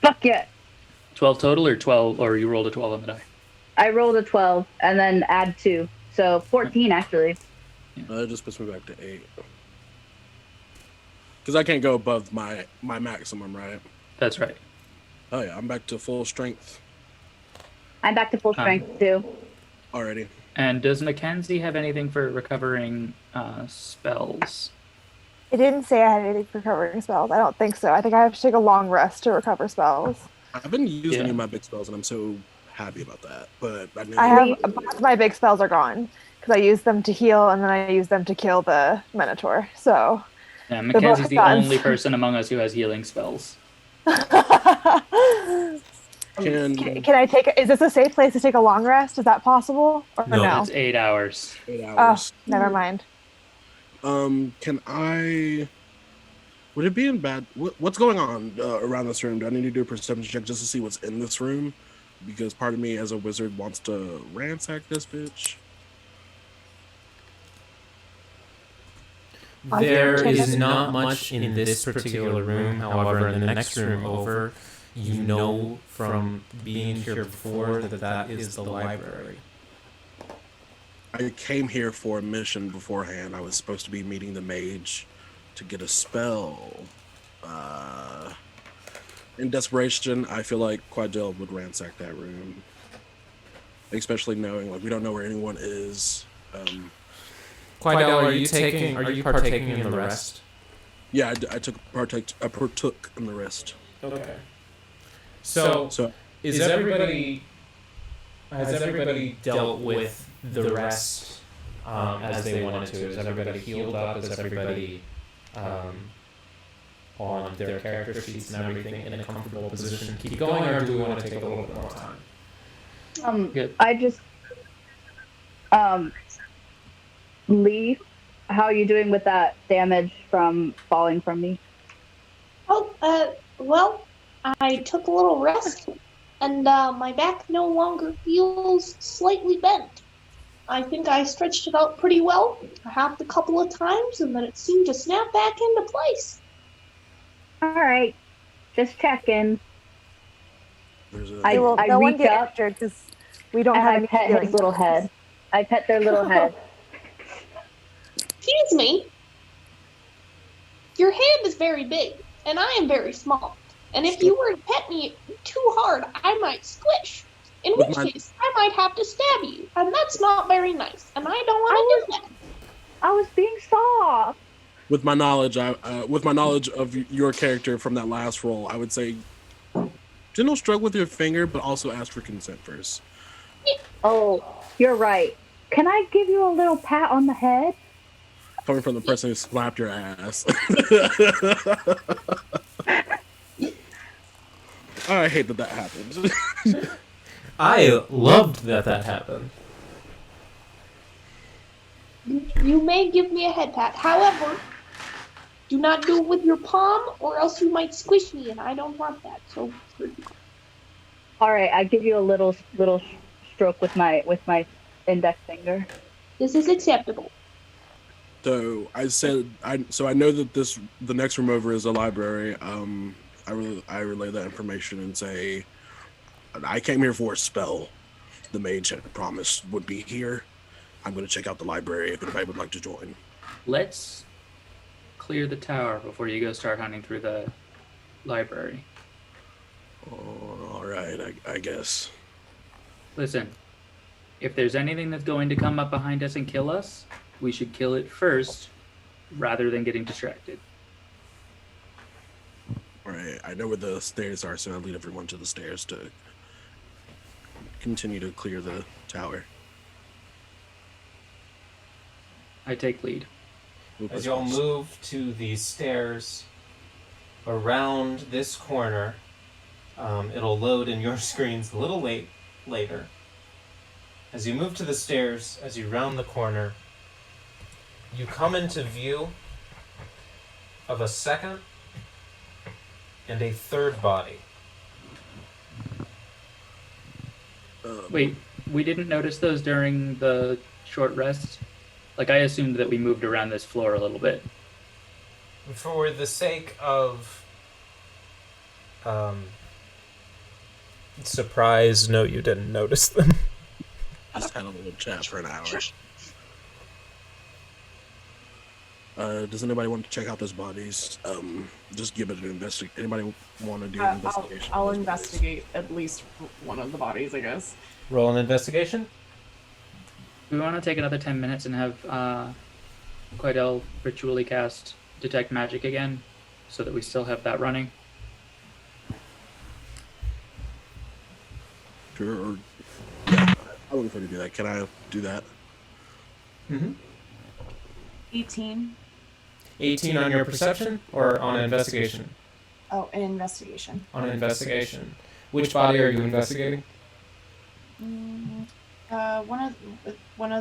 S8: Fuck yeah.
S2: 12 total, or 12, or you rolled a 12 on the die?
S8: I rolled a 12 and then add 2. So 14, actually.
S7: That just puts me back to 8. Because I can't go above my maximum, right?
S2: That's right.
S7: Oh yeah, I'm back to full strength.
S8: I'm back to full strength, too.
S7: Already.
S2: And does Mckensea have anything for recovering spells?
S5: It didn't say I had anything for recovering spells. I don't think so. I think I have to take a long rest to recover spells.
S7: I haven't used any of my big spells, and I'm so happy about that. But
S5: I have both of my big spells are gone because I used them to heal and then I used them to kill the Minotaur. So
S2: yeah, Mackenzie's the only person among us who has healing spells.
S5: Can I take? Is this a safe place to take a long rest? Is that possible or no?
S2: It's 8 hours.
S7: 8 hours.
S5: Oh, never mind.
S7: Can I? Would it be in bad? What's going on around this room? Do I need to do a perception check just to see what's in this room? Because part of me, as a wizard, wants to ransack this bitch.
S1: There is not much in this particular room. However, in the next room over, you know from being here before that is the library.
S7: I came here for a mission beforehand. I was supposed to be meeting the mage to get a spell. In desperation, I feel like Quadel would ransack that room. Especially knowing, like, we don't know where anyone is.
S1: Quidel, are you partaking in the rest?
S7: Yeah, I partook in the rest.
S1: Okay. So has everybody dealt with the rest as they wanted to? Is everybody healed up? Is everybody on their character sheets and everything in a comfortable position? Keep going, or do we want to take a little bit more time?
S2: Good.
S8: I just Leif, how are you doing with that damage from falling from me?
S9: Oh, well, I took a little rest, and my back no longer feels slightly bent. I think I stretched it out pretty well. I hopped a couple of times, and then it seemed to snap back into place.
S8: All right, just checking.
S5: I no one get injured because we don't have any
S8: pet his little head. I pet their little head.
S9: Excuse me. Your hand is very big, and I am very small. And if you were to pet me too hard, I might squish. In which case, I might have to stab you, and that's not very nice. And I don't want to do that.
S8: I was being soft.
S7: with my knowledge, with my knowledge of your character from that last roll, I would say, gentle stroke with your finger, but also ask for consent first.
S8: Oh, you're right. Can I give you a little pat on the head?
S7: Coming from the person who slapped your ass. I hate that happened.
S1: I loved that happened.
S9: You may give me a head pat. However, do not do it with your palm, or else you might squish me, and I don't want that. So,
S8: All right, I give you a little stroke with my index finger.
S9: this is acceptable.
S7: So I said, I know that the next room over is a library. I relay that information and say, I came here for a spell. The mage had promised would be here. I'm going to check out the library if anybody would like to join.
S2: Let's clear the tower before you go start hunting through the library.
S7: Oh, all right, I guess.
S2: Listen, if there's anything that's going to come up behind us and kill us, we should kill it first rather than getting distracted.
S7: All right, I know where the stairs are, so I'll lead everyone to the stairs to continue to clear the tower.
S2: I take lead.
S1: As y'all move to the stairs around this corner, it'll load in your screens a little later. As you move to the stairs, as you round the corner, you come into view of a second and a third body.
S2: Wait, we didn't notice those during the short rest? Like, I assumed that we moved around this floor a little bit.
S1: For the sake of surprise, no, you didn't notice them.
S7: Just had a little chat for an hour. Does anybody want to check out those bodies? Just give it an investigation. Anybody want to do an investigation?
S6: I'll investigate at least one of the bodies, I guess.
S1: Roll an investigation.
S2: We want to take another 10 minutes and have Quidel ritually cast Detect Magic again, so that we still have that running.
S7: Sure. Yeah, I would prefer to do that. Can I do that?
S1: Mm-hmm.
S6: 18.
S1: 18 on your perception or on investigation?
S6: Oh, an investigation.
S1: On investigation. Which body are you investigating?
S6: One of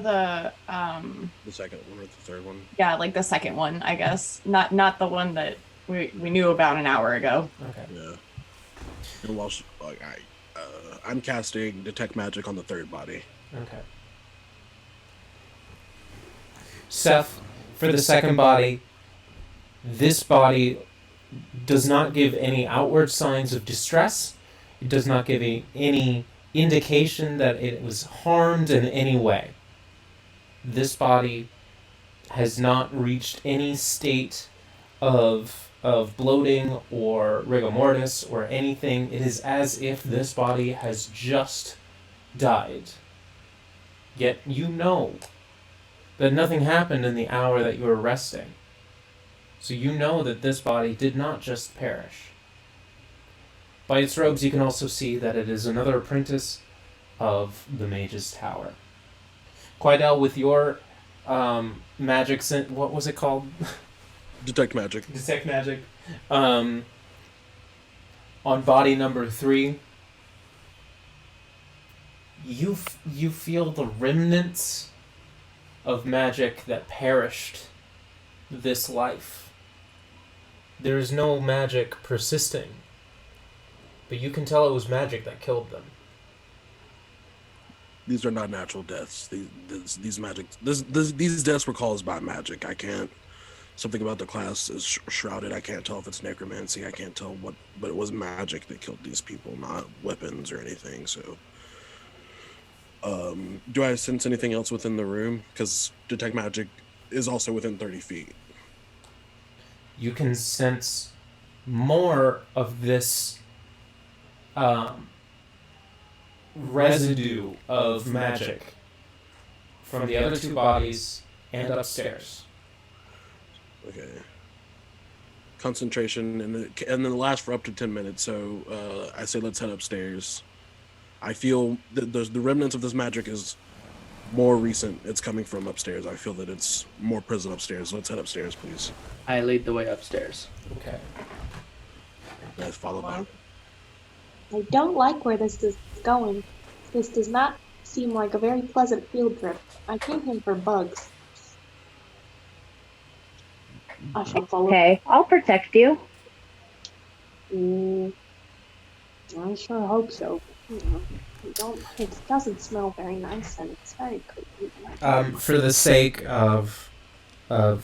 S6: the
S7: The second one or the third one?
S6: yeah, like the second one, I guess. Not the one that we knew about an hour ago.
S1: Okay.
S7: Yeah. And while I'm casting Detect Magic on the third body.
S1: Okay. Seph, for the second body, this body does not give any outward signs of distress. It does not give any indication that it was harmed in any way. This body has not reached any state of bloating or rigor mortis or anything. It is as if this body has just died. Yet you know that nothing happened in the hour that you were resting. So you know that this body did not just perish. By its robes, you can also see that it is another apprentice of the Mage's Tower. Quidel, with your magic, what was it called?
S7: Detect Magic.
S1: Detect Magic. On body number 3, you feel the remnants of magic that perished this life. There is no magic persisting, but you can tell it was magic that killed them.
S7: These are not natural deaths. These deaths were caused by magic. I can't. Something about the class is shrouded. I can't tell if it's necromancy. I can't tell what, but it was magic that killed these people, not weapons or anything. So, do I sense anything else within the room? Because Detect Magic is also within 30 feet.
S1: You can sense more of this residue of magic from the other two bodies and upstairs.
S7: Okay. Concentration, and then last for up to 10 minutes. So I say let's head upstairs. I feel that the remnants of this magic is more recent. It's coming from upstairs. I feel that it's more present upstairs. Let's head upstairs, please.
S2: I lead the way upstairs.
S1: Okay.
S7: Guys, follow by.
S9: I don't like where this is going. This does not seem like a very pleasant field trip. I came here for bugs. I shall follow.
S8: Okay, I'll protect you.
S9: I sure hope so. It doesn't smell very nice, and it's very creepy.
S1: For the sake of not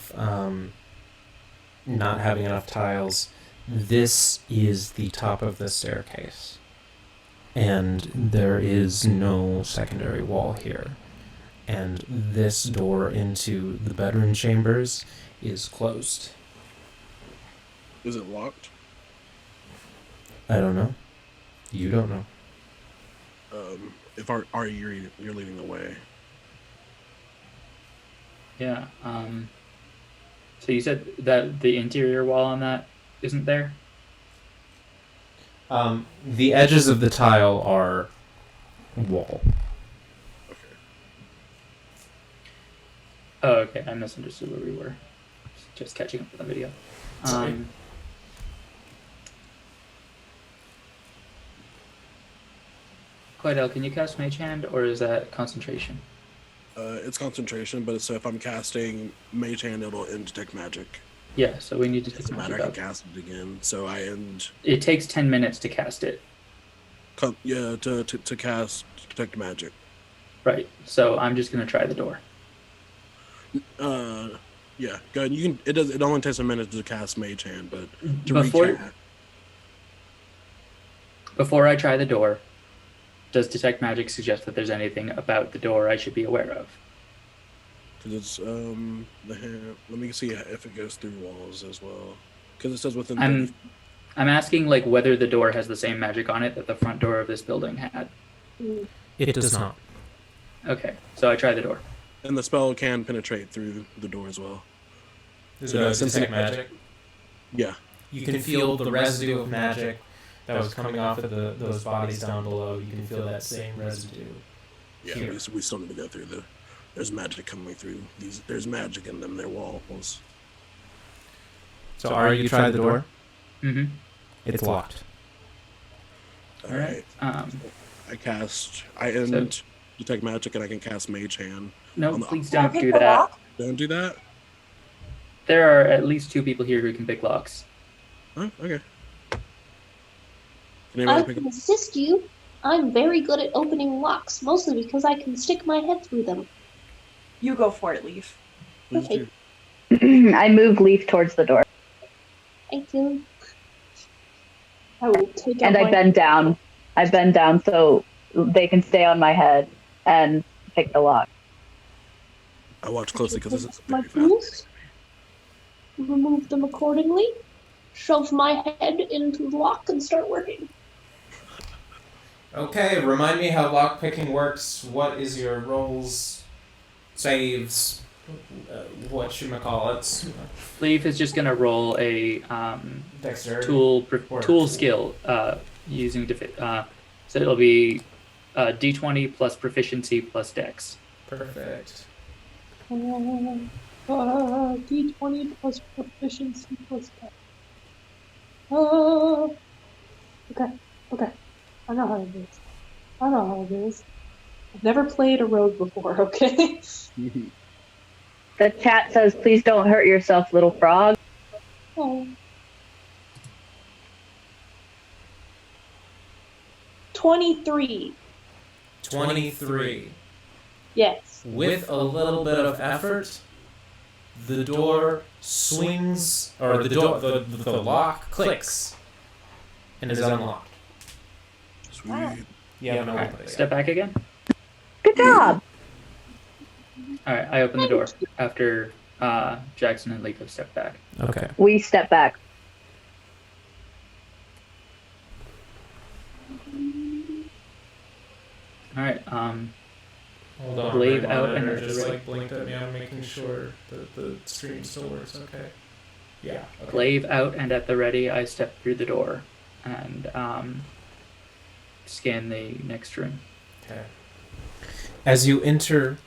S1: having enough tiles, this is the top of the staircase, and there is no secondary wall here. And this door into the bedroom chambers is closed.
S7: Is it locked?
S1: I don't know. You don't know.
S7: If Arei, you're leading the way.
S2: Yeah. So you said that the interior wall on that isn't there?
S1: The edges of the tile are wall.
S2: Oh, okay. I misunderstood where we were. Just catching up with the video.
S1: Sorry.
S2: Quidel, can you cast Mage Hand, or is that concentration?
S7: It's concentration, but so if I'm casting Mage Hand, it'll end Detect Magic.
S2: Yeah, so we need to
S7: It
S2: take
S7: doesn't matter,
S2: magic
S7: I
S2: out.
S7: can cast it again. So I end...
S2: It takes 10 minutes to cast it.
S7: to cast Detect Magic.
S2: Right, so I'm just going to try the door.
S7: Yeah, go ahead. You can. It only takes a minute to cast Mage Hand, but to
S2: Before I try the door, does Detect Magic suggest that there's anything about the door I should be aware of?
S7: Because it's let me see if it goes through walls as well. Because it says within.
S2: I'm asking like whether the door has the same magic on it that the front door of this building had.
S1: It does not.
S2: Okay, so I try the door.
S7: And the spell can penetrate through the door as well.
S1: Is
S7: So
S1: it Detect Magic?
S7: Yeah.
S1: You can feel the residue of magic that was coming off of those bodies down below. You can feel that same residue.
S7: Yeah,
S1: here.
S7: we still need to go through there's magic coming through these. There's magic in them. They're walls.
S1: So, are you tried the door?
S2: Mm-hmm.
S1: It's locked.
S7: All right. I end Detect Magic, and I can cast Mage Hand.
S2: No, please don't do that.
S7: Don't do that?
S2: There are at least 2 people here who can pick locks.
S7: Oh, okay.
S9: I can assist you. I'm very good at opening locks, mostly because I can stick my head through them.
S6: You go for it, Leif.
S9: Okay.
S8: I move Leif towards the door.
S9: Thank you. I will take out
S8: And I bend down. I bend down so they can stay on my head and pick the lock.
S7: I watch closely because this is
S9: my tools. Remove them accordingly. Shove my head into the lock and start working.
S1: Okay, remind me how lockpicking works. What is your rolls, saves, whatchamacallits?
S2: Leif is just going to roll a
S1: Dexterity?
S2: tool skill using... so it'll be D20 plus proficiency plus dex.
S1: Perfect.
S9: D20 plus proficiency plus dex. Okay. I know how it is. I've never played a rogue before, okay?
S8: The chat says, please don't hurt yourself, little frog.
S9: Oh. 23.
S1: 23.
S9: Yes.
S1: With a little bit of effort, the door swings, or the lock clicks, and is unlocked.
S7: Sweet.
S1: Yeah, no
S2: Alright, step back again.
S8: Good job.
S2: Alright, I open the door after Jackson and Leif have stepped back.
S1: Okay.
S8: We step back.
S2: Alright,
S1: Hold on.
S2: Blade
S1: my
S2: out
S1: monitor
S2: and
S1: just
S2: right.
S1: like blinked at me. I'm making sure that the stream still works. Okay. Yeah. Okay.
S2: Glaive out and at the ready, I step through the door and scan the next room.
S1: Okay. As you enter,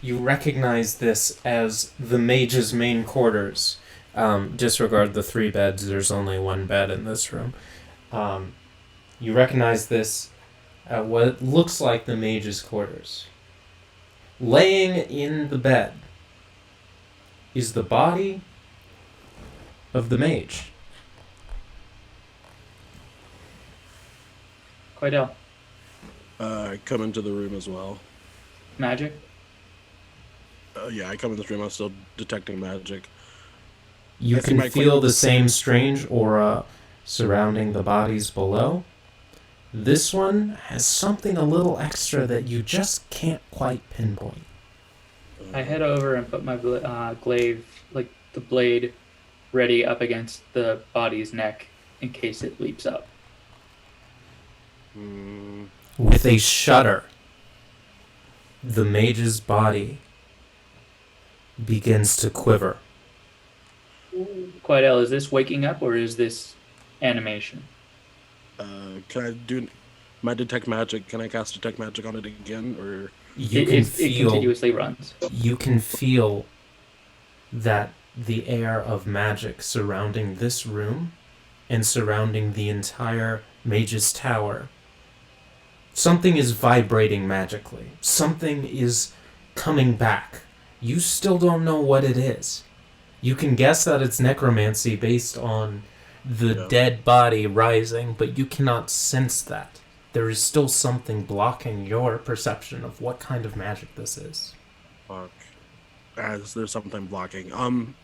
S1: you recognize this as the mage's main quarters. Disregard the 3 beds. There's only 1 bed in this room. You recognize this what looks like the mage's quarters. Laying in the bed is the body of the mage.
S2: Quidel.
S7: I come into the room as well.
S2: Magic?
S7: Yeah, I come in this room. I'm still detecting magic.
S1: You can feel the same strange aura surrounding the bodies below. This one has something a little extra that you just can't quite pinpoint.
S2: I head over and put my glaive, like the blade, ready up against the body's neck in case it leaps up.
S1: With a shudder, the mage's body begins to quiver.
S2: Quidel, is this waking up or is this animation?
S7: Can I do my detect magic? Can I cast detect magic on it again, or
S2: It continuously runs.
S1: You can feel that the air of magic surrounding this room and surrounding the entire mage's tower. Something is vibrating magically. Something is coming back. You still don't know what it is. You can guess that it's necromancy based on the dead body rising, but you cannot sense that. There is still something blocking your perception of what kind of magic this is.
S7: Fuck. As there's something blocking. And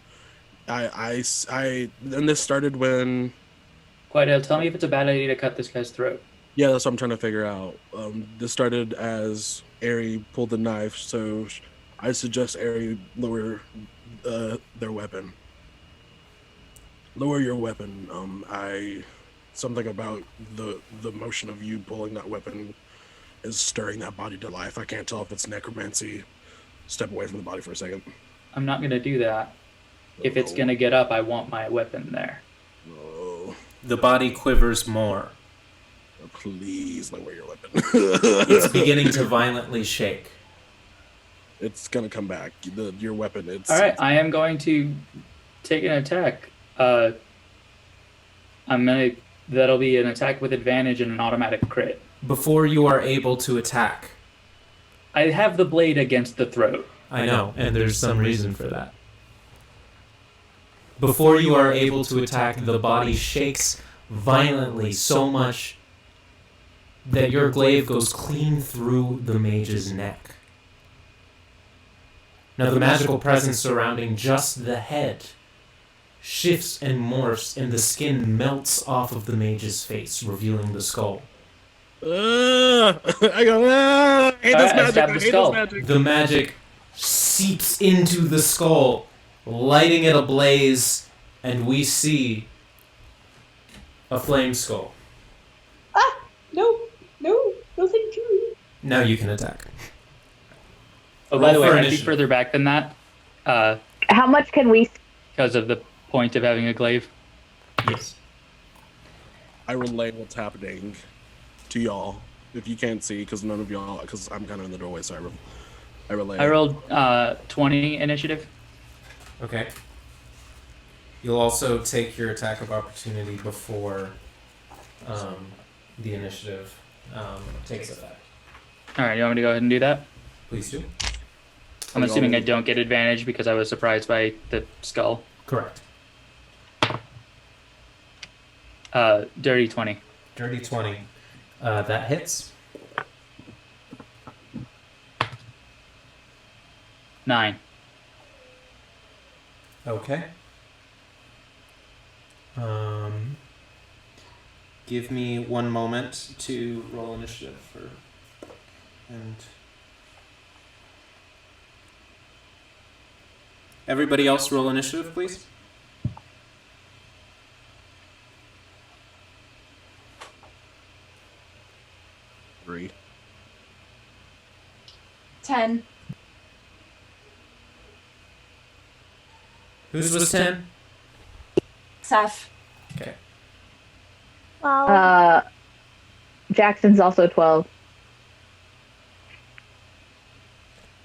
S7: this started when...
S2: Quidel, tell me if it's a bad idea to cut this guy's throat.
S7: Yeah, that's what I'm trying to figure out. This started as Arei pulled the knife, so I suggest Arei lower their weapon. Lower your weapon. Something about the motion of you pulling that weapon is stirring that body to life. I can't tell if it's necromancy. Step away from the body for a second.
S2: I'm not going to do that. If it's going to get up, I want my weapon there.
S7: Oh.
S1: The body quivers more.
S7: Please lower your weapon.
S1: It's beginning to violently shake.
S7: It's going to come back. Your weapon, it's...
S2: All right, I am going to take an attack. That'll be an attack with advantage and an automatic crit.
S1: Before you are able to attack.
S2: I have the blade against the throat.
S1: I know, and there's some reason for that. Before you are able to attack, the body shakes violently so much that your glaive goes clean through the mage's neck. Now the magical presence surrounding just the head shifts and morphs, and the skin melts off of the mage's face, revealing the skull.
S7: I hate this magic. I hate this magic.
S1: The magic seeps into the skull, lighting it ablaze, and we see a flame skull.
S3: No, thank you.
S1: Now you can attack.
S2: Oh, by the way, I'd be further back than that.
S8: How much can we?
S2: Because of the point of having a glaive.
S1: Yes.
S7: I relay what's happening to y'all. If you can't see, because none of y'all, because I'm kind of in the doorway, so I relay.
S2: I rolled 20 initiative.
S1: Okay. You'll also take your attack of opportunity before the initiative takes effect.
S2: All right, you want me to go ahead and do that?
S1: Please do.
S2: I'm assuming I don't get advantage because I was surprised by the skull.
S1: Correct.
S2: Dirty 20.
S1: Dirty 20. That hits.
S2: 9.
S1: Okay. Give me one moment to roll initiative and everybody else roll initiative, please.
S7: Three.
S6: 10.
S1: Whose was 10?
S6: Seph.
S1: Okay.
S8: Jackson's also 12.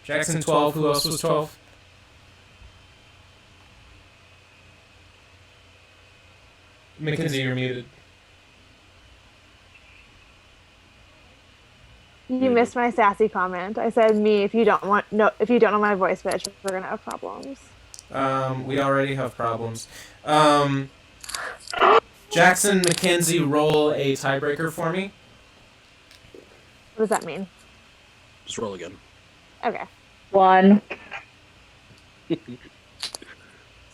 S1: Jackson 12. Who else was 12? Mckensea, you're muted.
S5: You missed my sassy comment. I said me if you don't know my voice pitch, we're gonna have problems.
S1: We already have problems. Jackson, Mckensea, roll a tiebreaker for me.
S5: What does that mean?
S7: Just roll again.
S5: Okay.
S8: 1.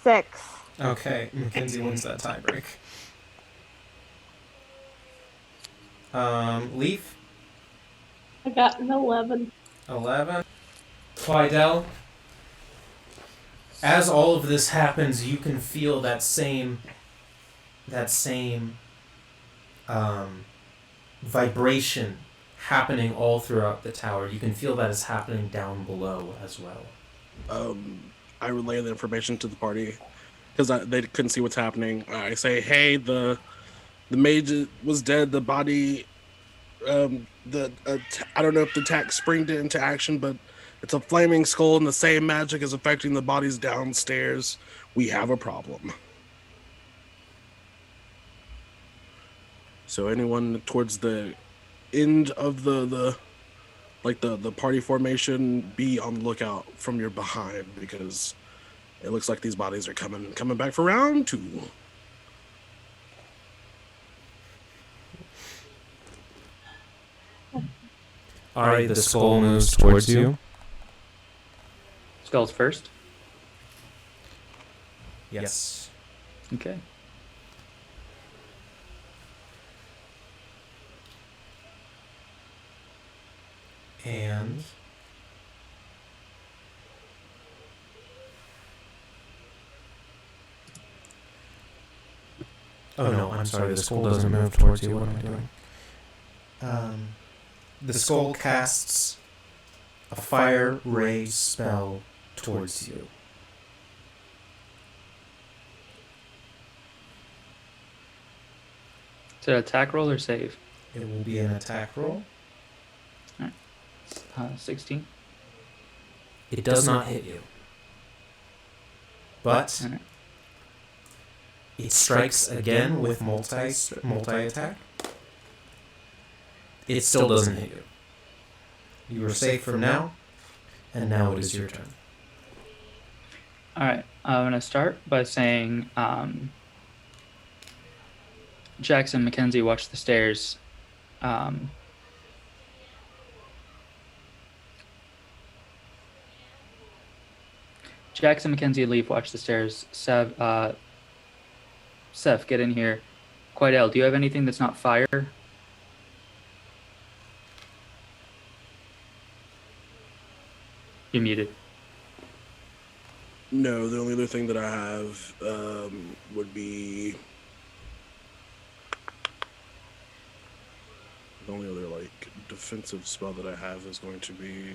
S5: 6.
S1: Okay, Mckensea wins that tiebreak. Leif?
S9: I got an 11.
S1: 11. Quidel? As all of this happens, you can feel that same vibration happening all throughout the tower. You can feel that is happening down below as well.
S7: I relay the information to the party because they couldn't see what's happening. I say, hey, the mage was dead. The body, I don't know if the attack springed it into action, but it's a flaming skull and the same magic is affecting the bodies downstairs. We have a problem. So anyone towards the end of the party formation, be on the lookout from your behind because it looks like these bodies are coming back for round 2.
S1: Arei, the skull moves towards you.
S2: Skull's first.
S1: Yes.
S2: Okay.
S1: And oh no, I'm sorry, the skull doesn't move towards you. What am I doing? The skull casts a fire ray spell towards you.
S2: Is it attack roll or save?
S1: It will be an attack roll.
S2: 16.
S1: It does not hit you. But it strikes again with multi-attack. It still doesn't hit you. You are safe from now, and now it is your turn.
S2: Alright, I'm going to start by saying, Jackson, Mckensea, watch the stairs. Jackson, Mckensea, and Leif, watch the stairs. Seph, get in here. Quidel, do you have anything that's not fire? You're muted.
S7: No, the only other thing that I have would be the only other defensive spell that I have is going to be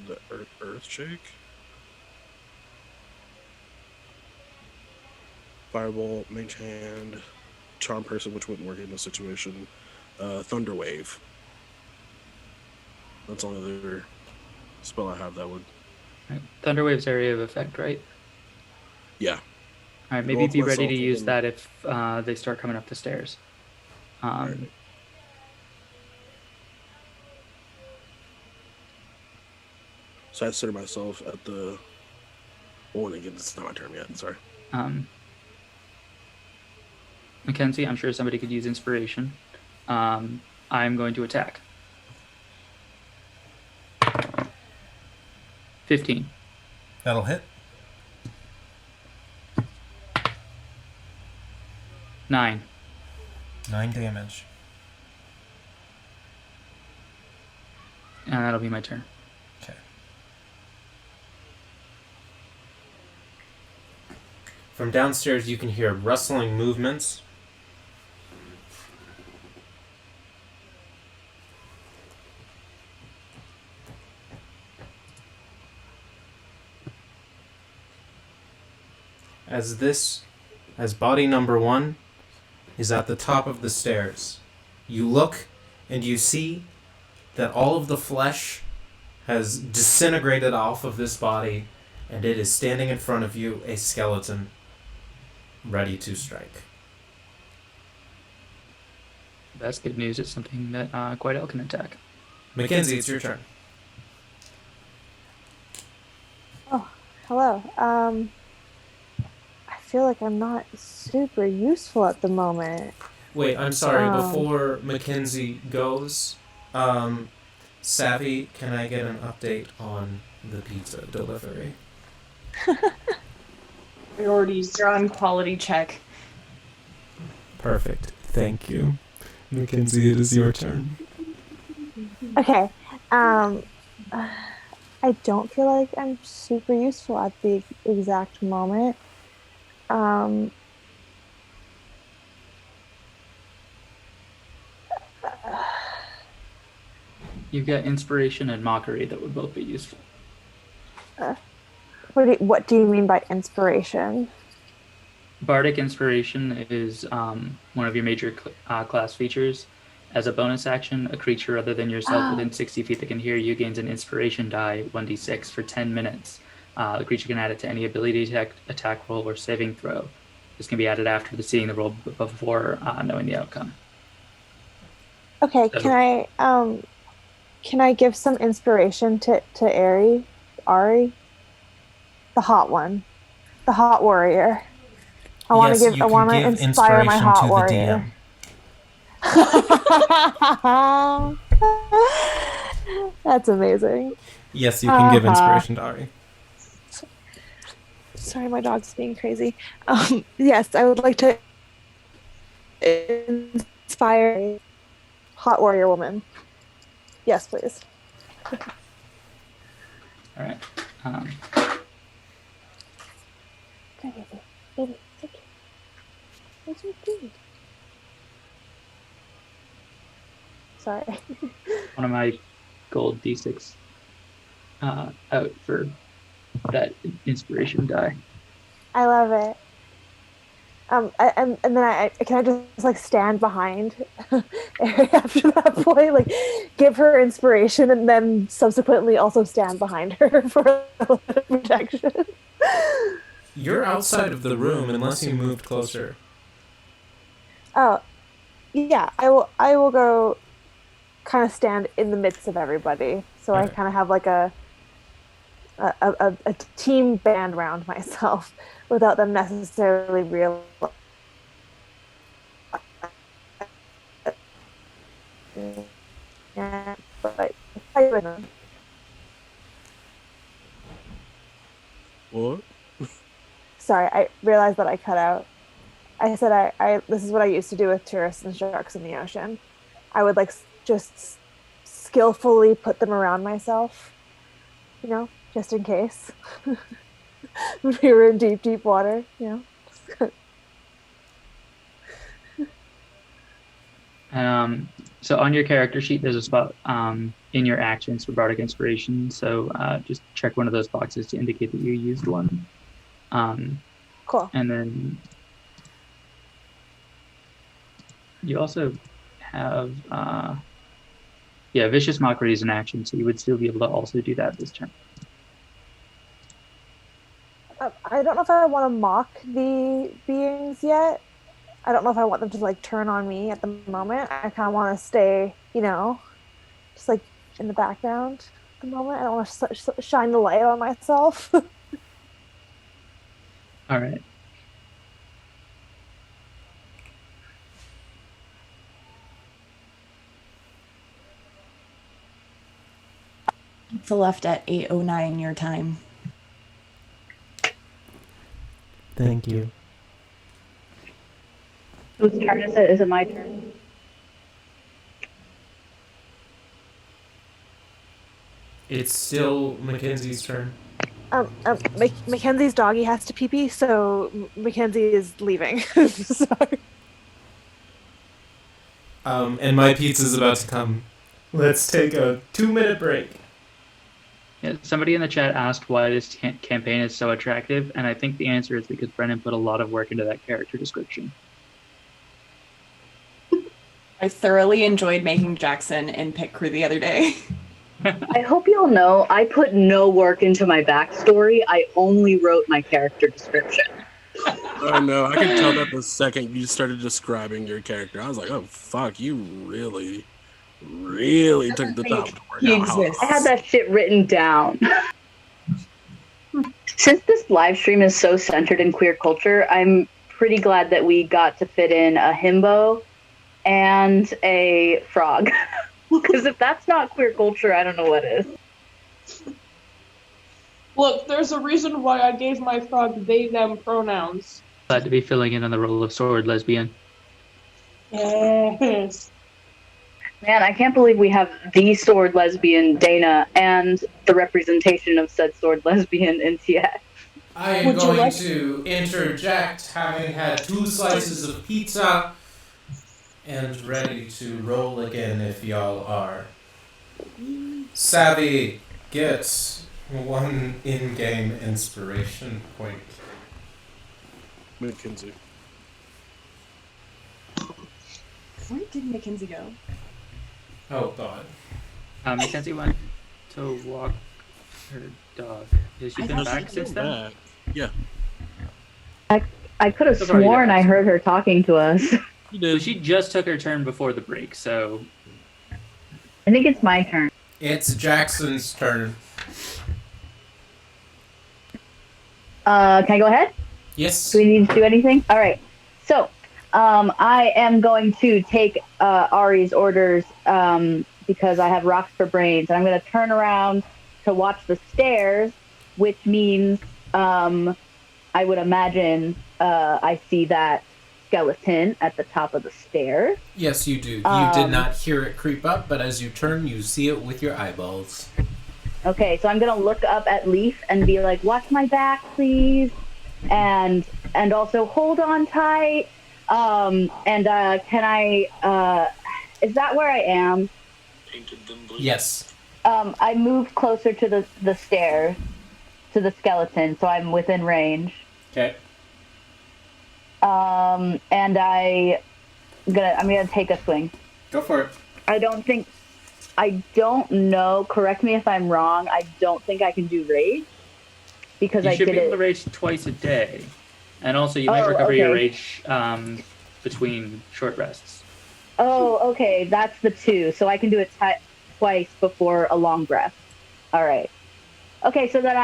S7: the Earth Shake. Fireball, Mage Hand, Charm Person, which wouldn't work in this situation. Thunder Wave. That's the only other spell I have that would.
S2: Right. Thunderwave's area of effect, right?
S7: Yeah.
S2: All right, maybe be ready to use that if they start coming up the stairs.
S7: Right. So I consider myself at the. Oh, and again, it's not my turn yet. Sorry.
S2: Mckensea, I'm sure somebody could use inspiration. I'm going to attack. 15.
S1: That'll hit.
S2: 9.
S1: 9 damage.
S2: And that'll be my turn.
S1: Okay. From downstairs, you can hear rustling movements. As this as body number 1 is at the top of the stairs. You look and you see that all of the flesh has disintegrated off of this body, and it is standing in front of you, a skeleton, ready to strike.
S2: That's good news. It's something that Quidel can attack.
S1: Mckensea, it's your turn.
S5: Oh, hello. I feel like I'm not super useful at the moment.
S1: Wait, I'm sorry. Before Mckensea goes, Savvy, can I get an update on the pizza delivery?
S6: Priorities. You're on quality check.
S1: Perfect. Thank you. Mckensea, it is your turn.
S5: Okay. I don't feel like I'm super useful at the exact moment.
S2: You've got inspiration and mockery that would both be useful.
S5: What do you mean by inspiration?
S2: Bardic Inspiration is one of your major class features. As a bonus action, a creature other than yourself within 60 feet that can hear you gains an inspiration die, 1d6, for 10 minutes. The creature can add it to any ability attack roll or saving throw. This can be added after seeing the roll before knowing the outcome.
S5: Okay,
S2: So,
S5: can I give some inspiration to Arei? The hot one. The hot warrior. I want to inspire my hot warrior. That's amazing.
S1: Yes, you can give inspiration to Arei.
S5: Sorry, my dog's being crazy. Yes, I would like to inspire a hot warrior woman. Yes, please.
S2: All right.
S5: Baby, take it. What's your food? Sorry.
S2: One of my gold d6 out for that inspiration die.
S5: I love it. And then can I just like stand behind Arei after that point, like give her inspiration, and then subsequently also stand behind her for a little bit of protection.
S1: You're outside of the room unless you moved closer.
S5: Oh, yeah. I will go kind of stand in the midst of everybody, so
S1: Okay.
S5: I kind of have like a team band around myself without them necessarily realizing. But
S7: What?
S5: sorry, I realized that I cut out. I said I this is what I used to do with tourists and sharks in the ocean. I would like just skillfully put them around myself, just in case. When we were in deep water,
S2: So on your character sheet, there's a spot in your actions for Bardic Inspiration. So just check one of those boxes to indicate that you used one.
S5: Cool.
S2: And then you also have, Vicious Mockery is an action, so you would still be able to also do that this turn.
S5: I don't know if I want to mock the beings yet. I don't know if I want them to like turn on me at the moment. I kind of want to stay, just like in the background at the moment. I don't want to shine the light on myself.
S2: All right.
S6: It's left at 8:09 your time.
S1: Thank you.
S8: Whose turn is it? Is it my turn?
S1: It's still Mackenzie's turn.
S5: Mackenzie's doggy has to pee-pee, so Mackenzie is leaving. Sorry.
S1: And my pizza's about to come. Let's take a 2-minute break.
S2: Yeah, somebody in the chat asked why this campaign is so attractive, and I think the answer is because Brennen put a lot of work into that character description.
S6: I thoroughly enjoyed making Jackson in Pit Crew the other day.
S8: I hope you'll know I put no work into my backstory. I only wrote my character description.
S7: Oh no, I could tell that the second you started describing your character. I was like, oh fuck, you really took the time to work
S6: He
S7: out how
S6: exists.
S8: I had that shit written down. Since this live stream is so centered in queer culture, I'm pretty glad that we got to fit in a himbo and a frog. Because if that's not queer culture, I don't know what is.
S9: Look, there's a reason why I gave my frog they, them pronouns.
S2: Glad to be filling in on the role of sword lesbian.
S9: Yes.
S8: Man, I can't believe we have the sword lesbian, Dana, and the representation of said sword lesbian in TX.
S1: I am
S9: Would you
S1: going
S9: like-
S1: to interject, having had 2 slices of pizza and ready to roll again if y'all are. Savvy gets 1 in-game inspiration point.
S7: Mckensea.
S6: Where did Mckensea go?
S1: Oh god.
S2: Mckensea went to walk her dog. Has she
S6: I
S2: been
S6: thought
S2: back
S6: she
S2: since then?
S7: Yeah,
S8: I could have
S2: That's already
S8: sworn I
S2: asked.
S8: heard her talking to us.
S7: you
S2: So
S7: did.
S2: she just took her turn before the break, so
S8: I think it's my turn.
S1: It's Jackson's turn.
S8: Can I go ahead?
S1: Yes.
S8: Do we need to do anything? All right. So, I am going to take Ari's orders because I have rocks for brains, and I'm going to turn around to watch the stairs, which means I would imagine I see that skeleton at the top of the stairs.
S1: Yes, you do. You did not hear it creep up, but as you turn, you see it with your eyeballs.
S8: Okay, so I'm gonna look up at Leif and be like, "Watch my back, please," and also hold on tight. Can I? Is that where I am?
S1: Yes.
S8: I move closer to the stairs, to the skeleton, so I'm within range.
S1: Okay.
S8: And I'm gonna take a swing.
S1: Go for it.
S8: I don't know. Correct me if I'm wrong. I don't think I can do rage because
S2: you
S8: I
S2: should
S8: did
S2: be able to
S8: it.
S2: rage twice a day. And also you might recover your rage between short rests.
S8: Oh, okay. That's the 2. So I can do it twice before a long breath. All right. Okay. So then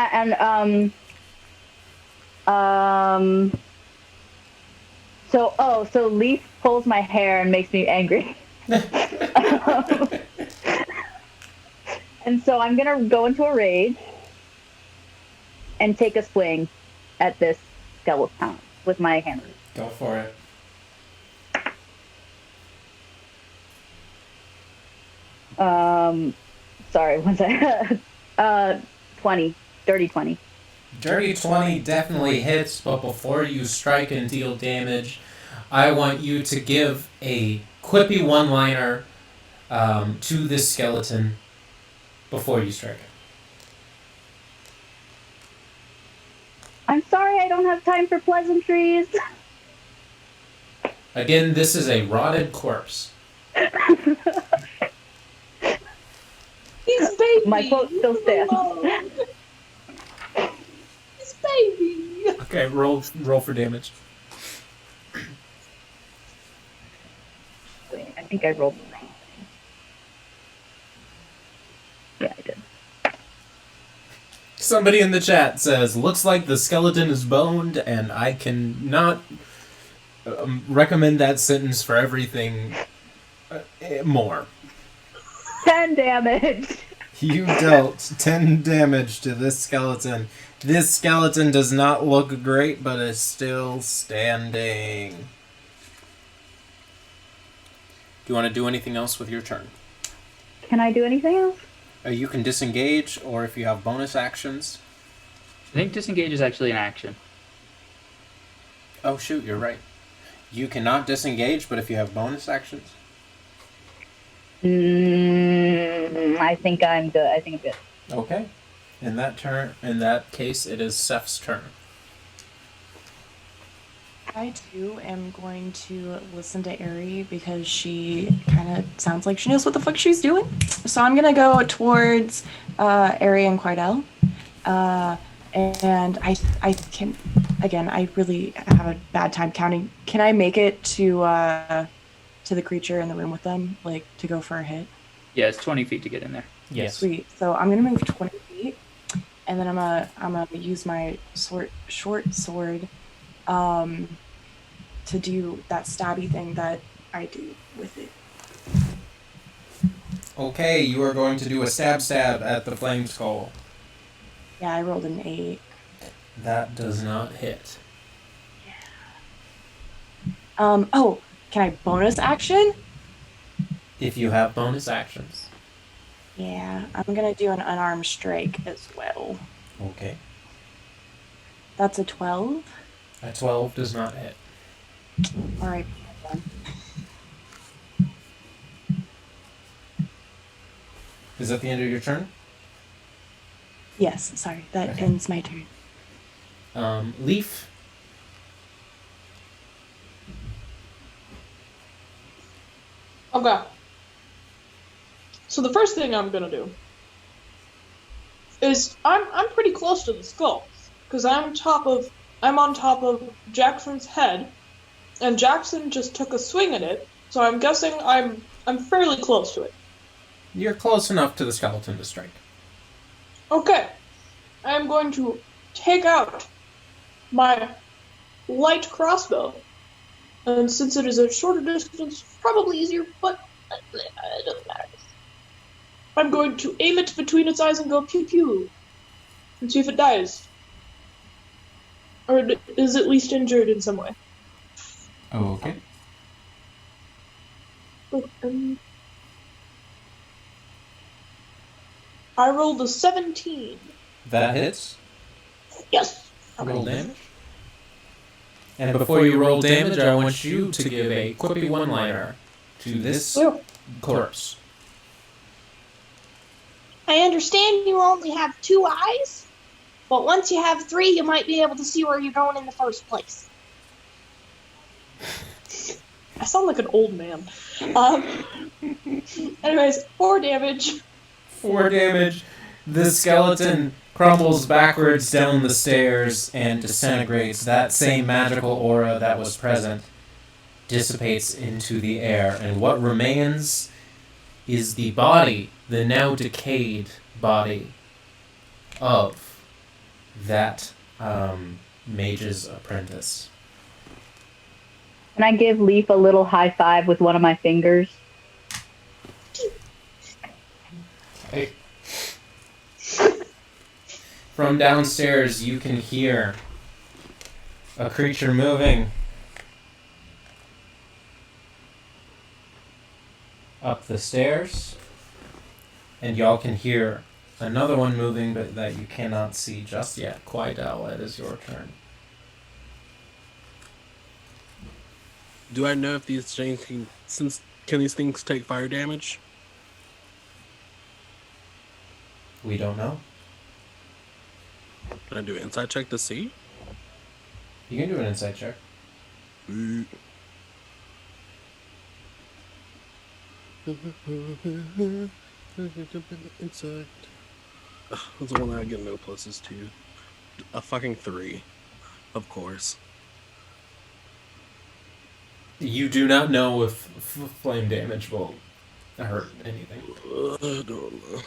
S8: So Leaf pulls my hair and makes me angry. And so I'm gonna go into a rage and take a swing at this skeleton with my hammer.
S1: Go for it.
S8: Sorry, one second. 20. Dirty 20.
S1: Dirty 20 definitely hits, but before you strike and deal damage, I want you to give a quippy one-liner to this skeleton before you strike it.
S8: I'm sorry I don't have time for pleasantries.
S1: Again, this is a rotted corpse.
S9: He's baby.
S8: My quote still stands.
S9: He's baby.
S1: Okay, roll for damage.
S8: Wait, I think I rolled the wrong thing. Yeah, I did.
S1: Somebody in the chat says, looks like the skeleton is boned, and I cannot recommend that sentence for everything more.
S8: 10 damage.
S1: You dealt 10 damage to this skeleton. This skeleton does not look great, but is still standing. Do you want to do anything else with your turn?
S8: Can I do anything else?
S1: You can disengage, or if you have bonus actions.
S2: I think disengage is actually an action.
S1: Oh shoot, you're right. You cannot disengage, but if you have bonus actions.
S8: I think I'm good.
S1: Okay. In that case, it is Seph's turn.
S6: I too am going to listen to Arei because she kind of sounds like she knows what the fuck she's doing. So I'm gonna go towards Arei and Quardell, and I can, again, I really have a bad time counting. Can I make it to the creature in the room with them, like to go for a hit?
S2: Yeah, it's 20 feet to get in there.
S1: Yes.
S6: Sweet. So I'm gonna move 20 feet, and then I'm gonna use my short sword, to do that stabby thing that I do with it.
S1: Okay, you are going to do a stab at the flame skull.
S6: Yeah, I rolled an 8.
S1: That does not hit.
S6: Oh, can I bonus action?
S1: If you have bonus actions.
S6: Yeah, I'm gonna do an unarmed strike as well.
S1: Okay.
S6: That's a 12.
S1: A 12 does not hit.
S6: All right.
S1: Is that the end of your turn?
S6: Yes, sorry, that ends my turn.
S1: Leif.
S3: Okay. So the first thing I'm gonna do is I'm pretty close to the skull because I'm on top of Jackson's head, and Jackson just took a swing at it. So I'm guessing I'm fairly close to it.
S1: You're close enough to the skeleton to strike.
S3: Okay. I am going to take out my light crossbow, and since it is a shorter distance, probably easier, but it doesn't matter. I'm going to aim it between its eyes and go pew pew, and see if it dies, or is at least injured in some way.
S1: Oh, okay.
S3: I rolled a 17.
S1: That hits.
S3: Yes.
S1: Roll damage. And before you roll damage, I want you to give a quippy one-liner to this corpse.
S9: I understand you only have 2 eyes, but once you have 3, you might be able to see where you're going in the first place.
S3: I sound like an old man. Anyways, 4 damage.
S1: 4 damage. The skeleton crumbles backwards down the stairs and disintegrates. That same magical aura that was present dissipates into the air, and what remains is the body, the now decayed body of that mage's apprentice.
S8: Can I give Leif a little high five with one of my fingers?
S1: Hey. From downstairs, you can hear a creature moving up the stairs, and y'all can hear another one moving, but that you cannot see just yet. Quidel, it is your turn.
S7: Do I know if these things can these things take fire damage?
S1: We don't know.
S7: Can I do an insight check to see?
S1: You can do an insight check.
S7: Insight. That's the one I get no pluses to. A fucking 3, of course.
S1: You do not know if flame damage will hurt anything.
S7: I don't know.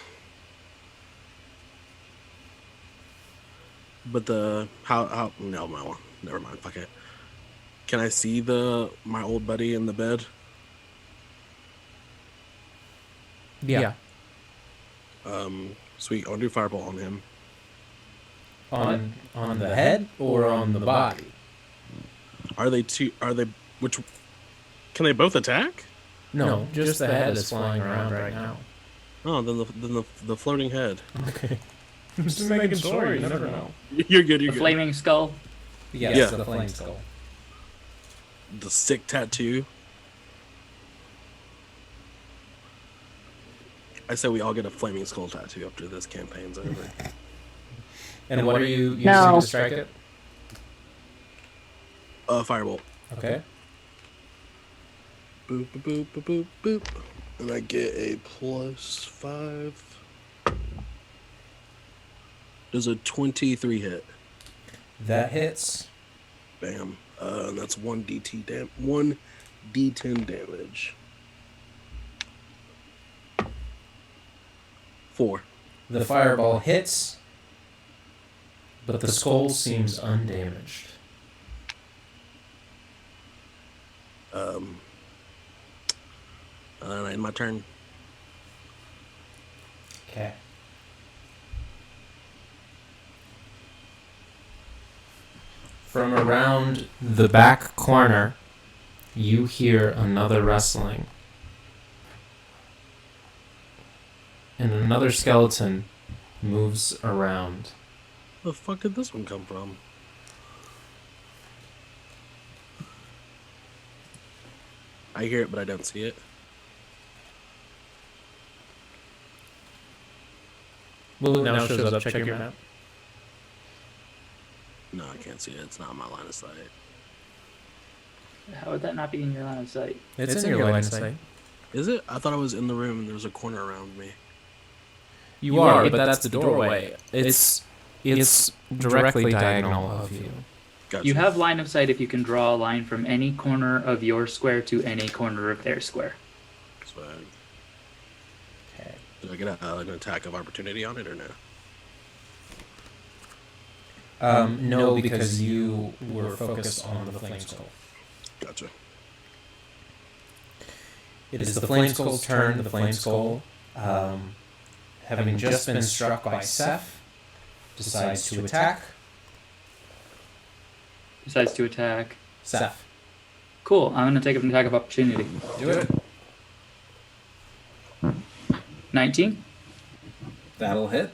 S7: But how no, never mind. Fuck it. Can I see my old buddy in the bed?
S1: Yeah.
S7: Sweet. I'll do fireball on him.
S1: On the head or on the body?
S7: Which? Can they both attack?
S1: No, just the head is flying around right now.
S7: Oh, then the floating head.
S1: Okay. I'm just making sure. You never know.
S7: You're good. You're
S2: The
S7: good.
S2: flaming skull.
S1: Yes,
S7: Yeah.
S1: the flame skull.
S7: The sick tattoo. I say we all get a flaming skull tattoo after this campaign's over.
S1: And what are you using
S8: No.
S1: to strike it?
S7: Firebolt.
S1: Okay.
S7: Boop, boop, boop, boop, boop, boop. And I get a +5. Does a 23 hit?
S1: That hits.
S7: Bam. And that's 1d10 damage. 4.
S1: The fireball hits, but the skull seems undamaged.
S7: In my turn.
S1: Okay. From around the back corner, you hear another rustling. And another skeleton moves around.
S7: Where the fuck did this one come from? I hear it, but I don't see it.
S1: Well, it now shows up. Check your map.
S7: No, I can't see it. It's not in my line of sight.
S2: How would that not be in your line of sight?
S1: It's in your line of sight.
S7: Is it? I thought I was in the room and there was a corner around me.
S1: You are, but that's the doorway. It's directly diagonal of you.
S7: Gotcha.
S2: You have line of sight if you can draw a line from any corner of your square to any corner of their square.
S7: Swag.
S1: Okay.
S7: Did I get an attack of opportunity on it or no?
S1: No, because you were focused on the flame skull.
S7: Gotcha.
S1: It is the flame skull's turn. The flame skull, having just been struck by Seph, decides to attack.
S2: Decides to attack.
S1: Seph.
S2: Cool. I'm gonna take an attack of opportunity.
S1: Do it.
S2: 19.
S1: That'll hit.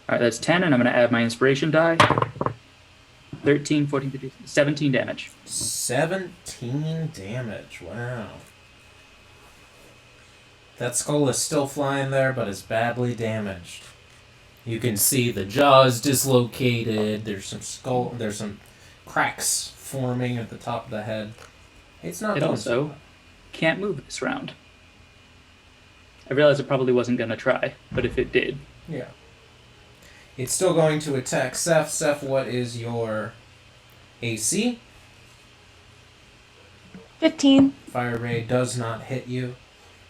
S2: Alright, that's 10, and I'm gonna add my inspiration die. 13, 14, 15, 17 damage.
S1: 17 damage. Wow. That skull is still flying there, but is badly damaged. You can see the jaws dislocated. There's some cracks forming at the top of the head. It's not.
S2: It also can't move this round. I realized it probably wasn't gonna try, but if it did,
S1: yeah. It's still going to attack Seph. Seph, what is your AC?
S6: 15.
S1: Fire ray does not hit you.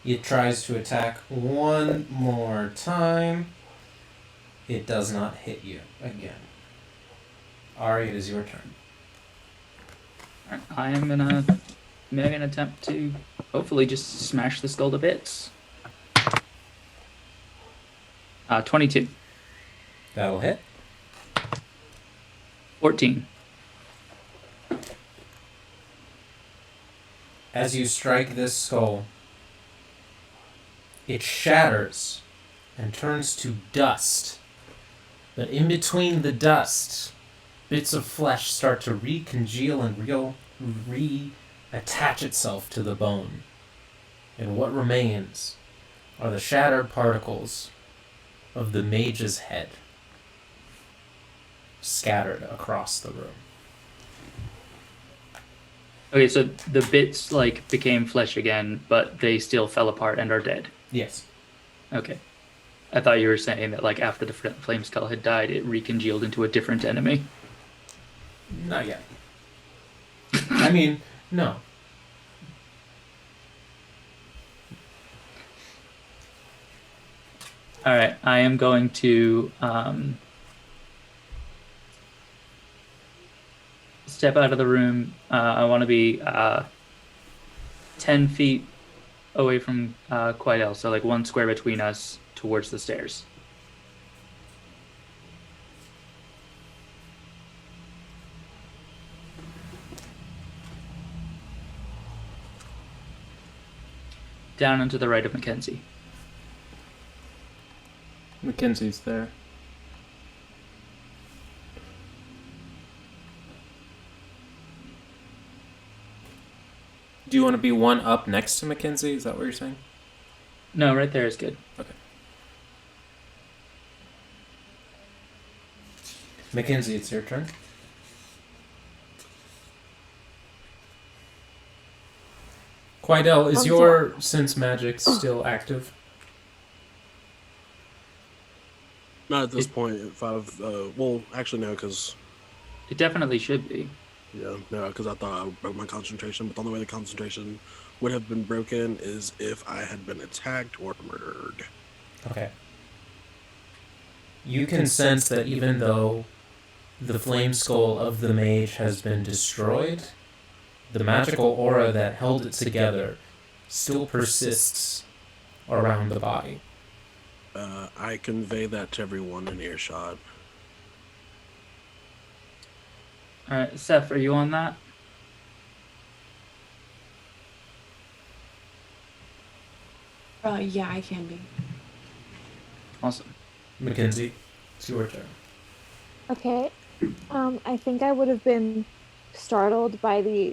S1: It tries to attack one more time. It does not hit you again. Arei, it is your turn.
S2: I am gonna make an attempt to hopefully just smash the skull to bits. 22.
S1: That'll hit.
S2: 14.
S1: As you strike this skull, it shatters and turns to dust. But in between the dust, bits of flesh start to recongeal and reattach itself to the bone. And what remains are the shattered particles of the mage's head, scattered across the room.
S2: Okay, so the bits became flesh again, but they still fell apart and are dead.
S1: Yes.
S2: Okay. I thought you were saying that after the flame skull had died, it recongealed into a different enemy.
S1: Not yet. I mean, no.
S2: All right, I am going to step out of the room. I want to be 10 feet away from Quidel, so 1 square between us towards the stairs. Down and to the right of Mckensea.
S1: Mckensea's there. Do you want to be one up next to Mckensea? Is that what you're saying?
S2: No, right there is good.
S1: Okay. Mckensea, it's your turn. Quidel, is your sense magic still active?
S7: Not at this point. If I've well, actually no, because
S2: It definitely should be.
S7: yeah, no, because I thought I broke my concentration. But the only way the concentration would have been broken is if I had been attacked or murdered.
S1: Okay. You can sense that even though the flame skull of the mage has been destroyed, the magical aura that held it together still persists around the body.
S7: I convey that to everyone in earshot.
S2: Alright, Seph, are you on that?
S6: Yeah, I can be.
S2: Awesome.
S1: Mckensea, it's your turn.
S5: Okay. I think I would have been startled by the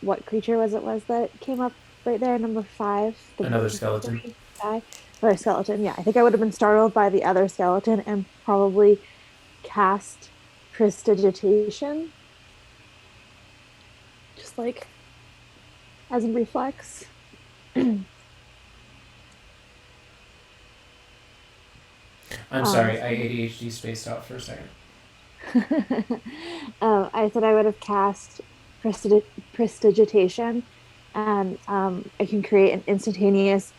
S5: what creature was that came up right there, number 5?
S1: Another skeleton.
S5: Guy. Or a skeleton, yeah. I think I would have been startled by the other skeleton and probably cast Prestidigitation. Just like as a reflex.
S1: I'm sorry, I ADHD spaced out for a second.
S5: I said I would have cast Prestidigitation, and I can create an instantaneous,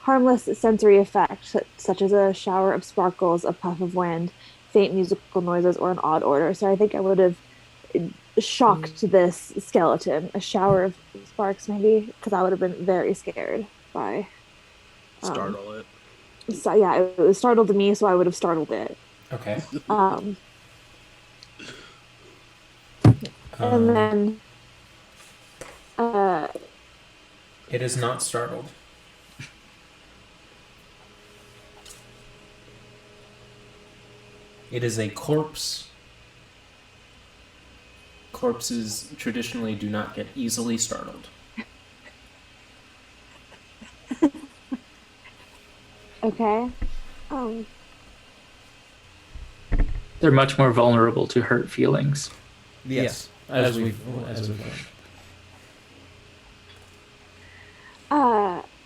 S5: harmless sensory effect, such as a shower of sparkles, a puff of wind, faint musical noises, or an odd odor. So I think I would have shocked this skeleton, a shower of sparks maybe, because I would have been very scared by...
S7: Startle it.
S5: So yeah, it startled me, so I would have startled it.
S1: Okay.
S5: And then...
S1: It is not startled. It is a corpse. Corpses traditionally do not get easily startled.
S5: Okay.
S2: They're much more vulnerable to hurt feelings.
S1: Yes, as we've learned.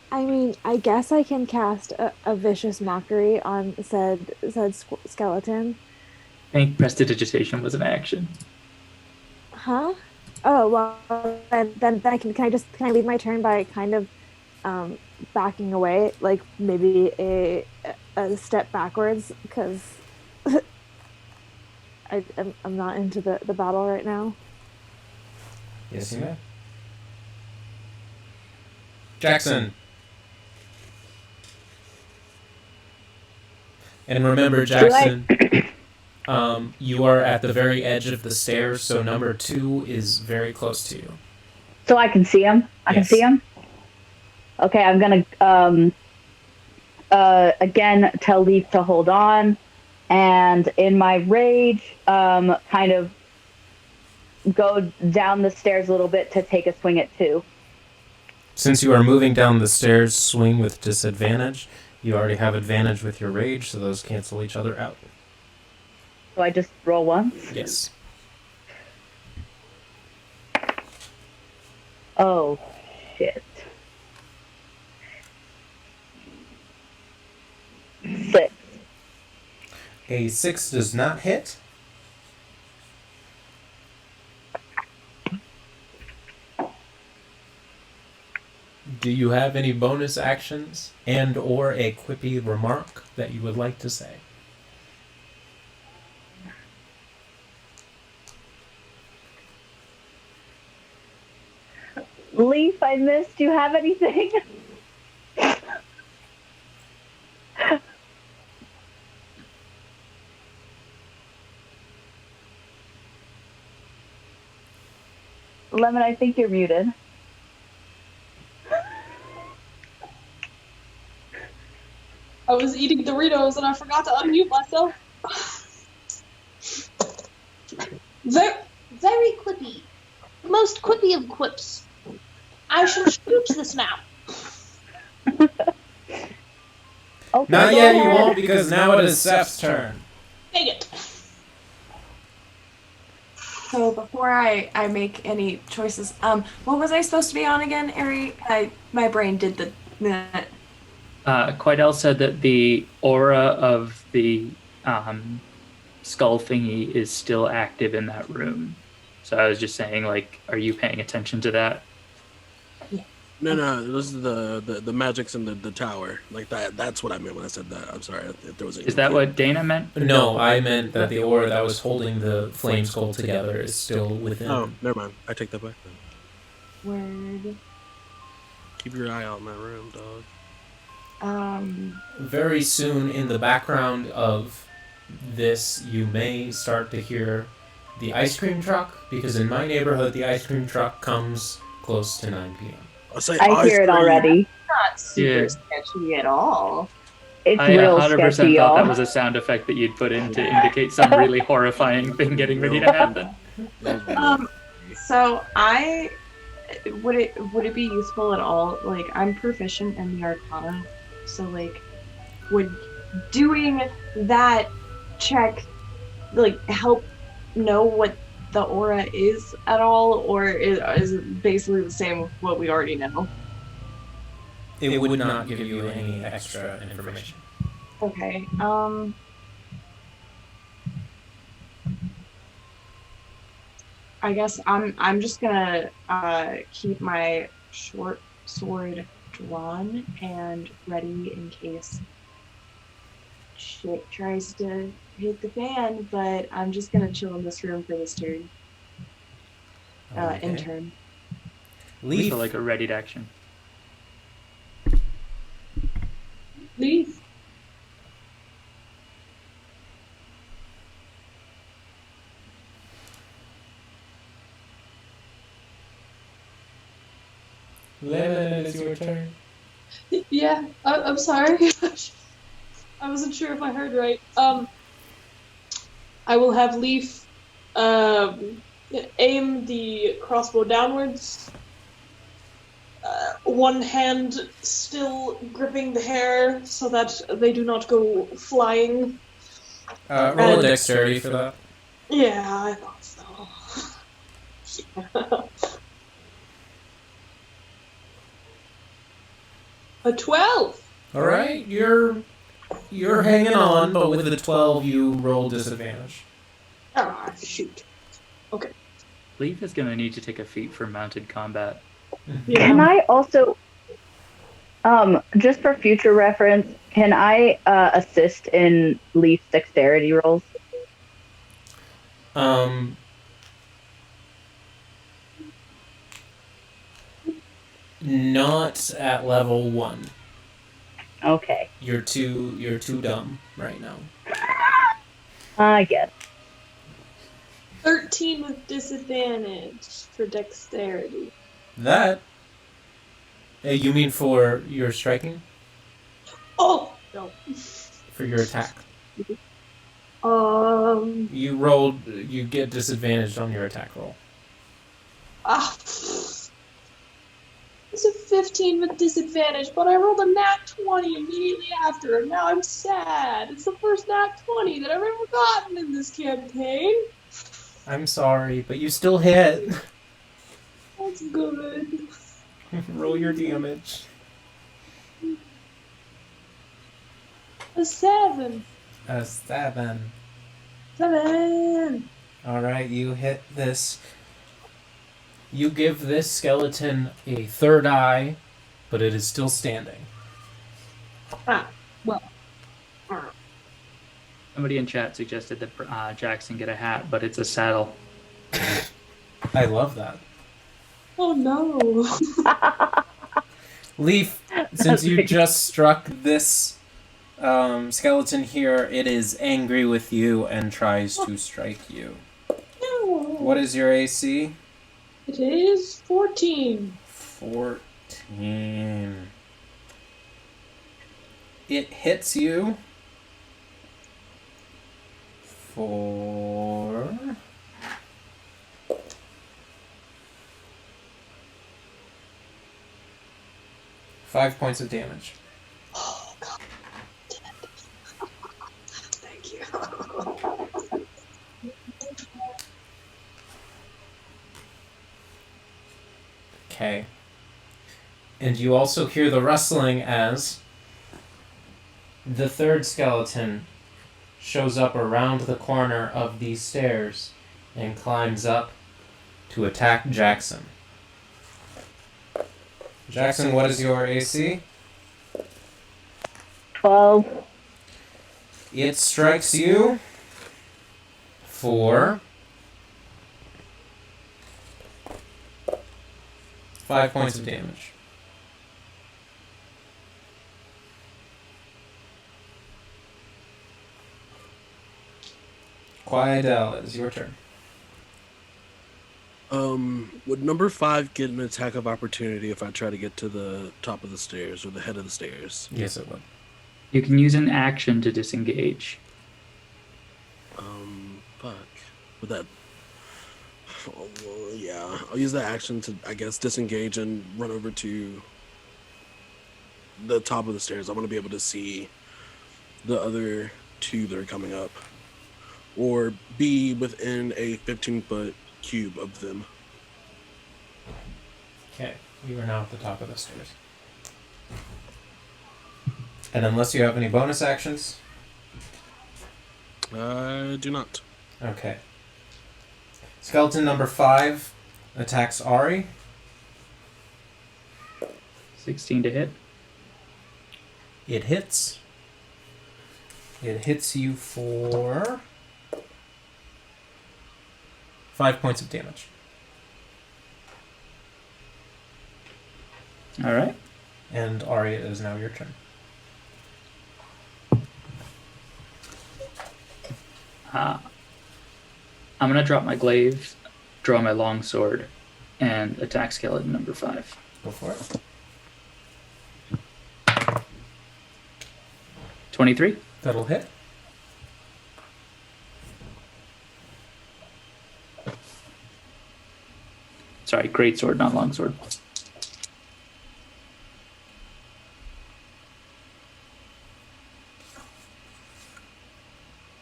S5: I mean, I guess I can cast a vicious mockery on said skeleton.
S2: I think Prestidigitation was an action.
S5: Huh? Oh well, then can I leave my turn by kind of backing away, like maybe a step backwards, because I'm not into the battle right now.
S1: Yes, you may. Jackson. And remember, Jackson, you are at the very edge of the stairs, so number 2 is very close to you.
S8: So I can see him? I can see him? Okay, I'm gonna again tell Leif to hold on, and in my rage, kind of go down the stairs a little bit to take a swing at 2.
S1: Since you are moving down the stairs, swing with disadvantage. You already have advantage with your rage, so those cancel each other out.
S8: So I just roll once?
S1: Yes.
S8: Oh, shit. 6.
S1: A 6 does not hit. Do you have any bonus actions and or a quippy remark that you would like to say?
S8: Leif, I missed. Do you have anything? Lemon, I think you're muted.
S3: I was eating Doritos and I forgot to unmute myself.
S9: Very quippy. The most quippy of quips. I shall shoot this now.
S8: Okay,
S1: Not
S8: go
S1: yet,
S8: ahead.
S1: you won't, because now it is Seph's turn.
S9: Dang it.
S6: So before I make any choices, what was I supposed to be on again, Arei? My brain did the.
S2: Quidel said that the aura of the skull thingy is still active in that room. So I was just saying, like, are you paying attention to that?
S7: No, this is the magics in the tower. Like that's what I meant when I said that. I'm sorry if there was
S2: Is that what Dana meant?
S1: No, I meant that the aura that was holding the flame skull together is still within.
S7: Oh, never mind. I take that back then.
S6: Word.
S7: Keep your eye out in that room, dog.
S1: Very soon in the background of this, you may start to hear the ice cream truck, because in my neighborhood, the ice cream truck comes close to 9 p.m.
S8: I hear it already.
S6: Not super sketchy at all.
S8: It's
S2: I
S8: real
S2: 100%
S8: sketchy,
S2: thought
S8: y'all.
S2: that was a sound effect that you'd put in to indicate some really horrifying thing getting ready to happen.
S6: So would it be useful at all? Like, I'm proficient in the Arcana, so like, would doing that check like help know what the aura is at all, or is it basically the same with what we already know?
S1: It would not give you any extra information.
S6: Okay. I guess I'm just gonna keep my short sword drawn and ready in case shit tries to hit the fan, but I'm just gonna chill in this room for this turn. In turn.
S1: Leif.
S2: So like a readied action.
S3: Leif.
S1: Lemon, it's your turn.
S3: Yeah, I'm sorry. I wasn't sure if I heard right. I will have Leif aim the crossbow downwards. One hand still gripping the hair so that they do not go flying.
S1: Roll a dexterity for that.
S3: Yeah, I thought so. Yeah. A 12.
S1: All right, you're hanging on, but with a 12, you roll disadvantage.
S3: Ah, shoot. Okay.
S2: Leif is going to need to take a feat for mounted combat.
S3: Yeah.
S8: Can I also, just for future reference, can I assist in Leaf's dexterity rolls?
S1: Not at level 1.
S8: Okay.
S1: You're too dumb right now.
S8: I guess.
S3: 13 with disadvantage for dexterity.
S1: That? You mean for your striking?
S3: Oh! No.
S1: For your attack? You get disadvantaged on your attack roll.
S3: It's a 15 with disadvantage, but I rolled a nat 20 immediately after, and now I'm sad. It's the first nat 20 that I've ever gotten in this campaign.
S1: I'm sorry, but you still hit.
S3: That's good.
S1: Roll your damage.
S3: A 7.
S1: A 7.
S3: 7.
S1: Alright, you hit this. You give this skeleton a third eye, but it is still standing.
S3: Well.
S2: Somebody in chat suggested that Jackson get a hat, but it's a saddle.
S1: I love that.
S3: Oh no.
S1: Leif, since you just struck this skeleton here, it is angry with you and tries to strike you.
S3: No.
S1: What is your AC?
S3: It is 14.
S1: 14. It hits you for 5 points of damage.
S3: Oh god. Thank you.
S1: Okay. And you also hear the rustling as the third skeleton shows up around the corner of these stairs and climbs up to attack Jackson. Jackson, what is your AC?
S8: 12.
S1: It strikes you for 5 points of damage. Quiedel, it is your turn.
S7: Would number 5 get an attack of opportunity if I try to get to the top of the stairs or the head of the stairs?
S1: Yes, it would.
S2: You can use an action to disengage.
S7: Fuck. Would that... Oh, well, yeah, I'll use that action to, I guess, disengage and run over to the top of the stairs. I want to be able to see the other 2 that are coming up. Or be within a 15-foot cube of them.
S1: Okay, you are now at the top of the stairs. And unless you have any bonus actions...
S7: I do not.
S1: Okay. Skeleton number 5 attacks Arei.
S2: 16 to hit.
S1: It hits. It hits you for 5 points of damage.
S2: All right.
S1: And Arei, it is now your turn.
S2: I'm going to drop my glaive, draw my longsword, and attack skeleton number 5.
S1: Go for it.
S2: 23.
S1: That'll hit.
S2: Sorry, greatsword, not longsword.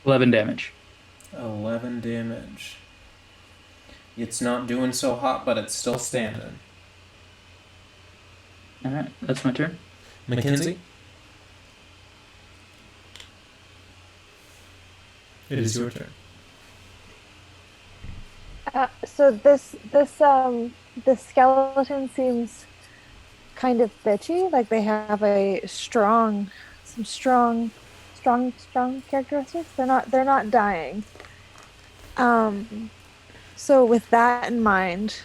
S2: $11 damage.
S1: 11 damage. It's not doing so hot, but it's still standing.
S2: All right, that's my turn.
S1: Mckensea? It is your turn.
S5: So this skeleton seems kind of bitchy. Like they have some strong characteristics. They're not dying. So with that in mind,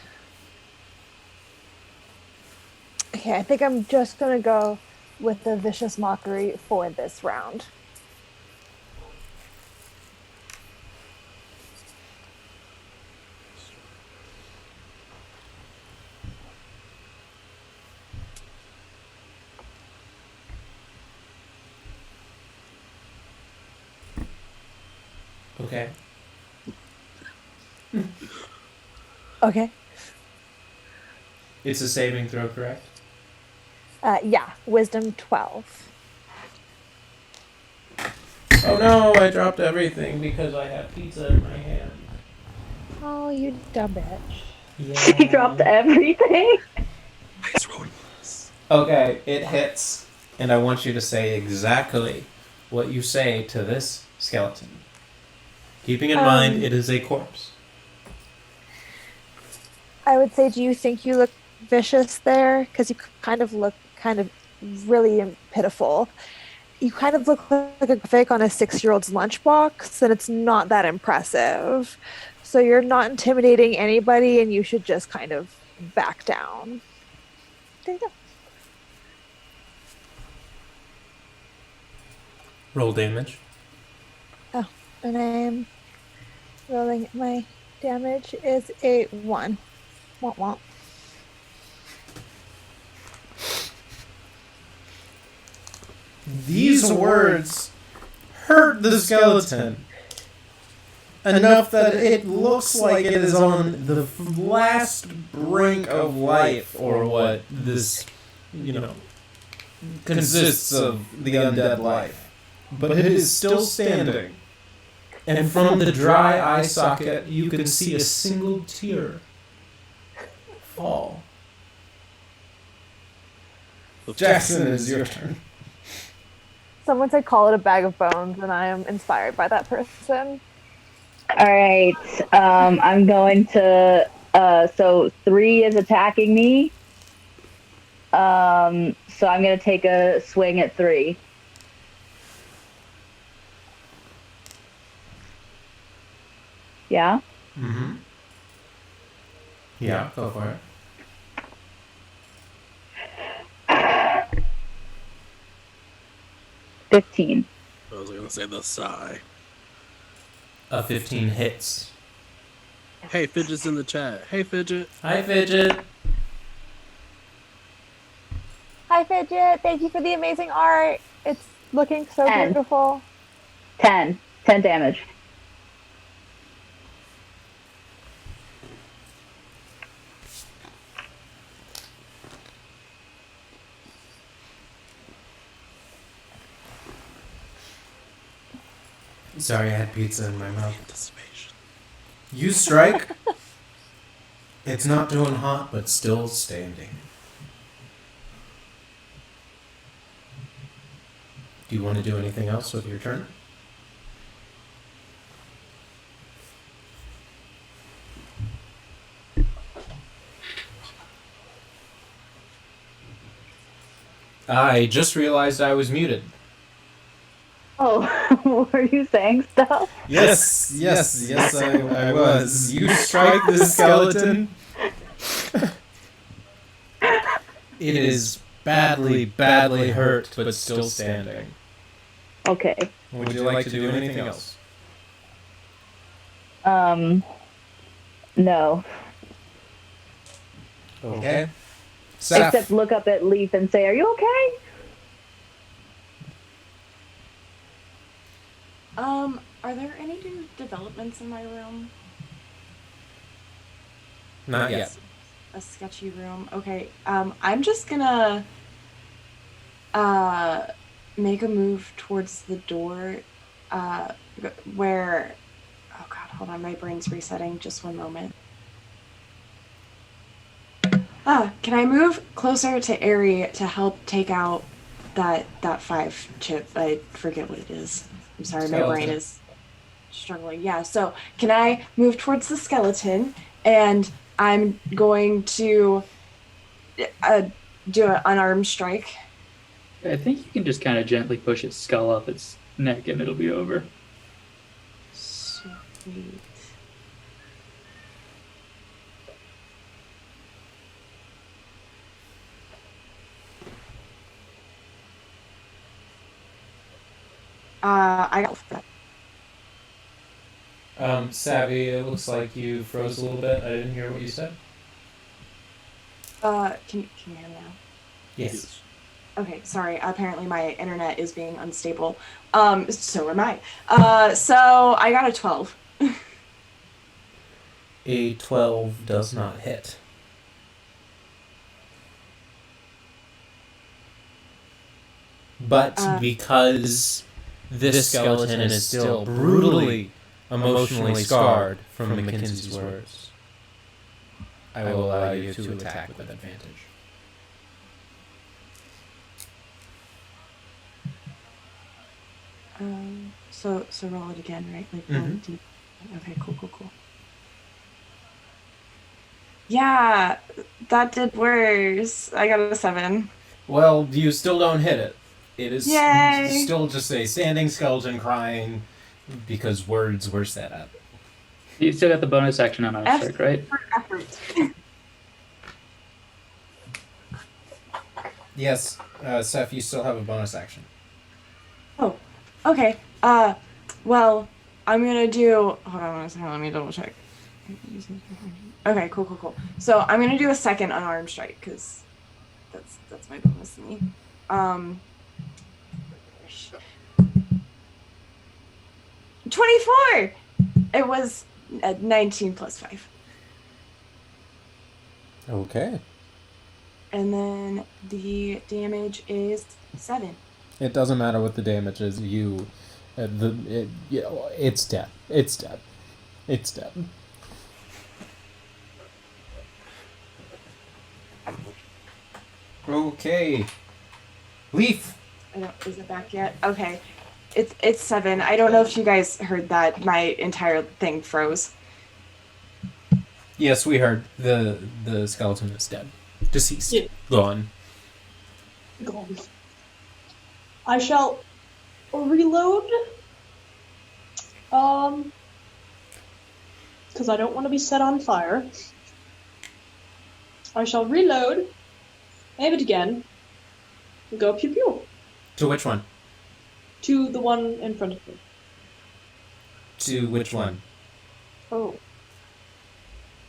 S5: okay, I think I'm just gonna go with the vicious mockery for this round.
S1: Okay.
S5: Okay.
S1: It's a saving throw, correct?
S5: Yeah, wisdom 12.
S1: Oh no, I dropped everything because I have pizza in my hand.
S5: Oh, you dumb bitch.
S1: Yeah.
S8: He dropped everything.
S7: Nice rolling.
S1: Okay, it hits, and I want you to say exactly what you say to this skeleton. Keeping in mind, it is a corpse.
S5: I would say, do you think you look vicious there? Because you kind of look really pitiful. You kind of look like a fake on a 6-year-old's lunchbox, and it's not that impressive. So you're not intimidating anybody, and you should just kind of back down. There you go.
S1: Roll damage.
S5: Oh, and I'm rolling. My damage is a 1. Womp womp.
S1: These words hurt the skeleton enough that it looks like it is on the last brink of life, or what this, consists of the undead life. But it is still standing, and from the dry eye socket you can see a single tear fall Jackson, it is your turn.
S5: Someone said call it a bag of bones, and I am inspired by that person.
S8: All right. I'm going to. So 3 is attacking me. So I'm going to take a swing at 3. Yeah?
S1: Mm-hmm. Yeah, go for it.
S8: 15.
S7: I was going to say the sigh.
S1: A 15 hits.
S7: Hey, Fidget's in the chat. Hey, Fidget.
S1: Hi, Fidget.
S5: Hi, Fidget. Thank you for the amazing art. It's looking so
S8: 10.
S5: beautiful.
S8: 10 damage.
S1: Sorry, I had pizza in my mouth. You strike. It's not doing hot, but still standing. Do you want to do anything else with your turn? I just realized I was muted.
S8: Oh, were you saying stuff?
S1: Yes, I was. You strike the skeleton. It is badly hurt, but still standing.
S8: Okay.
S1: Would you like to do anything else?
S8: No.
S1: Okay. Seph.
S8: Except look up at Leif and say, "Are you okay?"
S6: Are there any new developments in my room?
S1: Not yet.
S6: A sketchy room. Okay. I'm just gonna make a move towards the door where oh god, hold on, my brain's resetting. Just one moment. Can I move closer to Arei to help take out that 5 chip? I forget what it is. I'm sorry,
S1: Skeleton.
S6: my brain is struggling. Yeah, so can I move towards the skeleton, and I'm going to do an unarmed strike.
S2: I think you can just kind of gently push its skull off its neck and it'll be over.
S6: Sweet. I got that.
S1: Savvy, it looks like you froze a little bit. I didn't hear what you said.
S6: Can you hear me now?
S1: Yes.
S6: Okay, sorry. Apparently my internet is being unstable. So am I. So I got a 12.
S1: A 12 does not hit. But because this skeleton is still brutally emotionally scarred from Mckensea's words, I will allow you to attack with advantage.
S6: So roll it again, right? Like Okay, cool. Yeah, that did worse. I got a 7.
S1: Well, you still don't hit it. It is
S6: Yay!
S1: still just a standing skeleton crying because words were set up.
S2: You still got the bonus action on our strike, right?
S6: For effort.
S1: Yes, Seph, you still have a bonus action.
S6: Oh, okay. Well, I'm gonna do. Hold on one second. Let me double check. Okay, cool. So I'm gonna do a second unarmed strike because that's my bonus to me. 24. It was 19 plus 5.
S1: Okay.
S6: And then the damage is 7.
S1: It doesn't matter what the damage is. It's dead. It's dead. It's dead. Okay. Leif.
S6: Is it back yet? Okay. It's 7. I don't know if you guys heard that. My entire thing froze.
S1: Yes, we heard. The skeleton is dead. Deceased.
S3: Yeah.
S1: Gone.
S3: Gone. I shall reload. Because I don't want to be set on fire. I shall reload, aim it again, and go pew pew.
S1: To which one?
S3: To the one in front of me.
S1: To which one?
S3: Oh.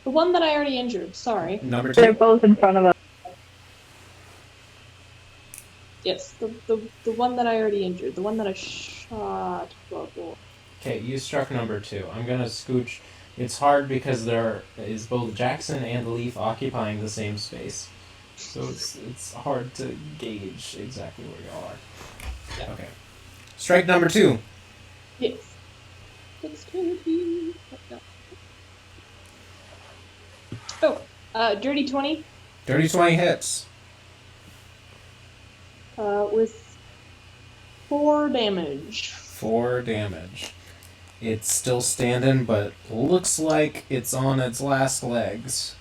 S3: The one that I already injured, sorry.
S1: Number
S8: They're
S1: 2?
S8: both in front of us.
S3: Yes, the one that I already injured. The one that I shot. Blah, blah.
S1: Okay, you struck number 2. I'm gonna scooch. It's hard because there is both Jackson and Leif occupying the same space. So it's hard to gauge exactly where y'all are.
S3: Yeah.
S1: Okay. Strike number 2.
S3: Yes. Dexterity. Oh, dirty 20.
S1: Dirty 20 hits.
S3: With 4 damage.
S1: 4 damage. It's still standing, but looks like it's on its last legs.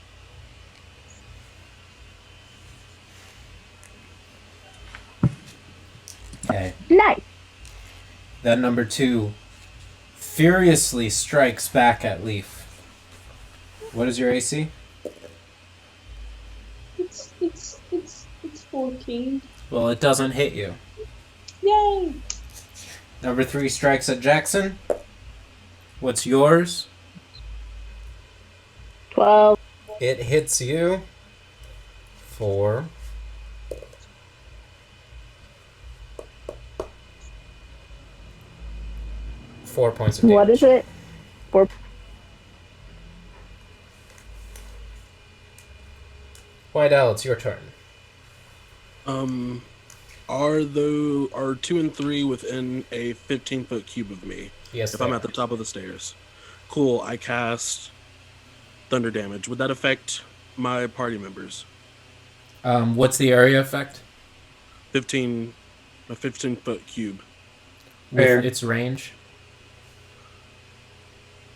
S1: Okay.
S8: Nice.
S1: That number 2 furiously strikes back at Leif. What is your AC?
S3: It's 14.
S1: Well, it doesn't hit you.
S3: Yay!
S1: Number 3 strikes at Jackson. What's yours?
S8: 12.
S1: It hits you for 4 points of damage.
S8: What is it? 4.
S1: White Owl, it's your turn.
S7: Are 2 and 3 within a 15-foot cube of me?
S1: Yes.
S7: If I'm at the top of the stairs. Cool, I cast thunder damage. Would that affect my party members?
S1: What's the area effect?
S7: A 15-foot cube.
S2: Fair.
S1: With its range?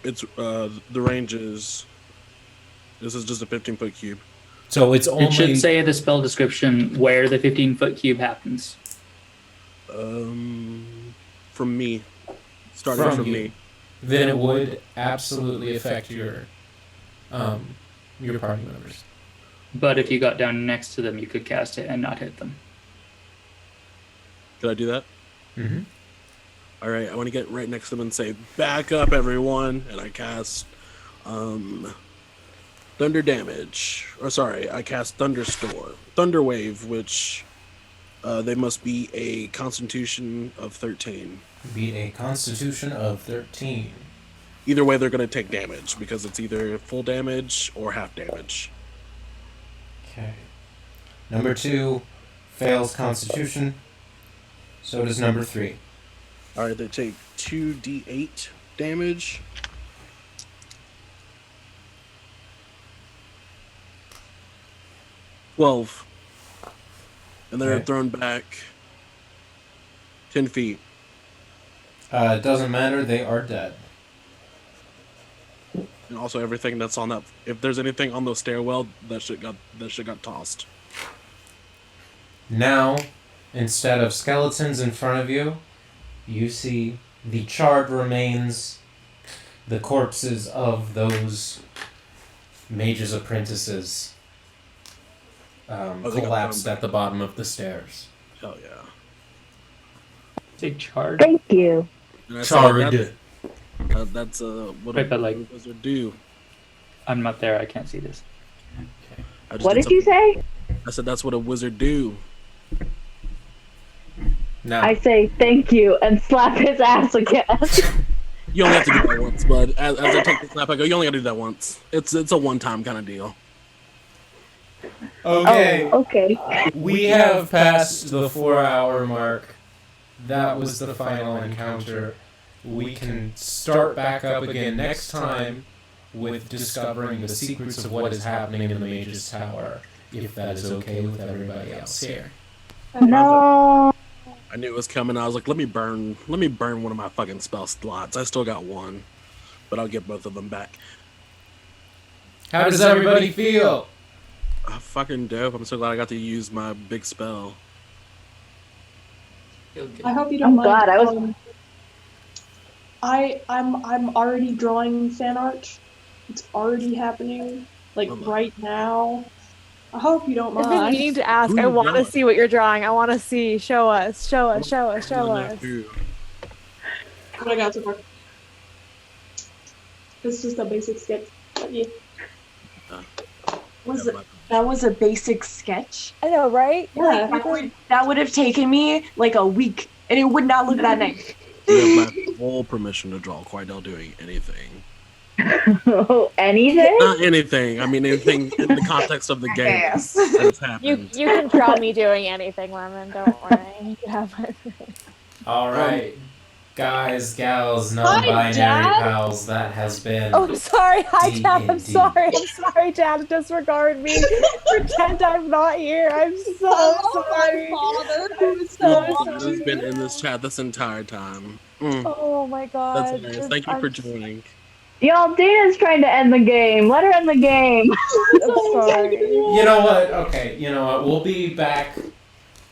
S7: It's the range is. This is just a 15-foot cube.
S1: So it's only.
S2: It should say in the spell description where the 15-foot cube happens.
S7: From me. Starting from
S1: you.
S7: me.
S1: Then it would absolutely affect your party members.
S2: But if you got down next to them, you could cast it and not hit them.
S7: Could I do that?
S1: Mm-hmm.
S7: All right, I want to get right next to them and say, "Back up, everyone!" And I cast thunder damage. Or sorry, I cast thunder wave, which they must be a Constitution of 13.
S1: Beat a Constitution of 13.
S7: Either way, they're going to take damage because it's either full damage or half damage.
S1: Okay. Number 2 fails Constitution. So does number 3.
S7: All right, they take 2d8 damage. Twelve, and they're
S1: Okay.
S7: thrown back 10 feet.
S1: It doesn't matter, they are dead.
S7: And also everything that's on that. If there's anything on the stairwell, that shit got tossed.
S1: Now, instead of skeletons in front of you, you see the charred remains, the corpses of those mages' apprentices
S7: they got
S1: collapsed
S7: thrown
S1: at the bottom of the stairs.
S7: Hell yeah.
S2: Say charred.
S8: Thank you.
S7: And I said
S1: Charred.
S7: That's what
S2: Wait, but like-
S7: a wizard do.
S2: I'm not there. I can't see this.
S7: I just
S8: What did you
S7: something-
S8: say?
S7: I said that's what a wizard do.
S1: Now,
S8: I say thank you and slap his ass again.
S7: You only have to do that once, bud. As I take the snap, I go, you only got to do that once. It's a one-time kind of deal.
S1: okay,
S8: Oh, okay.
S1: we have passed the 4-hour mark. That was the final encounter. We can start back up again next time with discovering the secrets of what is happening in the Mage's Tower, if that is okay with everybody else here.
S8: No.
S7: I knew it was coming. I was like, let me burn one of my fucking spell slots. I still got one, but I'll get both of them back.
S1: How does everybody feel?
S7: Fucking dope. I'm so glad I got to use my big spell.
S3: I hope you don't mind.
S8: glad I was.
S3: I'm already drawing fan art. It's already happening, like right now. I hope you don't
S5: I've
S3: mind.
S5: been meaning to ask.
S7: Who
S5: I
S7: you
S5: want to
S7: drawing?
S5: see what you're drawing. I want to see. Show us. Show us. Show us. Show us.
S3: What I got so far. It's just a basic sketch. But yeah.
S6: That was a basic sketch.
S5: I know, right?
S3: Yeah.
S6: That would have taken me like a week, and it would not look that nice.
S7: You have my full permission to draw Quidel doing anything.
S8: Anything?
S7: Not anything. I mean, anything in the context of the game that's happened.
S5: You can draw me doing anything, Lemon. Don't worry. You can have my.
S1: All right, guys, gals,
S3: Hi,
S1: non-binary
S3: Dad.
S1: pals. That has been.
S5: Oh, sorry. Hi, Dad. I'm
S1: D&D.
S5: sorry. I'm sorry, Dad. Disregard me. Pretend I'm not here. I'm so sorry.
S3: Father,
S5: I'm so
S7: He's
S5: sorry.
S7: been in this chat this entire time.
S5: Oh my God.
S7: That's nice. Thank you for joining.
S8: Y'all, Dana's trying to end the game. Let her end the game.
S5: I'm sorry.
S1: You know what? Okay, you know what? We'll be back.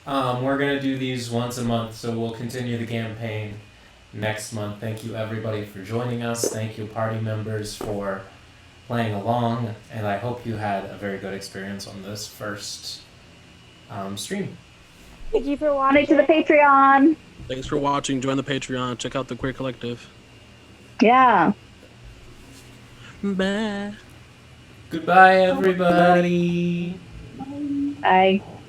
S1: We're gonna do these once a month, so we'll continue the campaign next month. Thank you everybody for joining us. Thank you party members for playing along, and I hope you had a very good experience on this first stream.
S5: Thank you for
S8: Donate
S5: watching.
S8: to the Patreon.
S7: Thanks for watching. Join the Patreon. Check out the Queer Collective.
S8: Yeah.
S7: Bye.
S1: Goodbye, everybody.
S8: Bye.